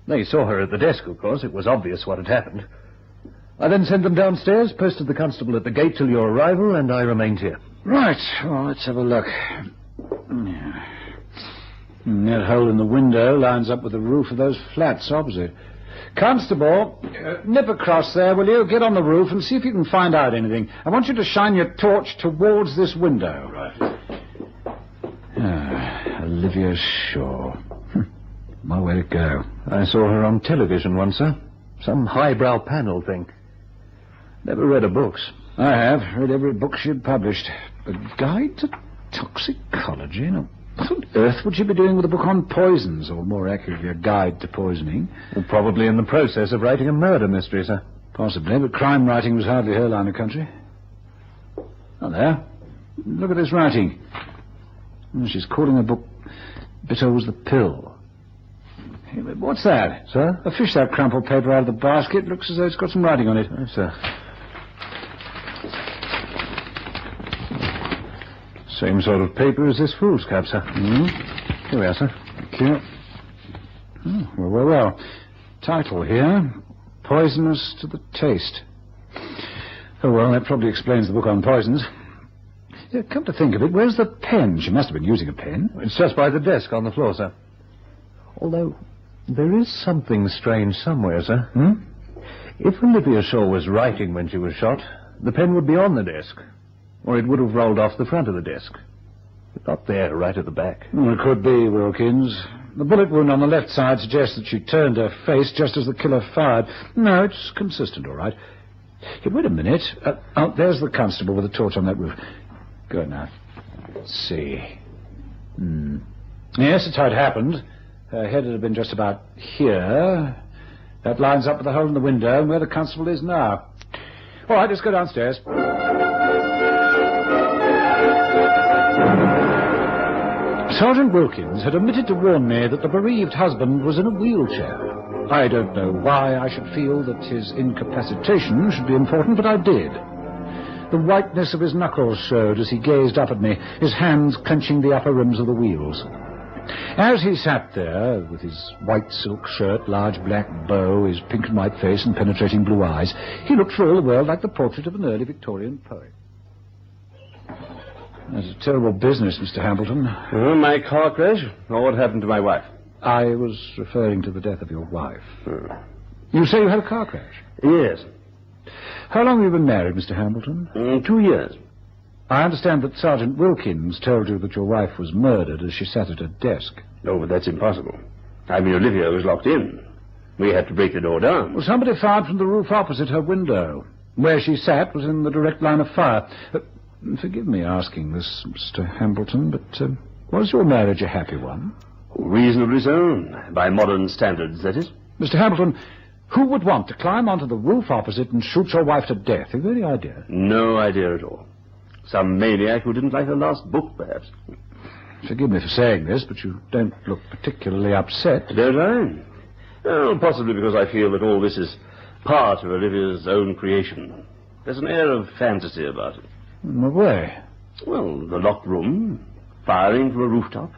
They saw her at the desk, of course. It was obvious what had happened. I then sent them downstairs, posted the constable at the gate till your arrival, and I remained here. Right. Well, let's have a look. That hole in the window lines up with the roof of those flats opposite. Constable, nip across there, will you? Get on the roof and see if you can find out anything. I want you to shine your torch towards this window. Right. Olivia Shaw. My way to go. I saw her on television once, sir. Some highbrow panel thing. Never read her books. I have. Read every book she had published. A Guide to Toxicology? Now, what on earth would she be doing with a book on poisons, or more accurately, a guide to poisoning? Well, probably in the process of writing a murder mystery, sir. Possibly, but crime writing was hardly her line of country. Oh, there. Look at this writing. She's calling her book Bitto's the Pill. Hey, what's that? Sir? I fished that crumpled paper out of the basket. Looks as though it's got some writing on it. Oh, sir. Same sort of paper as this foolscap, sir. Here we are, sir. Thank you. Well. Title here. Poisonous to the taste. Oh, well, that probably explains the book on poisons. Yeah, come to think of it, where's the pen? She must have been using a pen. It's just by the desk on the floor, sir. Although, there is something strange somewhere, sir. If Olivia Shaw was writing when she was shot, the pen would be on the desk. Or it would have rolled off the front of the desk. But not there, right at the back. Well, it could be, Wilkins. The bullet wound on the left side suggests that she turned her face just as the killer fired. No, it's consistent, all right. Hey, wait a minute. There's the constable with the torch on that roof. Good now. Let's see. Yes, that's how it happened. Her head had been just about here. That lines up with the hole in the window and where the constable is now. All right, let's go downstairs. Sergeant Wilkins had omitted to warn me that the bereaved husband was in a wheelchair. I don't know why I should feel that his incapacitation should be important, but I did. The whiteness of his knuckles showed as he gazed up at me, his hands clenching the upper rims of the wheels. As he sat there, with his white silk shirt, large black bow, his pink and white face and penetrating blue eyes, he looked for all the world like the portrait of an early Victorian poet. That's a terrible business, Mr. Hambleton. My car crash? Or what happened to my wife? I was referring to the death of your wife. You say you had a car crash? Yes. How long have you been married, Mr. Hambleton? 2 years. I understand that Sergeant Wilkins told you that your wife was murdered as she sat at her desk. No, but that's impossible. I mean, Olivia was locked in. We had to break the door down. Well, somebody fired from the roof opposite her window. Where she sat was in the direct line of fire. Forgive me asking this, Mr. Hambleton, but was your marriage a happy one? Reasonably so. By modern standards, that is. Mr. Hambleton, who would want to climb onto the roof opposite and shoot your wife to death? Have you any idea? No idea at all. Some maniac who didn't like her last book, perhaps. Forgive me for saying this, but you don't look particularly upset. Don't I? Well, possibly because I feel that all this is part of Olivia's own creation. There's an air of fantasy about it. In what way? Well, the locked room, firing from a rooftop.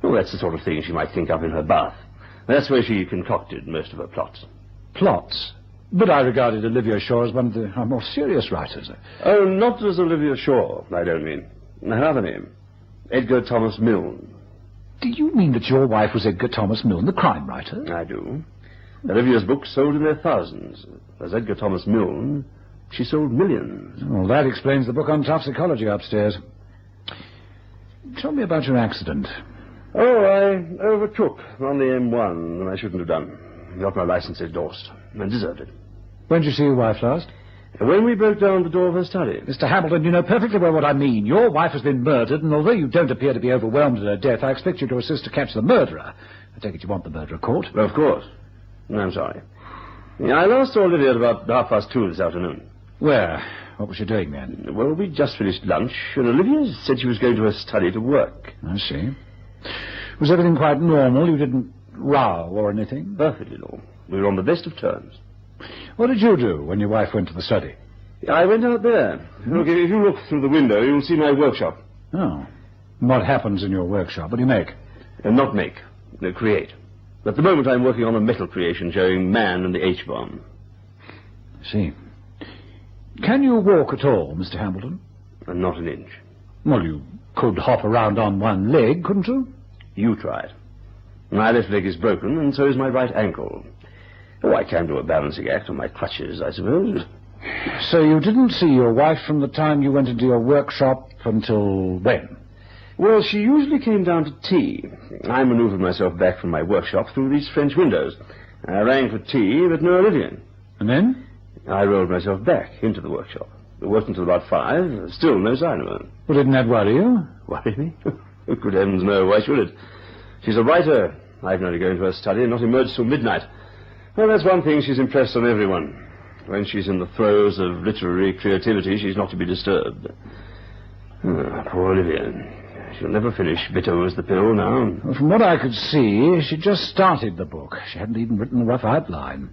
Oh, that's the sort of thing she might think up in her bath. That's where she concocted most of her plots. Plots? But I regarded Olivia Shaw as one of the more serious writers. Oh, not as Olivia Shaw, I don't mean. Her other name. Edgar Thomas Milne. Do you mean that your wife was Edgar Thomas Milne, the crime writer? I do. Olivia's books sold in their thousands. As Edgar Thomas Milne, she sold millions. Well, that explains the book on toxicology upstairs. Tell me about your accident. Oh, I overtook on the M1 when I shouldn't have done. Got my license endorsed. I deserved it. When did you see your wife last? When we broke down the door of her study. Mr. Hambleton, you know perfectly well what I mean. Your wife has been murdered, and although you don't appear to be overwhelmed at her death, I expect you to assist to catch the murderer. I take it you want the murderer caught? Well, of course. I'm sorry. I last saw Olivia at about 2:30 this afternoon. Where? What was she doing then? Well, we'd just finished lunch, and Olivia said she was going to her study to work. I see. Was everything quite normal? You didn't row or anything? Perfectly normal. We were on the best of terms. What did you do when your wife went to the study? I went out there. Look, if you look through the window, you'll see my workshop. Oh. What happens in your workshop? What do you make? Not make. Create. At the moment, I'm working on a metal creation showing man and the H-bomb. I see. Can you walk at all, Mr. Hambleton? Not an inch. Well, you could hop around on one leg, couldn't you? You try it. My left leg is broken, and so is my right ankle. Oh, I can do a balancing act on my crutches, I suppose. So you didn't see your wife from the time you went into your workshop until when? Well, she usually came down to tea. I manoeuvred myself back from my workshop through these French windows. I rang for tea, but no Olivia. And then? I rolled myself back into the workshop. It worked until about 5. Still no sign of her. Well, didn't that worry you? Worry me? Good heavens, no. Why should it? She's a writer. I've known her go into her study and not emerge till midnight. Well, that's one thing she's impressed on everyone. When she's in the throes of literary creativity, she's not to be disturbed. Poor Olivia. She'll never finish. Bitter as the pill now. Well, from what I could see, she just started the book. She hadn't even written a rough outline.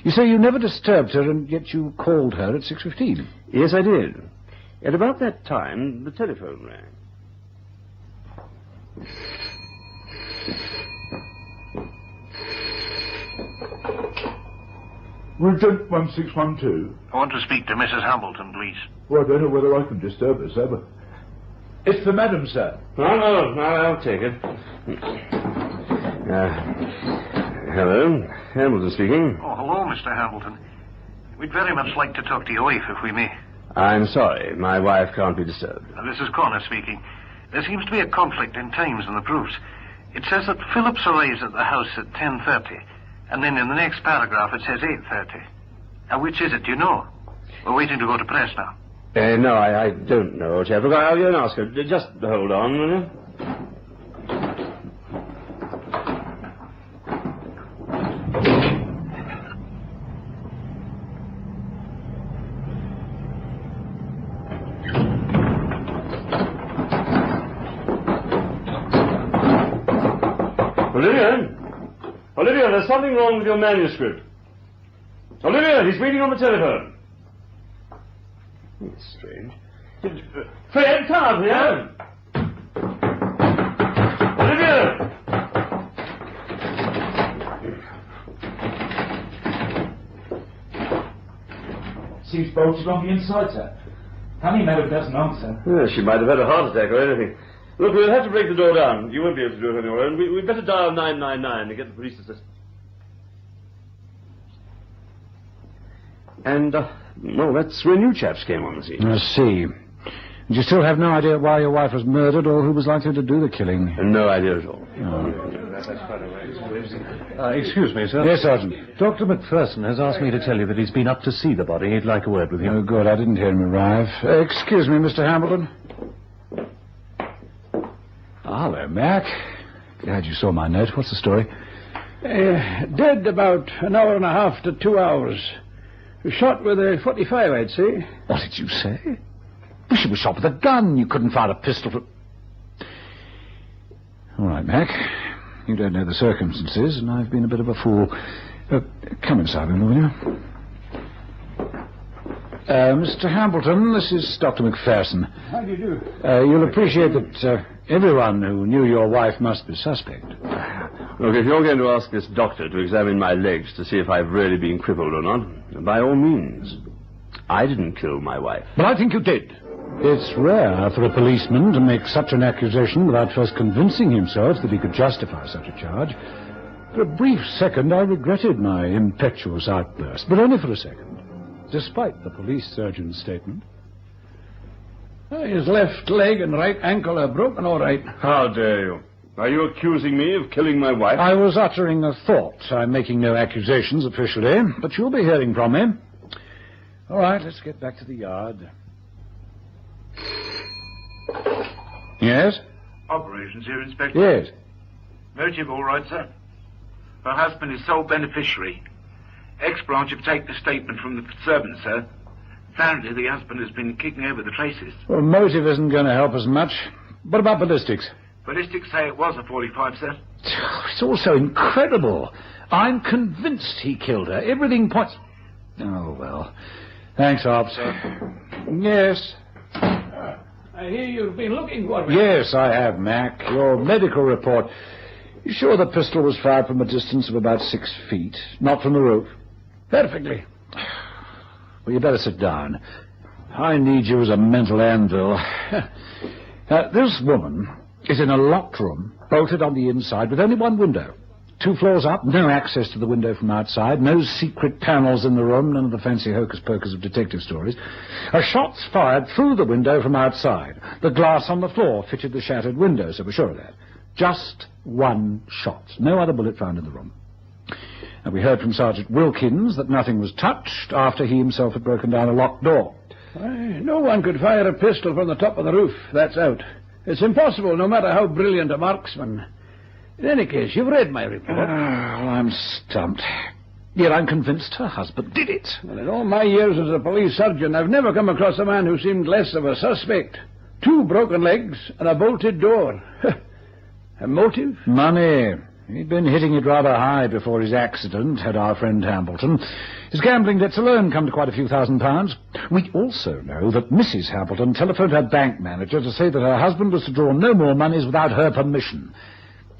You say you never disturbed her, and yet you called her at 6:15. Yes, I did. At about that time, the telephone rang. Regent 1612. I want to speak to Mrs. Hambleton, please. Well, I don't know whether I can disturb her, sir, but... It's for Madam, sir. No, I'll take it. Hello, Hamilton speaking. Oh, hello, Mr. Hambleton. We'd very much like to talk to your wife, if we may. I'm sorry, my wife can't be disturbed. This is Connor speaking. There seems to be a conflict in times in the proofs. It says that Phillips arrives at the house at 10:30, and then in the next paragraph it says 8:30. Now, which is it, do you know? We're waiting to go to press now. No, I don't know, chap. Look, I'll go and ask her. Just hold on, will you? Olivia, there's something wrong with your manuscript. Olivia, he's waiting on the telephone. That's strange. Fred, come up here. Olivia! Seems bolted on the inside, sir. Honey Meadow doesn't answer. Yeah, she might have had a heart attack or anything. Look, we'll have to break the door down. You won't be able to do it on your own. We'd better dial 999 to get the police assistance. And, well, that's when you chaps came on the scene. I see. And you still have no idea why your wife was murdered or who was likely to do the killing? No idea at all. Excuse me, sir. Yes, Sergeant. Dr. Macpherson has asked me to tell you that he's been up to see the body. He'd like a word with you. Oh, good. I didn't hear him arrive. Excuse me, Mr. Hambleton. Hello, Mac. Glad you saw my note. What's the story? Dead about an hour and a half to 2 hours. Shot with a 45, I'd say. What did you say? Well, she was shot with a gun. You couldn't fire a pistol from... All right, Mac. You don't know the circumstances, and I've been a bit of a fool. Come inside, will you? Mr. Hambleton, this is Dr. Macpherson. How do you do? You'll appreciate that everyone who knew your wife must be suspect. Look, if you're going to ask this doctor to examine my legs to see if I've really been crippled or not, by all means. I didn't kill my wife. But I think you did. It's rare for a policeman to make such an accusation without first convincing himself that he could justify such a charge. For a brief second, I regretted my impetuous outburst, but only for a second, despite the police surgeon's statement. His left leg and right ankle are broken, all right. How dare you? Are you accusing me of killing my wife? I was uttering a thought. I'm making no accusations officially, but you'll be hearing from me. All right, let's get back to the yard. Yes? Operations here, Inspector. Yes. Motive all right, sir. Her husband is sole beneficiary. Ex-branch have taken a statement from the servant, sir. Apparently the husband has been kicking over the traces. Well, motive isn't going to help us much. What about ballistics? Ballistics say it was a 45, sir. It's all so incredible. I'm convinced he killed her. Everything points... Oh, well. Thanks, Ops. Yes. I hear you've been looking for me. Yes, I have, Mac. Your medical report. You sure the pistol was fired from a distance of about 6 feet, not from the roof? Perfectly. Well, you better sit down. I need you as a mental anvil. This woman is in a locked room, bolted on the inside, with only one window. 2 floors up, no access to the window from outside, no secret panels in the room, none of the fancy hocus-pocus of detective stories. A shot's fired through the window from outside. The glass on the floor fitted the shattered window, so we're sure of that. Just one shot. No other bullet found in the room. And we heard from Sergeant Wilkins that nothing was touched after he himself had broken down a locked door. No one could fire a pistol from the top of the roof. That's out. It's impossible, no matter how brilliant a marksman. In any case, you've read my report. Well, I'm stumped. Yet I'm convinced her husband did it. Well, in all my years as a police surgeon, I've never come across a man who seemed less of a suspect. 2 broken legs and a bolted door. A motive? Money. He'd been hitting it rather high before his accident, had our friend Hambleton. His gambling debts alone come to quite a few £1,000s. We also know that Mrs. Hambleton telephoned her bank manager to say that her husband was to draw no more monies without her permission.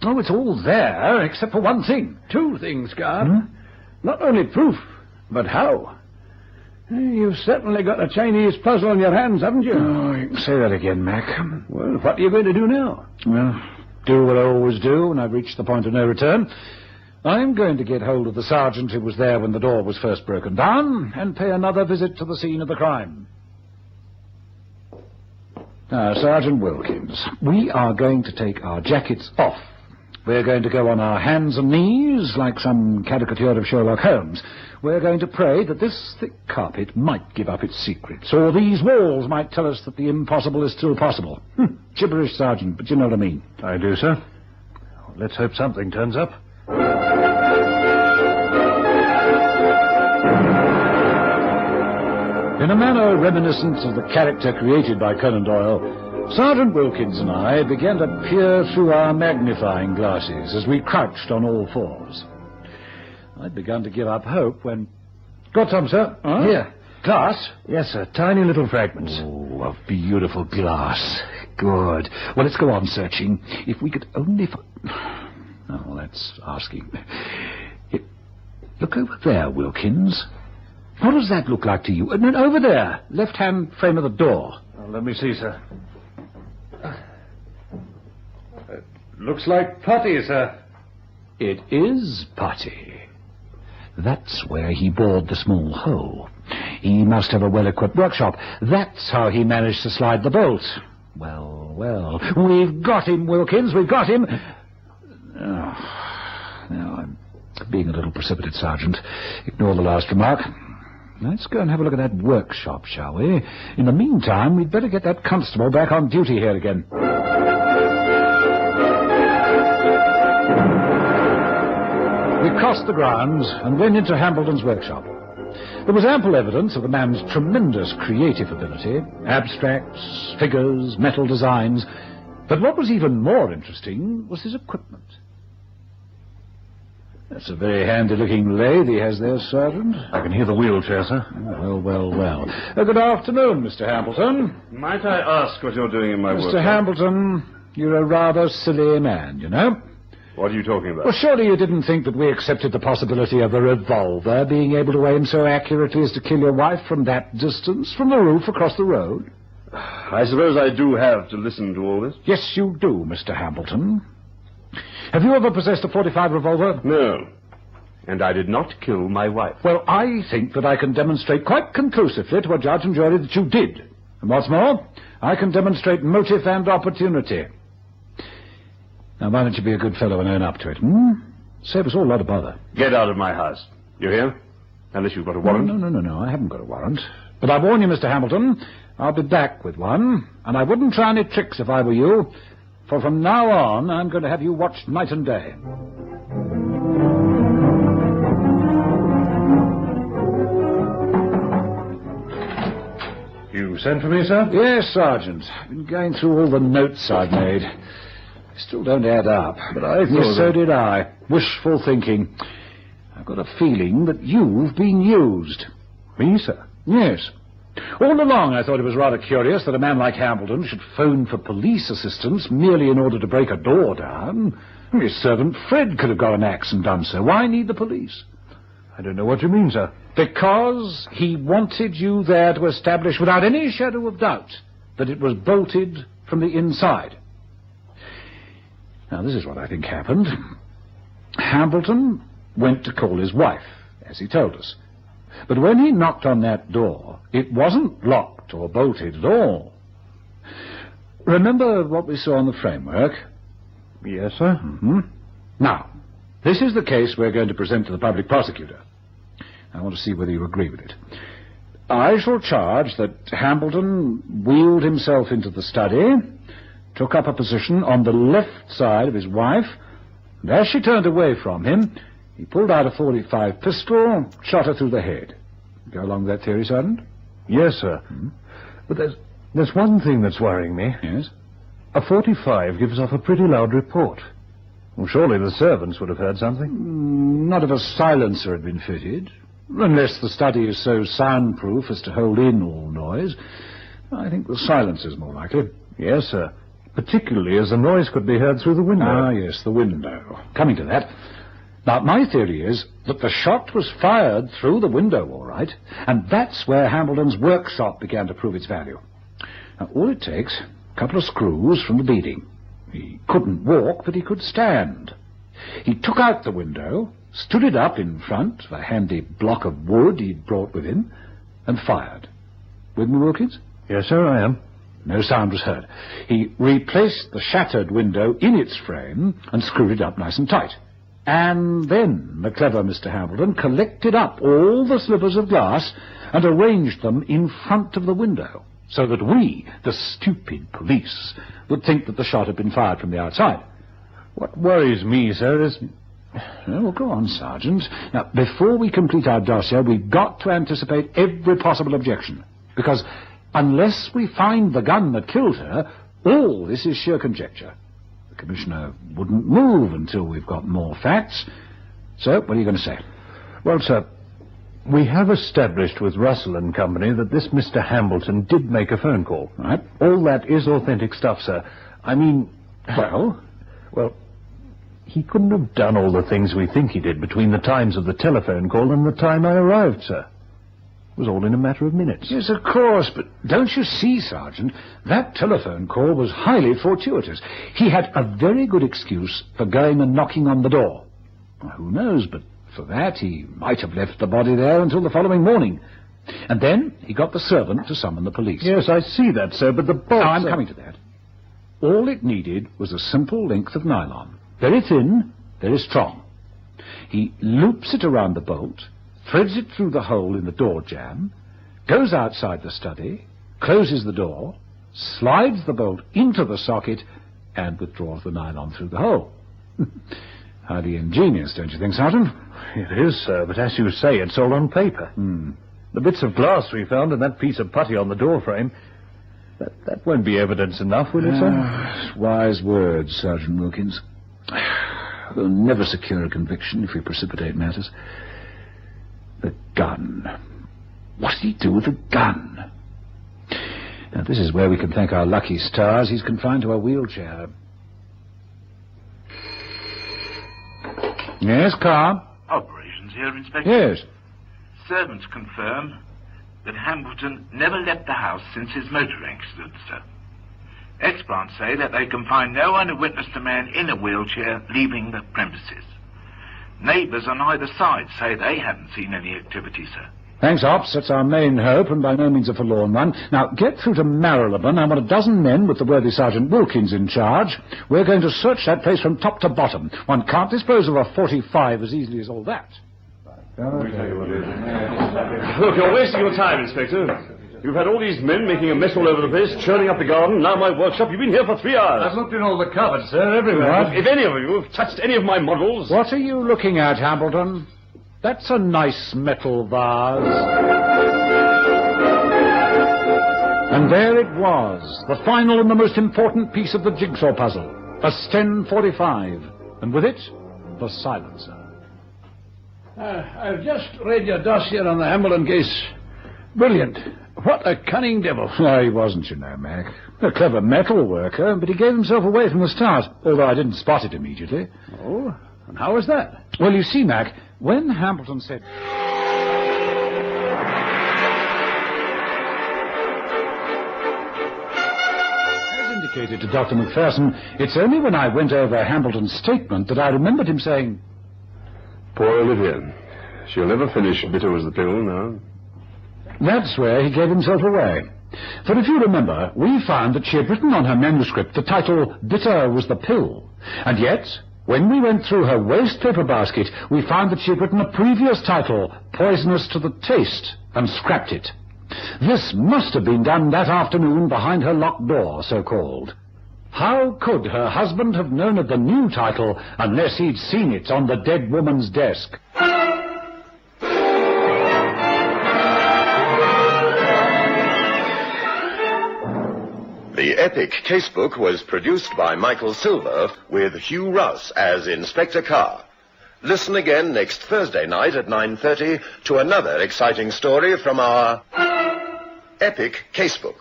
Oh, it's all there, except for one thing. 2 things, Carr. Not only proof, but how. You've certainly got a Chinese puzzle on your hands, haven't you? Oh, you can say that again, Mac. Well, what are you going to do now? Well, do what I always do when I've reached the point of no return. I'm going to get hold of the sergeant who was there when the door was first broken down and pay another visit to the scene of the crime. Now, Sergeant Wilkins, we are going to take our jackets off. We're going to go on our hands and knees like some caricature of Sherlock Holmes. We're going to pray that this thick carpet might give up its secrets, or these walls might tell us that the impossible is still possible. Gibberish, Sergeant, but you know what I mean. I do, sir. Let's hope something turns up. In a manner reminiscent of the character created by Conan Doyle, Sergeant Wilkins and I began to peer through our magnifying glasses as we crouched on all fours. I'd begun to give up hope when... Got some, sir? Huh? Here. Glass? Yes, sir. Tiny little fragments. Oh, of beautiful glass. Good. Well, let's go on searching. If we could only... Oh, that's asking. Look over there, Wilkins. What does that look like to you? And over there, left-hand frame of the door. Oh, let me see, sir. Looks like putty, sir. It is putty. That's where he bored the small hole. He must have a well-equipped workshop. That's how he managed to slide the bolt. Well, well, we've got him, Wilkins, we've got him. Now, I'm being a little precipitate, Sergeant. Ignore the last remark. Let's go and have a look at that workshop, shall we? In the meantime, we'd better get that constable back on duty here again. We crossed the grounds and went into Hambleton's workshop. There was ample evidence of the man's tremendous creative ability, abstracts, figures, metal designs. But what was even more interesting was his equipment. That's a very handy-looking lathe he has there, Sergeant. I can hear the wheelchair, sir. Well, well, well. Good afternoon, Mr. Hambleton. Might I ask what you're doing in my workshop? Mr. Hambleton, you're a rather silly man, you know. What are you talking about? Well, surely you didn't think that we accepted the possibility of a revolver being able to aim so accurately as to kill your wife from that distance, from the roof across the road? I suppose I do have to listen to all this. Yes, you do, Mr. Hambleton. Have you ever possessed a .45 revolver? No. And I did not kill my wife. Well, I think that I can demonstrate quite conclusively to a judge and jury that you did. And what's more, I can demonstrate motive and opportunity. Now, why don't you be a good fellow and own up to it, Save us all a lot of bother. Get out of my house. You hear? Unless you've got a warrant. No, I haven't got a warrant. But I warn you, Mr. Hamilton, I'll be back with one, and I wouldn't try any tricks if I were you, for from now on, I'm going to have you watched night and day. You sent for me, sir? Yes, Sergeant. I've been going through all the notes I've made. They still don't add up. But I thought... Yes, so did I. Wishful thinking. I've got a feeling that you've been used. Me, sir? Yes. All along I thought it was rather curious that a man like Hambleton should phone for police assistance merely in order to break a door down. His servant Fred could have got an axe and done so. Why need the police? I don't know what you mean, sir. Because he wanted you there to establish without any shadow of doubt that it was bolted from the inside. Now, this is what I think happened. Hambleton went to call his wife, as he told us. But when he knocked on that door, it wasn't locked or bolted at all. Remember what we saw on the framework? Yes, sir. Mm-hmm. Now, this is the case we're going to present to the public prosecutor. I want to see whether you agree with it. I shall charge that Hambleton wheeled himself into the study, took up a position on the left side of his wife, and as she turned away from him, he pulled out a .45 pistol, shot her through the head. Go along with that theory, Sergeant? Yes, sir. But there's one thing that's worrying me. Yes? A .45 gives off a pretty loud report. Well, surely the servants would have heard something. Not if a silencer had been fitted. Unless the study is so soundproof as to hold in all noise. I think the silencer's more likely. Yes, sir. Particularly as the noise could be heard through the window. Ah, yes, the window. Coming to that. Now, my theory is that the shot was fired through the window, all right, and that's where Hambleton's workshop began to prove its value. Now, all it takes, a couple of screws from the beading. He couldn't walk, but he could stand. He took out the window, stood it up in front of a handy block of wood he'd brought with him, and fired. With me, Wilkins? Yes, sir, I am. No sound was heard. He replaced the shattered window in its frame and screwed it up nice and tight. And then the clever Mr. Hambleton collected up all the slivers of glass and arranged them in front of the window, so that we, the stupid police, would think that the shot had been fired from the outside. What worries me, sir, is... Oh, go on, Sergeant. Now, before we complete our dossier, we've got to anticipate every possible objection, because unless we find the gun that killed her, all this is sheer conjecture. The Commissioner wouldn't move until we've got more facts. So, what are you going to say? Well, sir, we have established with Russell and Company that this Mr. Hambleton did make a phone call. Right. All that is authentic stuff, sir. I mean... Well, he couldn't have done all the things we think he did between the times of the telephone call and the time I arrived, sir. It was all in a matter of minutes. Yes, of course, but don't you see, Sergeant, that telephone call was highly fortuitous. He had a very good excuse for going and knocking on the door. Well, who knows, but for that he might have left the body there until the following morning. And then he got the servant to summon the police. Yes, I see that, sir, but the bolt... Now, I'm coming to that. All it needed was a simple length of nylon. Very thin, very strong. He loops it around the bolt, threads it through the hole in the door jamb, goes outside the study, closes the door, slides the bolt into the socket, and withdraws the nylon through the hole. Highly ingenious, don't you think, Sergeant? It is, sir, but as you say, it's all on paper. The bits of glass we found and that piece of putty on the door frame, that won't be evidence enough, will it, sir? Wise words, Sergeant Wilkins. We'll never secure a conviction if we precipitate matters. The gun. What did he do with the gun? Now, this is where we can thank our lucky stars. He's confined to a wheelchair. Yes, Carr? Operations here, Inspector. Yes. Servants confirm that Hambleton never left the house since his motor accident, sir. Experts say that they can find no one who witnessed a man in a wheelchair leaving the premises. Neighbours on either side say they haven't seen any activity, sir. Thanks, Ops. That's our main hope, and by no means a forlorn one. Now, get through to Marylebone. I want a dozen men with the worthy Sergeant Wilkins in charge. We're going to search that place from top to bottom. One can't dispose of a .45 as easily as all that. Look, you're wasting your time, Inspector. You've had all these men making a mess all over the place, churning up the garden, now my workshop. You've been here for 3 hours. I've looked in all the cupboards, sir, everywhere. If any of you have touched any of my models... What are you looking at, Hambleton? That's a nice metal vase. And there it was, the final and the most important piece of the jigsaw puzzle. A Sten .45. And with it, the silencer. I've just read your dossier on the Hambleton case. Brilliant. What a cunning devil. No, he wasn't, you know, Mac. A clever metal worker, but he gave himself away from the start, although I didn't spot it immediately. Oh? And how was that? Well, you see, Mac, When Hambleton said... As indicated to Dr. Macpherson, it's only when I went over Hambleton's statement that I remembered him saying... Poor Olivia. She'll never finish Bitter as the Pill now. That's where he gave himself away. For if you remember, we found that she had written on her manuscript the title Bitter was the Pill. And yet, when we went through her waste paper basket, we found that she had written a previous title, Poisonous to the Taste, and scrapped it. This must have been done that afternoon behind her locked door, so-called. How could her husband have known of the new title unless he'd seen it on the dead woman's desk? The epic Casebook was produced by Michael Silver with Hugh Rouse as Inspector Carr. Listen again next Thursday night at 9:30 to another exciting story from our epic Casebook.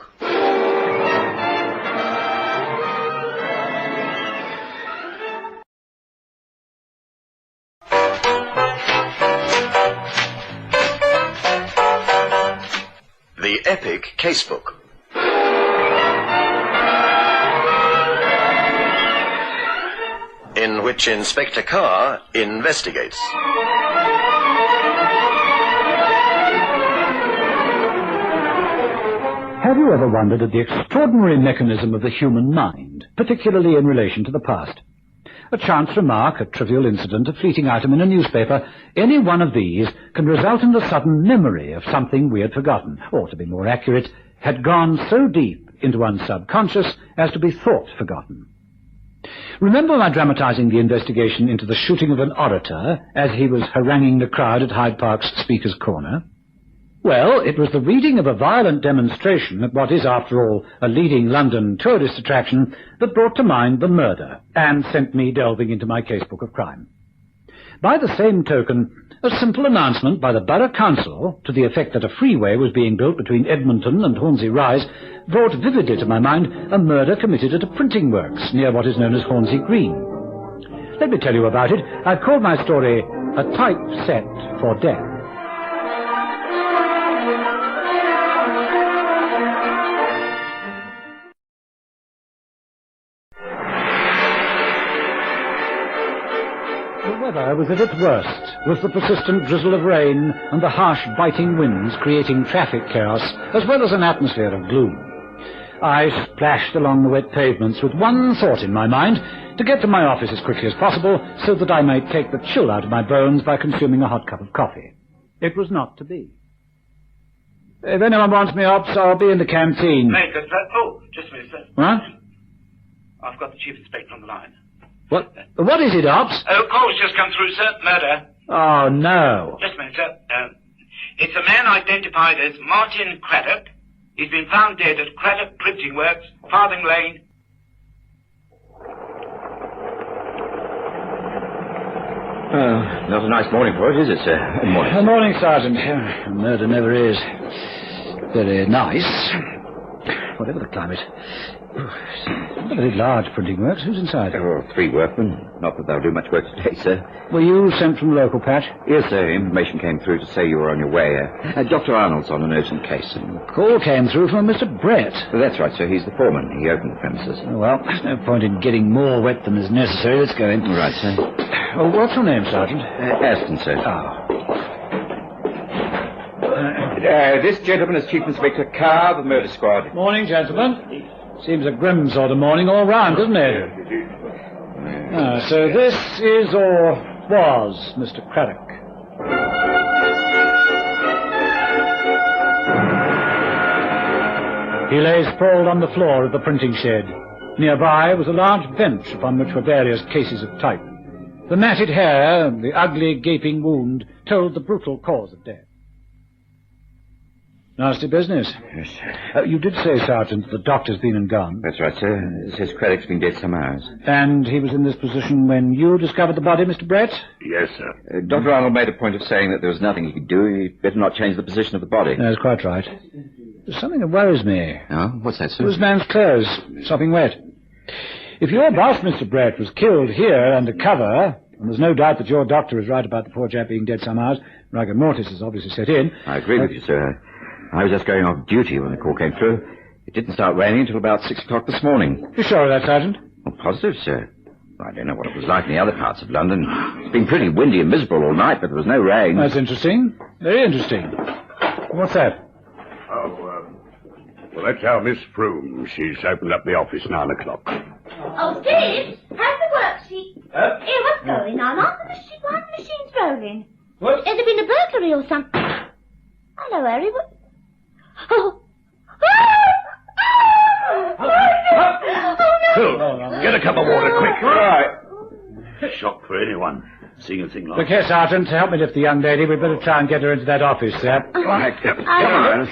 The epic Casebook. In which Inspector Carr investigates. Have you ever wondered at the extraordinary mechanism of the human mind, particularly in relation to the past? A chance remark, a trivial incident, a fleeting item in a newspaper, any one of these can result in the sudden memory of something we had forgotten, or, to be more accurate, had gone so deep into one's subconscious as to be thought forgotten. Remember my dramatising the investigation into the shooting of an orator as he was haranguing the crowd at Hyde Park's Speaker's Corner? Well, it was the reading of a violent demonstration at what is, after all, a leading London tourist attraction that brought to mind the murder and sent me delving into my casebook of crime. By the same token, a simple announcement by the Borough Council to the effect that a freeway was being built between Edmonton and Hornsey Rise brought vividly to my mind a murder committed at a printing works near what is known as Hornsey Green. Let me tell you about it. I've called my story A Type Set for Death. The weather was at its worst, with the persistent drizzle of rain and the harsh biting winds creating traffic chaos, as well as an atmosphere of gloom. I splashed along the wet pavements with one thought in my mind, to get to my office as quickly as possible, so that I might take the chill out of my bones by consuming a hot cup of coffee. It was not to be. If anyone wants me, Ops, I'll be in the canteen. Maker, sir. Oh, just a minute, sir. What? I've got the Chief Inspector on the line. What is it, Ops? Oh, call's just come through, sir. Murder. Oh, no. Just a minute, sir. It's a man identified as Martin Craddock. He's been found dead at Craddock Printing Works, Farthing Lane. Not a nice morning for it, is it, sir? Good morning. Good morning, Sergeant. Murder never is very nice, whatever the climate. Not a very large printing works. Who's inside? Oh, 3 workmen. Not that they'll do much work today, sir. Were you sent from the local patch? Yes, sir. Information came through to say you were on your way. Dr. Arnold's on an urgent case. Call came through from Mr. Brett. That's right, sir. He's the foreman. He opened the premises. Oh, well, there's no point in getting more wet than is necessary. Let's go in. Right, sir. Oh, what's your name, Sergeant? Aston, sir. This gentleman is Chief Inspector Carr of the Murder Squad. Morning, gentlemen. Seems a grim sort of morning all round, doesn't it? So this is or was Mr. Craddock. He lay sprawled on the floor of the printing shed. Nearby was a large bench upon which were various cases of type. The matted hair and the ugly gaping wound told the brutal cause of death. Nasty business. Yes, sir. You did say, Sergeant, the doctor's been and gone. That's right, sir. It says Craddock's been dead some hours. And he was in this position when you discovered the body, Mr. Brett? Yes, sir. Dr. Arnold made a point of saying that there was nothing he could do. He'd better not change the position of the body. That's quite right. There's something that worries me. Oh? What's that, sir? This man's clothes, sopping wet. If your boss, Mr. Brett, was killed here under cover, And there's no doubt that your doctor is right about the poor chap being dead some hours. Rigor mortis has obviously set in. I agree with you, sir. I was just going off duty when the call came through. It didn't start raining until about 6 o'clock this morning. You sure of that, Sergeant? Well, positive, sir. I don't know what it was like in the other parts of London. It's been pretty windy and miserable all night, but there was no rain. That's interesting. Very interesting. What's that? Well, that's our Miss Froome. She's opened up the office 9 o'clock. Oh, Steve, how's the worksheet? Here, what's going on? Why the machine's rolling? What? Has there been a burglary or something? Hello, Harry. What? Oh. Phil, get a cup of water, quick. Right. Shock for anyone, seeing a thing like Look here, Sergeant, to help me lift the young lady, we'd better try and get her into that office, sir. Right, come on.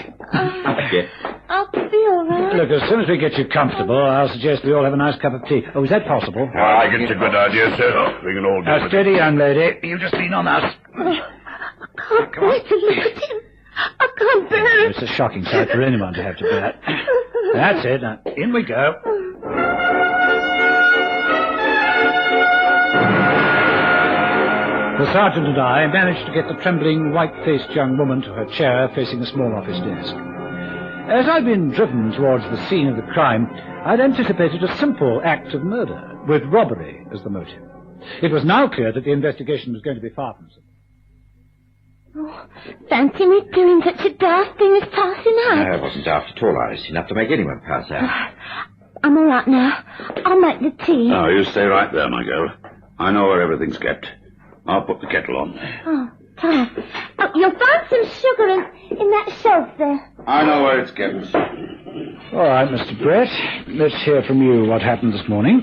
I'll be all right. Look, as soon as we get you comfortable, I'll suggest we all have a nice cup of tea. Oh, is that possible? I think it's a good idea, sir. We can all do Now, it. steady, young lady. You just lean on us. I can't wait to look at him. I can't bear it. It's a shocking sight for anyone to have to bear. That's it. Now, in we go. The sergeant and I managed to get the trembling, white-faced young woman to her chair facing the small office desk. As I'd been driven towards the scene of the crime, I'd anticipated a simple act of murder, with robbery as the motive. It was now clear that the investigation was going to be far from simple. Oh, fancy me doing such a daft thing as passing out. No, it wasn't daft at all, Iris. Enough to make anyone pass out. I'm all right now. I'll make the tea. No, you stay right there, my girl. I know where everything's kept. I'll put the kettle on. Oh, Tom. Oh, you'll find some sugar in that shelf there. I know where it's kept. All right, Mr. Brett. Let's hear from you what happened this morning.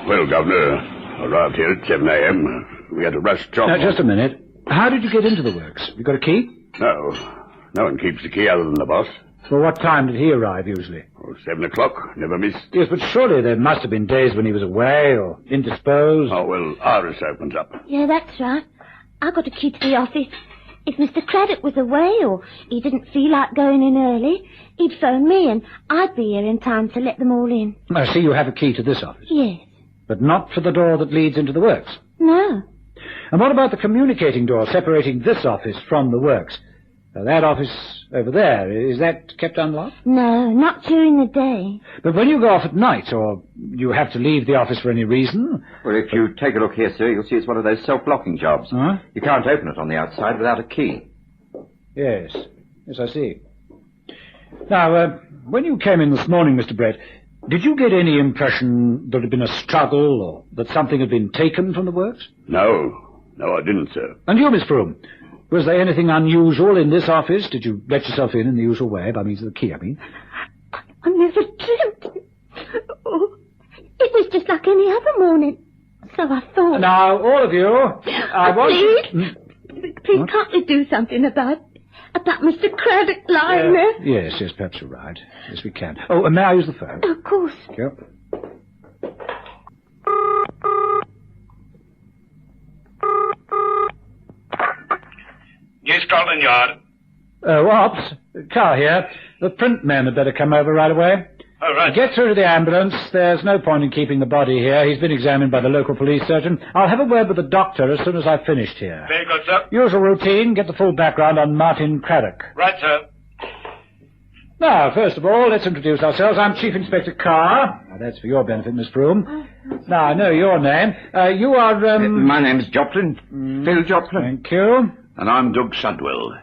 Well, Governor, arrived here at 7 a.m. We had a rush job. Now, just a minute. How did you get into the works? You got a key? No. No one keeps the key other than the boss. Well, what time did he arrive, usually? 7 o'clock. Never missed. Yes, but surely there must have been days when he was away or indisposed. Oh, well, Iris opens up. Yeah, that's right. I got a key to the office. If Mr. Craddock was away or he didn't feel like going in early, he'd phone me and I'd be here in time to let them all in. I see you have a key to this office. Yes. But not for the door that leads into the works. No. And what about the communicating door separating this office from the works? That office over there, is that kept unlocked? No, not during the day. But when you go off at night, or you have to leave the office for any reason... Well, if you take a look here, sir, you'll see it's one of those self-locking jobs. Huh? You can't open it on the outside without a key. Yes. Yes, I see. Now, when you came in this morning, Mr. Brett, did you get any impression there had been a struggle or that something had been taken from the works? No. No, I didn't, sir. And you, Miss Froome? Was there anything unusual in this office? Did you let yourself in the usual way, by means of the key, I mean? I never dreamt it. Oh, it was just like any other morning. So I thought... Now, all of you, I want... Please, can't we do something about Mr. Craddock lying there? Yes, perhaps you're right. Yes, we can. Oh, and may I use the phone? Of course. Thank you. New Scotland Yard. Ops, Carr here. The print men had better come over right away. Oh, right. Get through to the ambulance. There's no point in keeping the body here. He's been examined by the local police surgeon. I'll have a word with the doctor as soon as I've finished here. Very good, sir. Usual routine, get the full background on Martin Craddock. Right, sir. Now, first of all, let's introduce ourselves. I'm Chief Inspector Carr. Now, that's for your benefit, Miss Froome. Now, I know your name. You are, My name's Joplin. Phil Joplin. Thank you. And I'm Doug Shadwell.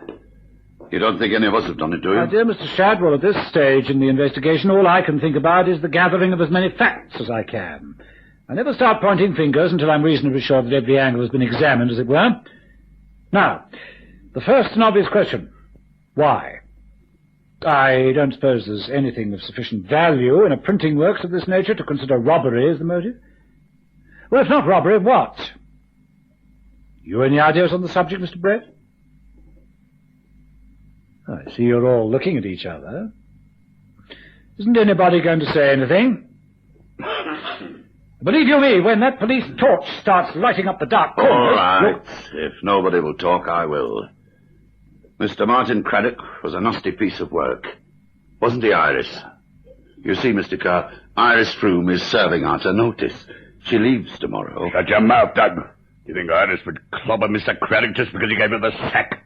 You don't think any of us have done it, do you? My dear Mr. Shadwell, at this stage in the investigation, all I can think about is the gathering of as many facts as I can. I never start pointing fingers until I'm reasonably sure that every angle has been examined, as it were. Now, the first and obvious question. Why? I don't suppose there's anything of sufficient value in a printing works of this nature to consider robbery as the motive? Well, if not robbery, what? You any ideas on the subject, Mr. Brett? I see you're all looking at each other. Isn't anybody going to say anything? Believe you me, when that police torch starts lighting up the dark corners... All right. If nobody will talk, I will. Mr. Martin Craddock was a nasty piece of work. Wasn't he, Iris? You see, Mr. Carr, Iris Froome is serving out a notice. She leaves tomorrow. Shut your mouth, Doug. You think Iris would clobber Mr. Craddock just because he gave her the sack?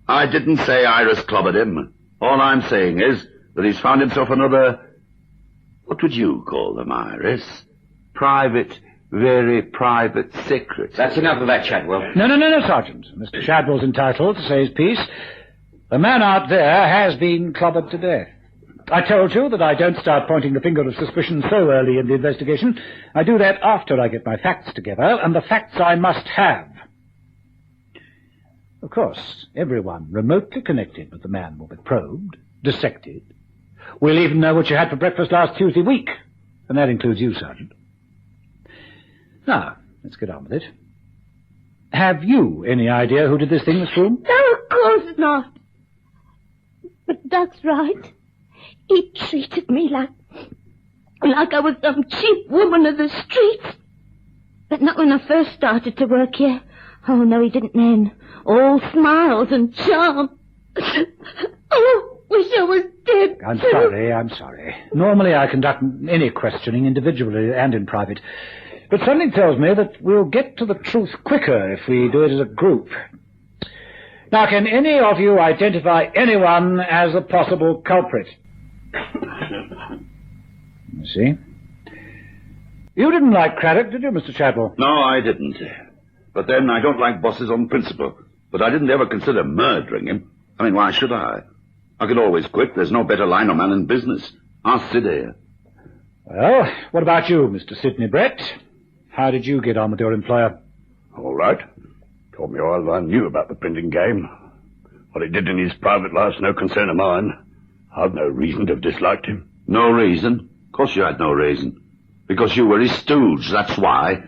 I didn't say Iris clobbered him. All I'm saying is that he's found himself another... What would you call them, Iris? Private, very private secretary. That's enough of that, Chadwell. No, Sergeant. Mr. Chadwell's entitled to say his piece. The man out there has been clobbered to death. I told you that I don't start pointing the finger of suspicion so early in the investigation. I do that after I get my facts together, and the facts I must have. Of course, everyone remotely connected with the man will be probed, dissected. We'll even know what you had for breakfast last Tuesday week, and that includes you, Sergeant. Now, let's get on with it. Have you any idea who did this thing, Miss Froome? No, of course not. But Doug's right. He treated me like I was some cheap woman of the streets. But not when I first started to work here. Oh, no, he didn't then. All smiles and charm. Oh, wish I was dead. I'm sorry. Normally I conduct any questioning individually and in private. But something tells me that we'll get to the truth quicker if we do it as a group. Now, can any of you identify anyone as a possible culprit? You see? You didn't like Craddock, did you, Mr. Chadwell? No, I didn't. But then I don't like bosses on principle. But I didn't ever consider murdering him. I mean, why should I? I could always quit. There's no better line of man in business. Ask Sid here. Well, what about you, Mr. Sidney Brett? How did you get on with your employer? All right. Told me all I knew about the printing game. What he did in his private life's no concern of mine. I've no reason to have disliked him. No reason? Of course you had no reason. Because you were his stooge, that's why.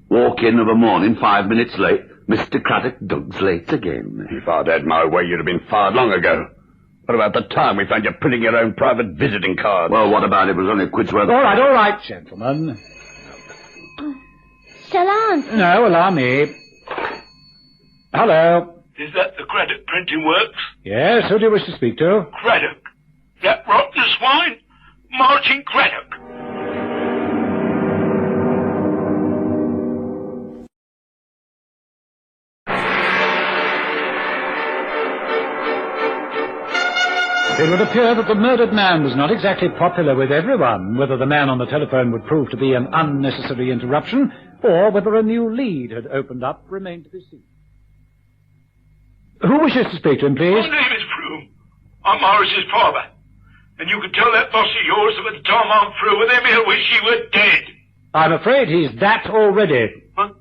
Walk in of a morning 5 minutes late, Mr. Craddock Doug's late again. If I'd had my way, you'd have been fired long ago. What about the time we found you printing your own private visiting card? Well, what about it? It was only a quid's worth. All right, gentlemen. Shall I answer? No, allow me. Hello. Is that the Craddock Printing Works? Yes, who do you wish to speak to? Craddock. That rotten swine? Martin Craddock. It would appear that the murdered man was not exactly popular with everyone. Whether the man on the telephone would prove to be an unnecessary interruption, or whether a new lead had opened up, remained to be seen. Who wishes to speak to him, please? My name is Froome. I'm Morris's father. And you can tell that boss of yours that by the time I'm through with him, he'll wish he were dead. I'm afraid he's that already. What?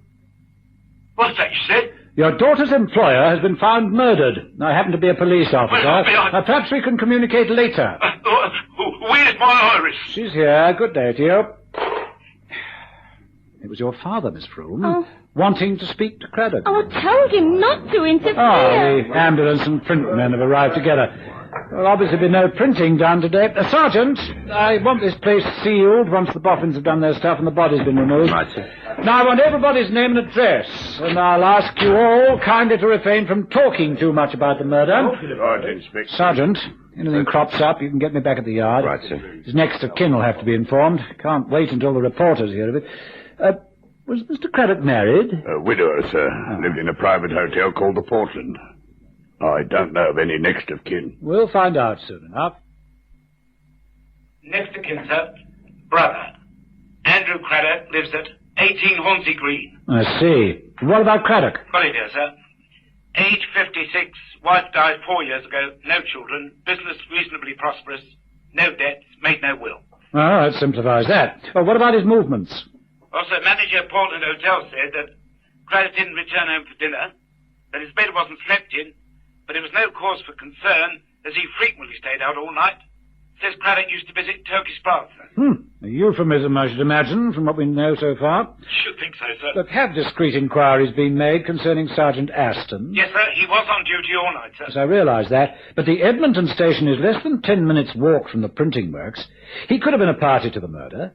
What's that you said? Your daughter's employer has been found murdered. I happen to be a police officer. Well, perhaps we can communicate later. Where's my Iris? She's here. Good day to you. It was your father, Miss Froome, wanting to speak to Craddock. Oh, I told him not to interfere. Oh, the ambulance and print men have arrived together. There'll obviously be no printing done today. Sergeant, I want this place sealed once the boffins have done their stuff and the body's been removed. Right, sir. Now, I want everybody's name and address, and I'll ask you all kindly to refrain from talking too much about the murder. Right, Inspector. Sergeant, anything crops up, you can get me back at the yard. Right, sir. His next of kin will have to be informed. Can't wait until the reporters hear of it. Was Mr. Craddock married? A widower, sir. Lived in a private hotel called the Portland. I don't know of any next of kin. We'll find out soon enough. Next of kin, sir. Brother. Andrew Craddock lives at 18 Hornsey Green. I see. What about Craddock? Got it here, sir. Age 56, wife died 4 years ago, no children, business reasonably prosperous, no debts, made no will. Oh, that simplifies that. Well, what about his movements? Also, manager Portland Hotel said that Craddock didn't return home for dinner, that his bed wasn't slept in, but it was no cause for concern, as he frequently stayed out all night. Says Craddock used to visit Turkish baths. A euphemism, I should imagine, from what we know so far. Should think so, sir. But have discreet inquiries been made concerning Sergeant Aston? Yes, sir, he was on duty all night, sir. Yes, I realise that. But the Edmonton station is less than 10 minutes' walk from the printing works. He could have been a party to the murder.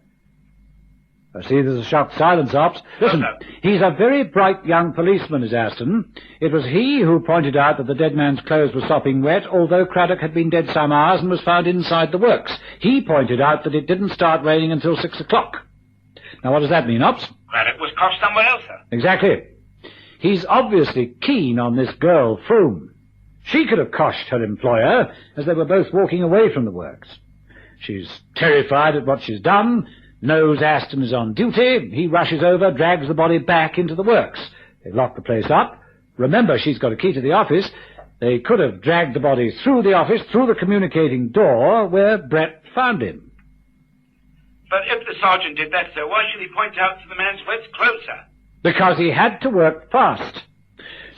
I see there's a shocked silence, Ops. Listen, he's a very bright young policeman, is Aston. It was he who pointed out that the dead man's clothes were sopping wet, although Craddock had been dead some hours and was found inside the works. He pointed out that it didn't start raining until 6 o'clock. Now, what does that mean, Ops? Craddock was caught somewhere else, sir. Exactly. He's obviously keen on this girl, Froome. She could have coshed her employer as they were both walking away from the works. She's terrified at what she's done, knows Aston is on duty. He rushes over, drags the body back into the works. They lock the place up. Remember, she's got a key to the office. They could have dragged the body through the office, through the communicating door, where Brett found him. But if the sergeant did that, sir, why should he point out to the man's wet clothes, sir? Because he had to work fast.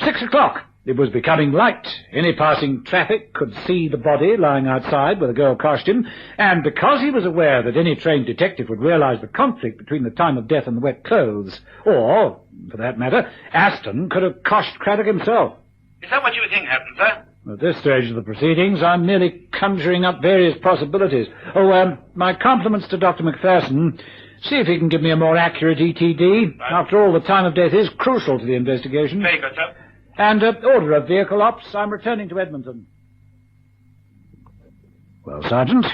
6 o'clock. It was becoming light. Any passing traffic could see the body lying outside where the girl coshed him, and because he was aware that any trained detective would realize the conflict between the time of death and the wet clothes, or, for that matter, Aston could have coshed Craddock himself. Is that what you think happened, sir? At this stage of the proceedings, I'm merely conjuring up various possibilities. My compliments to Dr. Macpherson. See if he can give me a more accurate ETD. Right. After all, the time of death is crucial to the investigation. Very good, sir. And order of vehicle ops. I'm returning to Edmonton. Well, Sergeant,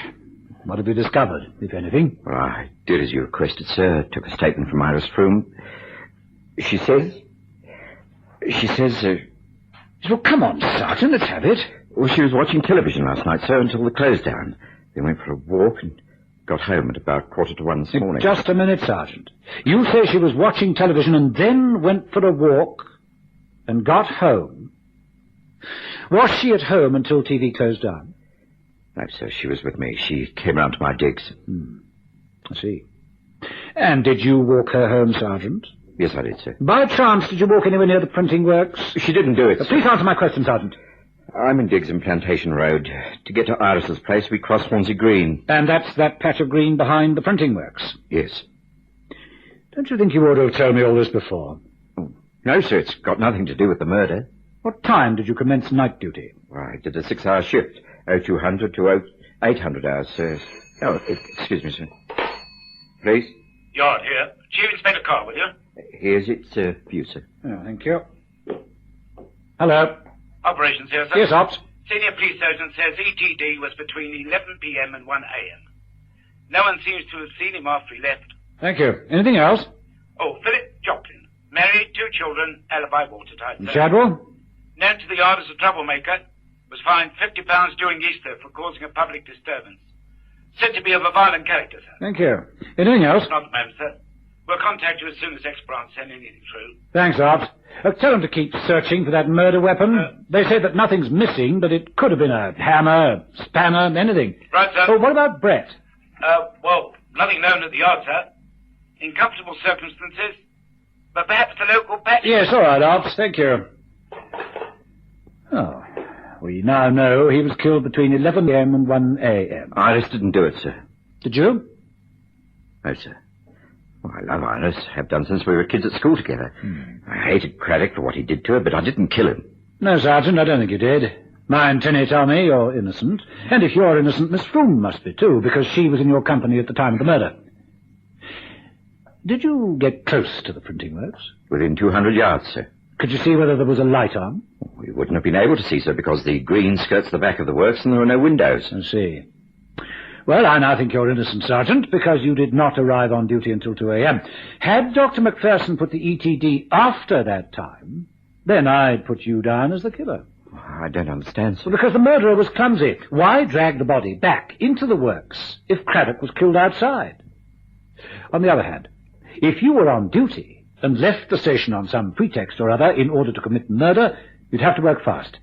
what have you discovered, if anything? Well, I did as you requested, sir. Took a statement from Iris Froome. She says... Well, come on, Sergeant, let's have it. Well, she was watching television last night, sir, until the close down. Then went for a walk and got home at about 1:45 this morning. Just a minute, Sergeant. You say she was watching television and then went for a walk and got home. Was she at home until TV closed down? No, sir, she was with me. She came round to my digs. I see. And did you walk her home, Sergeant? Yes, I did, sir. By chance, did you walk anywhere near the printing works? She didn't do it, sir. Please answer my question, Sergeant. I'm in digs in Plantation Road. To get to Iris's place, we cross Swansea Green. And that's that patch of green behind the printing works? Yes. Don't you think you ought to have told me all this before? No, sir, it's got nothing to do with the murder. What time did you commence night duty? Well, I did a 6-hour shift, 0200 to 0800 hours, sir. Oh, excuse me, sir. Please? Yard here. Chief Inspector Carr, will you? Here's it, sir, for you, sir. Oh, thank you. Hello. Operations here, sir. Yes, Ops. Senior Police Sergeant says ETD was between 11 p.m. and 1 a.m. No one seems to have seen him after he left. Thank you. Anything else? Oh, Philip Joplin. Married, 2 children, alibi watertight, sir. Shadwell? Known to the yard as a troublemaker. Was fined £50 during Easter for causing a public disturbance. Said to be of a violent character, sir. Thank you. Anything else? Not at the moment, sir. We'll contact you as soon as X-Branch send anything through. Thanks, Ops. Tell them to keep searching for that murder weapon. They say that nothing's missing, but it could have been a hammer, spanner, anything. Right, sir. Oh, what about Brett? Well, nothing known at the yard, sir. In comfortable circumstances. But perhaps the local patch... Yes, all right, Ops. Thank you. Oh, we now know he was killed between 11 p.m. and 1 a.m. Iris didn't do it, sir. Did you? No, sir. Well, I love Iris. Have done since we were kids at school together. I hated Craddock for what he did to her, but I didn't kill him. No, Sergeant, I don't think you did. My antennae tell me you're innocent. And if you're innocent, Miss Froome must be, too, because she was in your company at the time of the murder. Did you get close to the printing works? Within 200 yards, sir. Could you see whether there was a light on? We wouldn't have been able to see, sir, because the green skirts the back of the works and there were no windows. I see. Well, I now think you're innocent, Sergeant, because you did not arrive on duty until 2 a.m. Had Dr. Macpherson put the ETD after that time, then I'd put you down as the killer. I don't understand, sir. Well, because the murderer was clumsy. Why drag the body back into the works if Craddock was killed outside? On the other hand, if you were on duty and left the station on some pretext or other in order to commit murder, you'd have to work fast.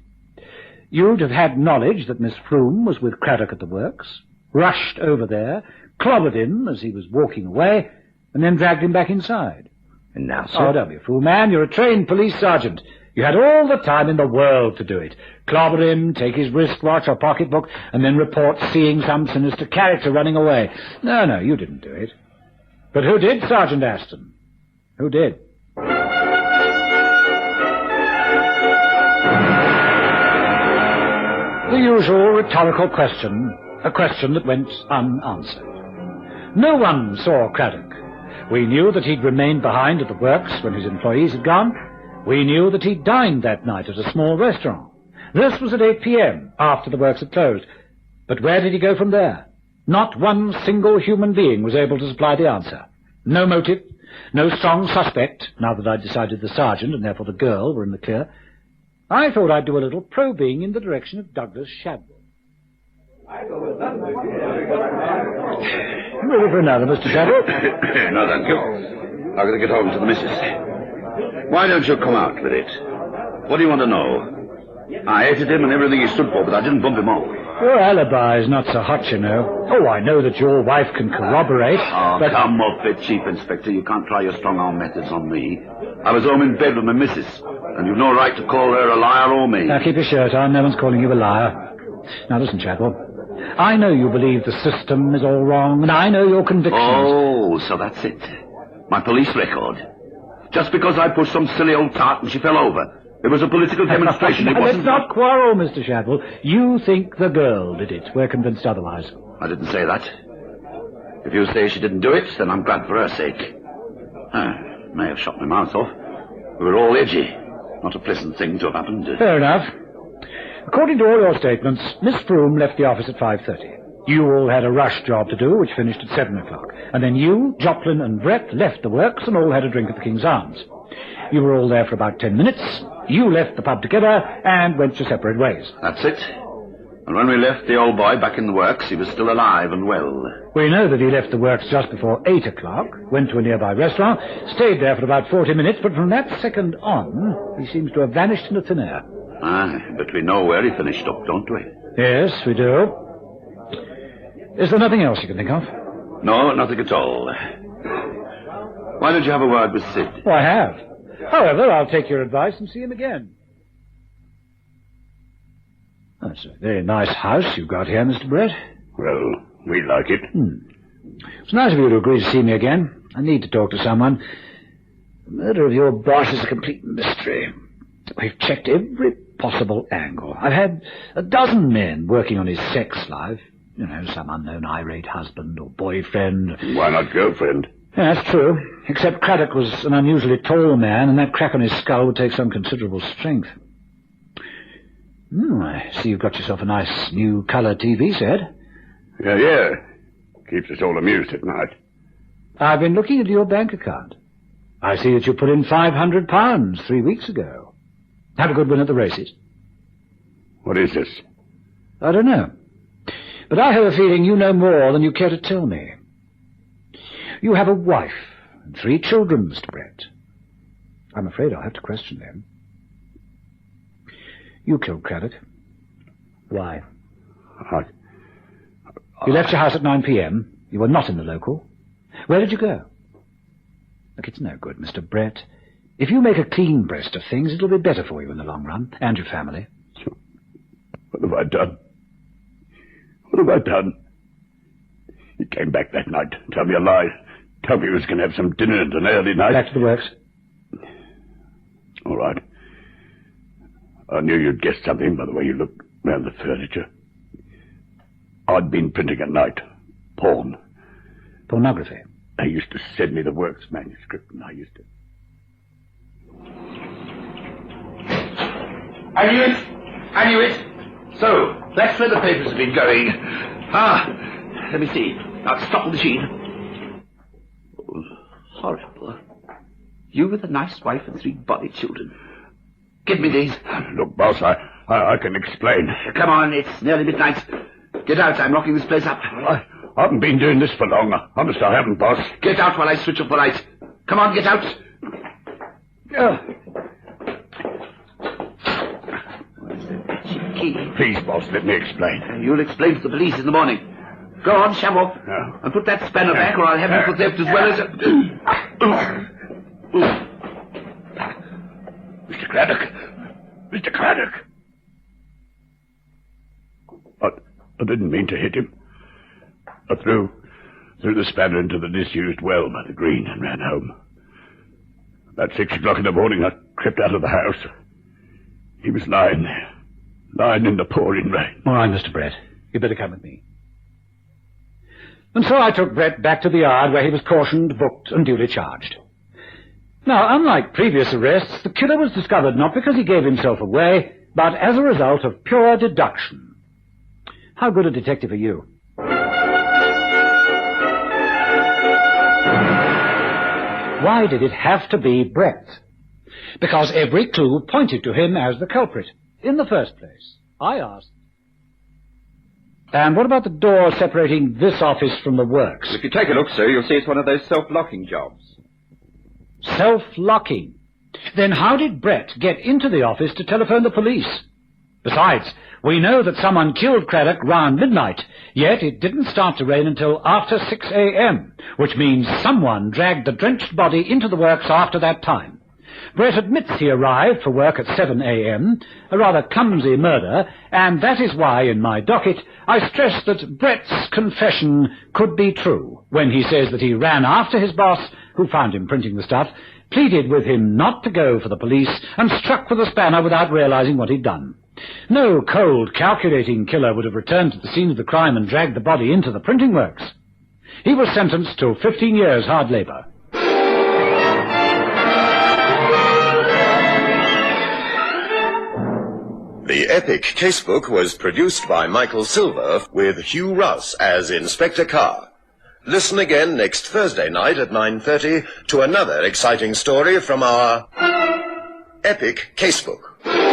You'd have had knowledge that Miss Froome was with Craddock at the works, rushed over there, clobbered him as he was walking away, and then dragged him back inside. And now, sir? Oh, don't be a fool, man. You're a trained police sergeant. You had all the time in the world to do it. Clobber him, take his wristwatch or pocketbook, and then report seeing some sinister character running away. No, you didn't do it. But who did, Sergeant Aston? Who did? The usual rhetorical question, a question that went unanswered. No one saw Craddock. We knew that he'd remained behind at the works when his employees had gone. We knew that he'd dined that night at a small restaurant. This was at 8 p.m., after the works had closed. But where did he go from there? Not one single human being was able to supply the answer. No motive, No strong suspect, now that I'd decided the sergeant and therefore the girl were in the clear. I thought I'd do a little probing in the direction of Douglas Shadwell. Ready for another, Mr. Shadwell? No, thank you. I've got to get home to the missus. Why don't you come out with it? What do you want to know? I hated him and everything he stood for, but I didn't bump him off. Your alibi is not so hot, you know. Oh, I know that your wife can corroborate, Oh, but... come off it, Chief Inspector. You can't try your strong-arm methods on me. I was home in bed with my missus, and you've no right to call her a liar or me. Now, keep your shirt on. No one's calling you a liar. Now, listen, Chadwell. I know you believe the system is all wrong, and I know your convictions. Oh, so that's it. My police record. Just because I pushed some silly old tart and she fell over. It was a political demonstration. It wasn't... Let's not quarrel, Mr. Shadwell. You think the girl did it. We're convinced otherwise. I didn't say that. If you say she didn't do it, then I'm glad for her sake. May have shot my mouth off. We were all edgy. Not a pleasant thing to have happened. Fair enough. According to all your statements, Miss Froome left the office at 5:30. You all had a rush job to do, which finished at 7 o'clock. And then you, Joplin and Brett left the works and all had a drink at the King's Arms. You were all there for about 10 minutes. You left the pub together and went your separate ways. That's it. And when we left the old boy back in the works, he was still alive and well. We know that he left the works just before 8 o'clock, went to a nearby restaurant, stayed there for about 40 minutes, but from that second on, he seems to have vanished into thin air. Aye, but we know where he finished up, don't we? Yes, we do. Is there nothing else you can think of? No, nothing at all. Why don't you have a word with Sid? Oh, I have. However, I'll take your advice and see him again. That's a very nice house you've got here, Mr. Brett. Well, we like it. It's nice of you to agree to see me again. I need to talk to someone. The murder of your boss is a complete mystery. We've checked every possible angle. I've had a dozen men working on his sex life. You know, some unknown irate husband or boyfriend. Why not girlfriend? Yeah, that's true. Except Craddock was an unusually tall man, and that crack on his skull would take some considerable strength. I see you've got yourself a nice new colour TV set. Yeah. Keeps us all amused at night. I've been looking at your bank account. I see that you put in £500 3 weeks ago. Have a good win at the races. What is this? I don't know. But I have a feeling you know more than you care to tell me. You have a wife and 3 children, Mr. Brett. I'm afraid I'll have to question them. You killed Craddock. Why? You left your house at 9 p.m. You were not in the local. Where did you go? Look, it's no good, Mr. Brett. If you make a clean breast of things, it'll be better for you in the long run, and your family. What have I done? What have I done? He came back that night, told me a lie. Told me he was going to have some dinner at an early night. Back to the works. All right. I knew you'd guess something by the way you looked round the furniture. I'd been printing at night. Porn. Pornography? They used to send me the works manuscript, and I used to... I knew it. So, that's where the papers have been going. Let me see. I'll stop the machine. Oh, horrible. You with a nice wife and 3 body children. Give me these. Look, boss, I can explain. Come on, it's nearly midnight. Get out, I'm locking this place up. I haven't been doing this for long. Honest, I haven't, boss. Get out while I switch off the light. Come on, get out. Key. Please, boss, let me explain. You'll explain to the police in the morning. Go on, shove off. And put that spanner back, or I'll have you for theft as well as... Mr. Craddock! Mr. Craddock! I didn't mean to hit him. I threw the spanner into the disused well by the green and ran home. About 6 o'clock in the morning, I crept out of the house. He was lying there. Lying in the pouring rain. All right, Mr. Brett. You'd better come with me. And so I took Brett back to the yard where he was cautioned, booked, and duly charged. Now, unlike previous arrests, the killer was discovered not because he gave himself away, but as a result of pure deduction. How good a detective are you? Why did it have to be Brett? Because every clue pointed to him as the culprit. In the first place, I asked. And what about the door separating this office from the works? If you take a look, sir, you'll see it's one of those self-locking jobs. Self-locking? Then how did Brett get into the office to telephone the police? Besides, we know that someone killed Craddock round midnight, yet it didn't start to rain until after 6 a.m., which means someone dragged the drenched body into the works after that time. Brett admits he arrived for work at 7 a.m., a rather clumsy murder, and that is why, in my docket, I stress that Brett's confession could be true when he says that he ran after his boss, who found him printing the stuff, pleaded with him not to go for the police, and struck with a spanner without realizing what he'd done. No cold, calculating killer would have returned to the scene of the crime and dragged the body into the printing works. He was sentenced to 15 years hard labor. The epic Casebook was produced by Michael Silver with Hugh Rouse as Inspector Carr. Listen again next Thursday night at 9:30 to another exciting story from our epic Casebook.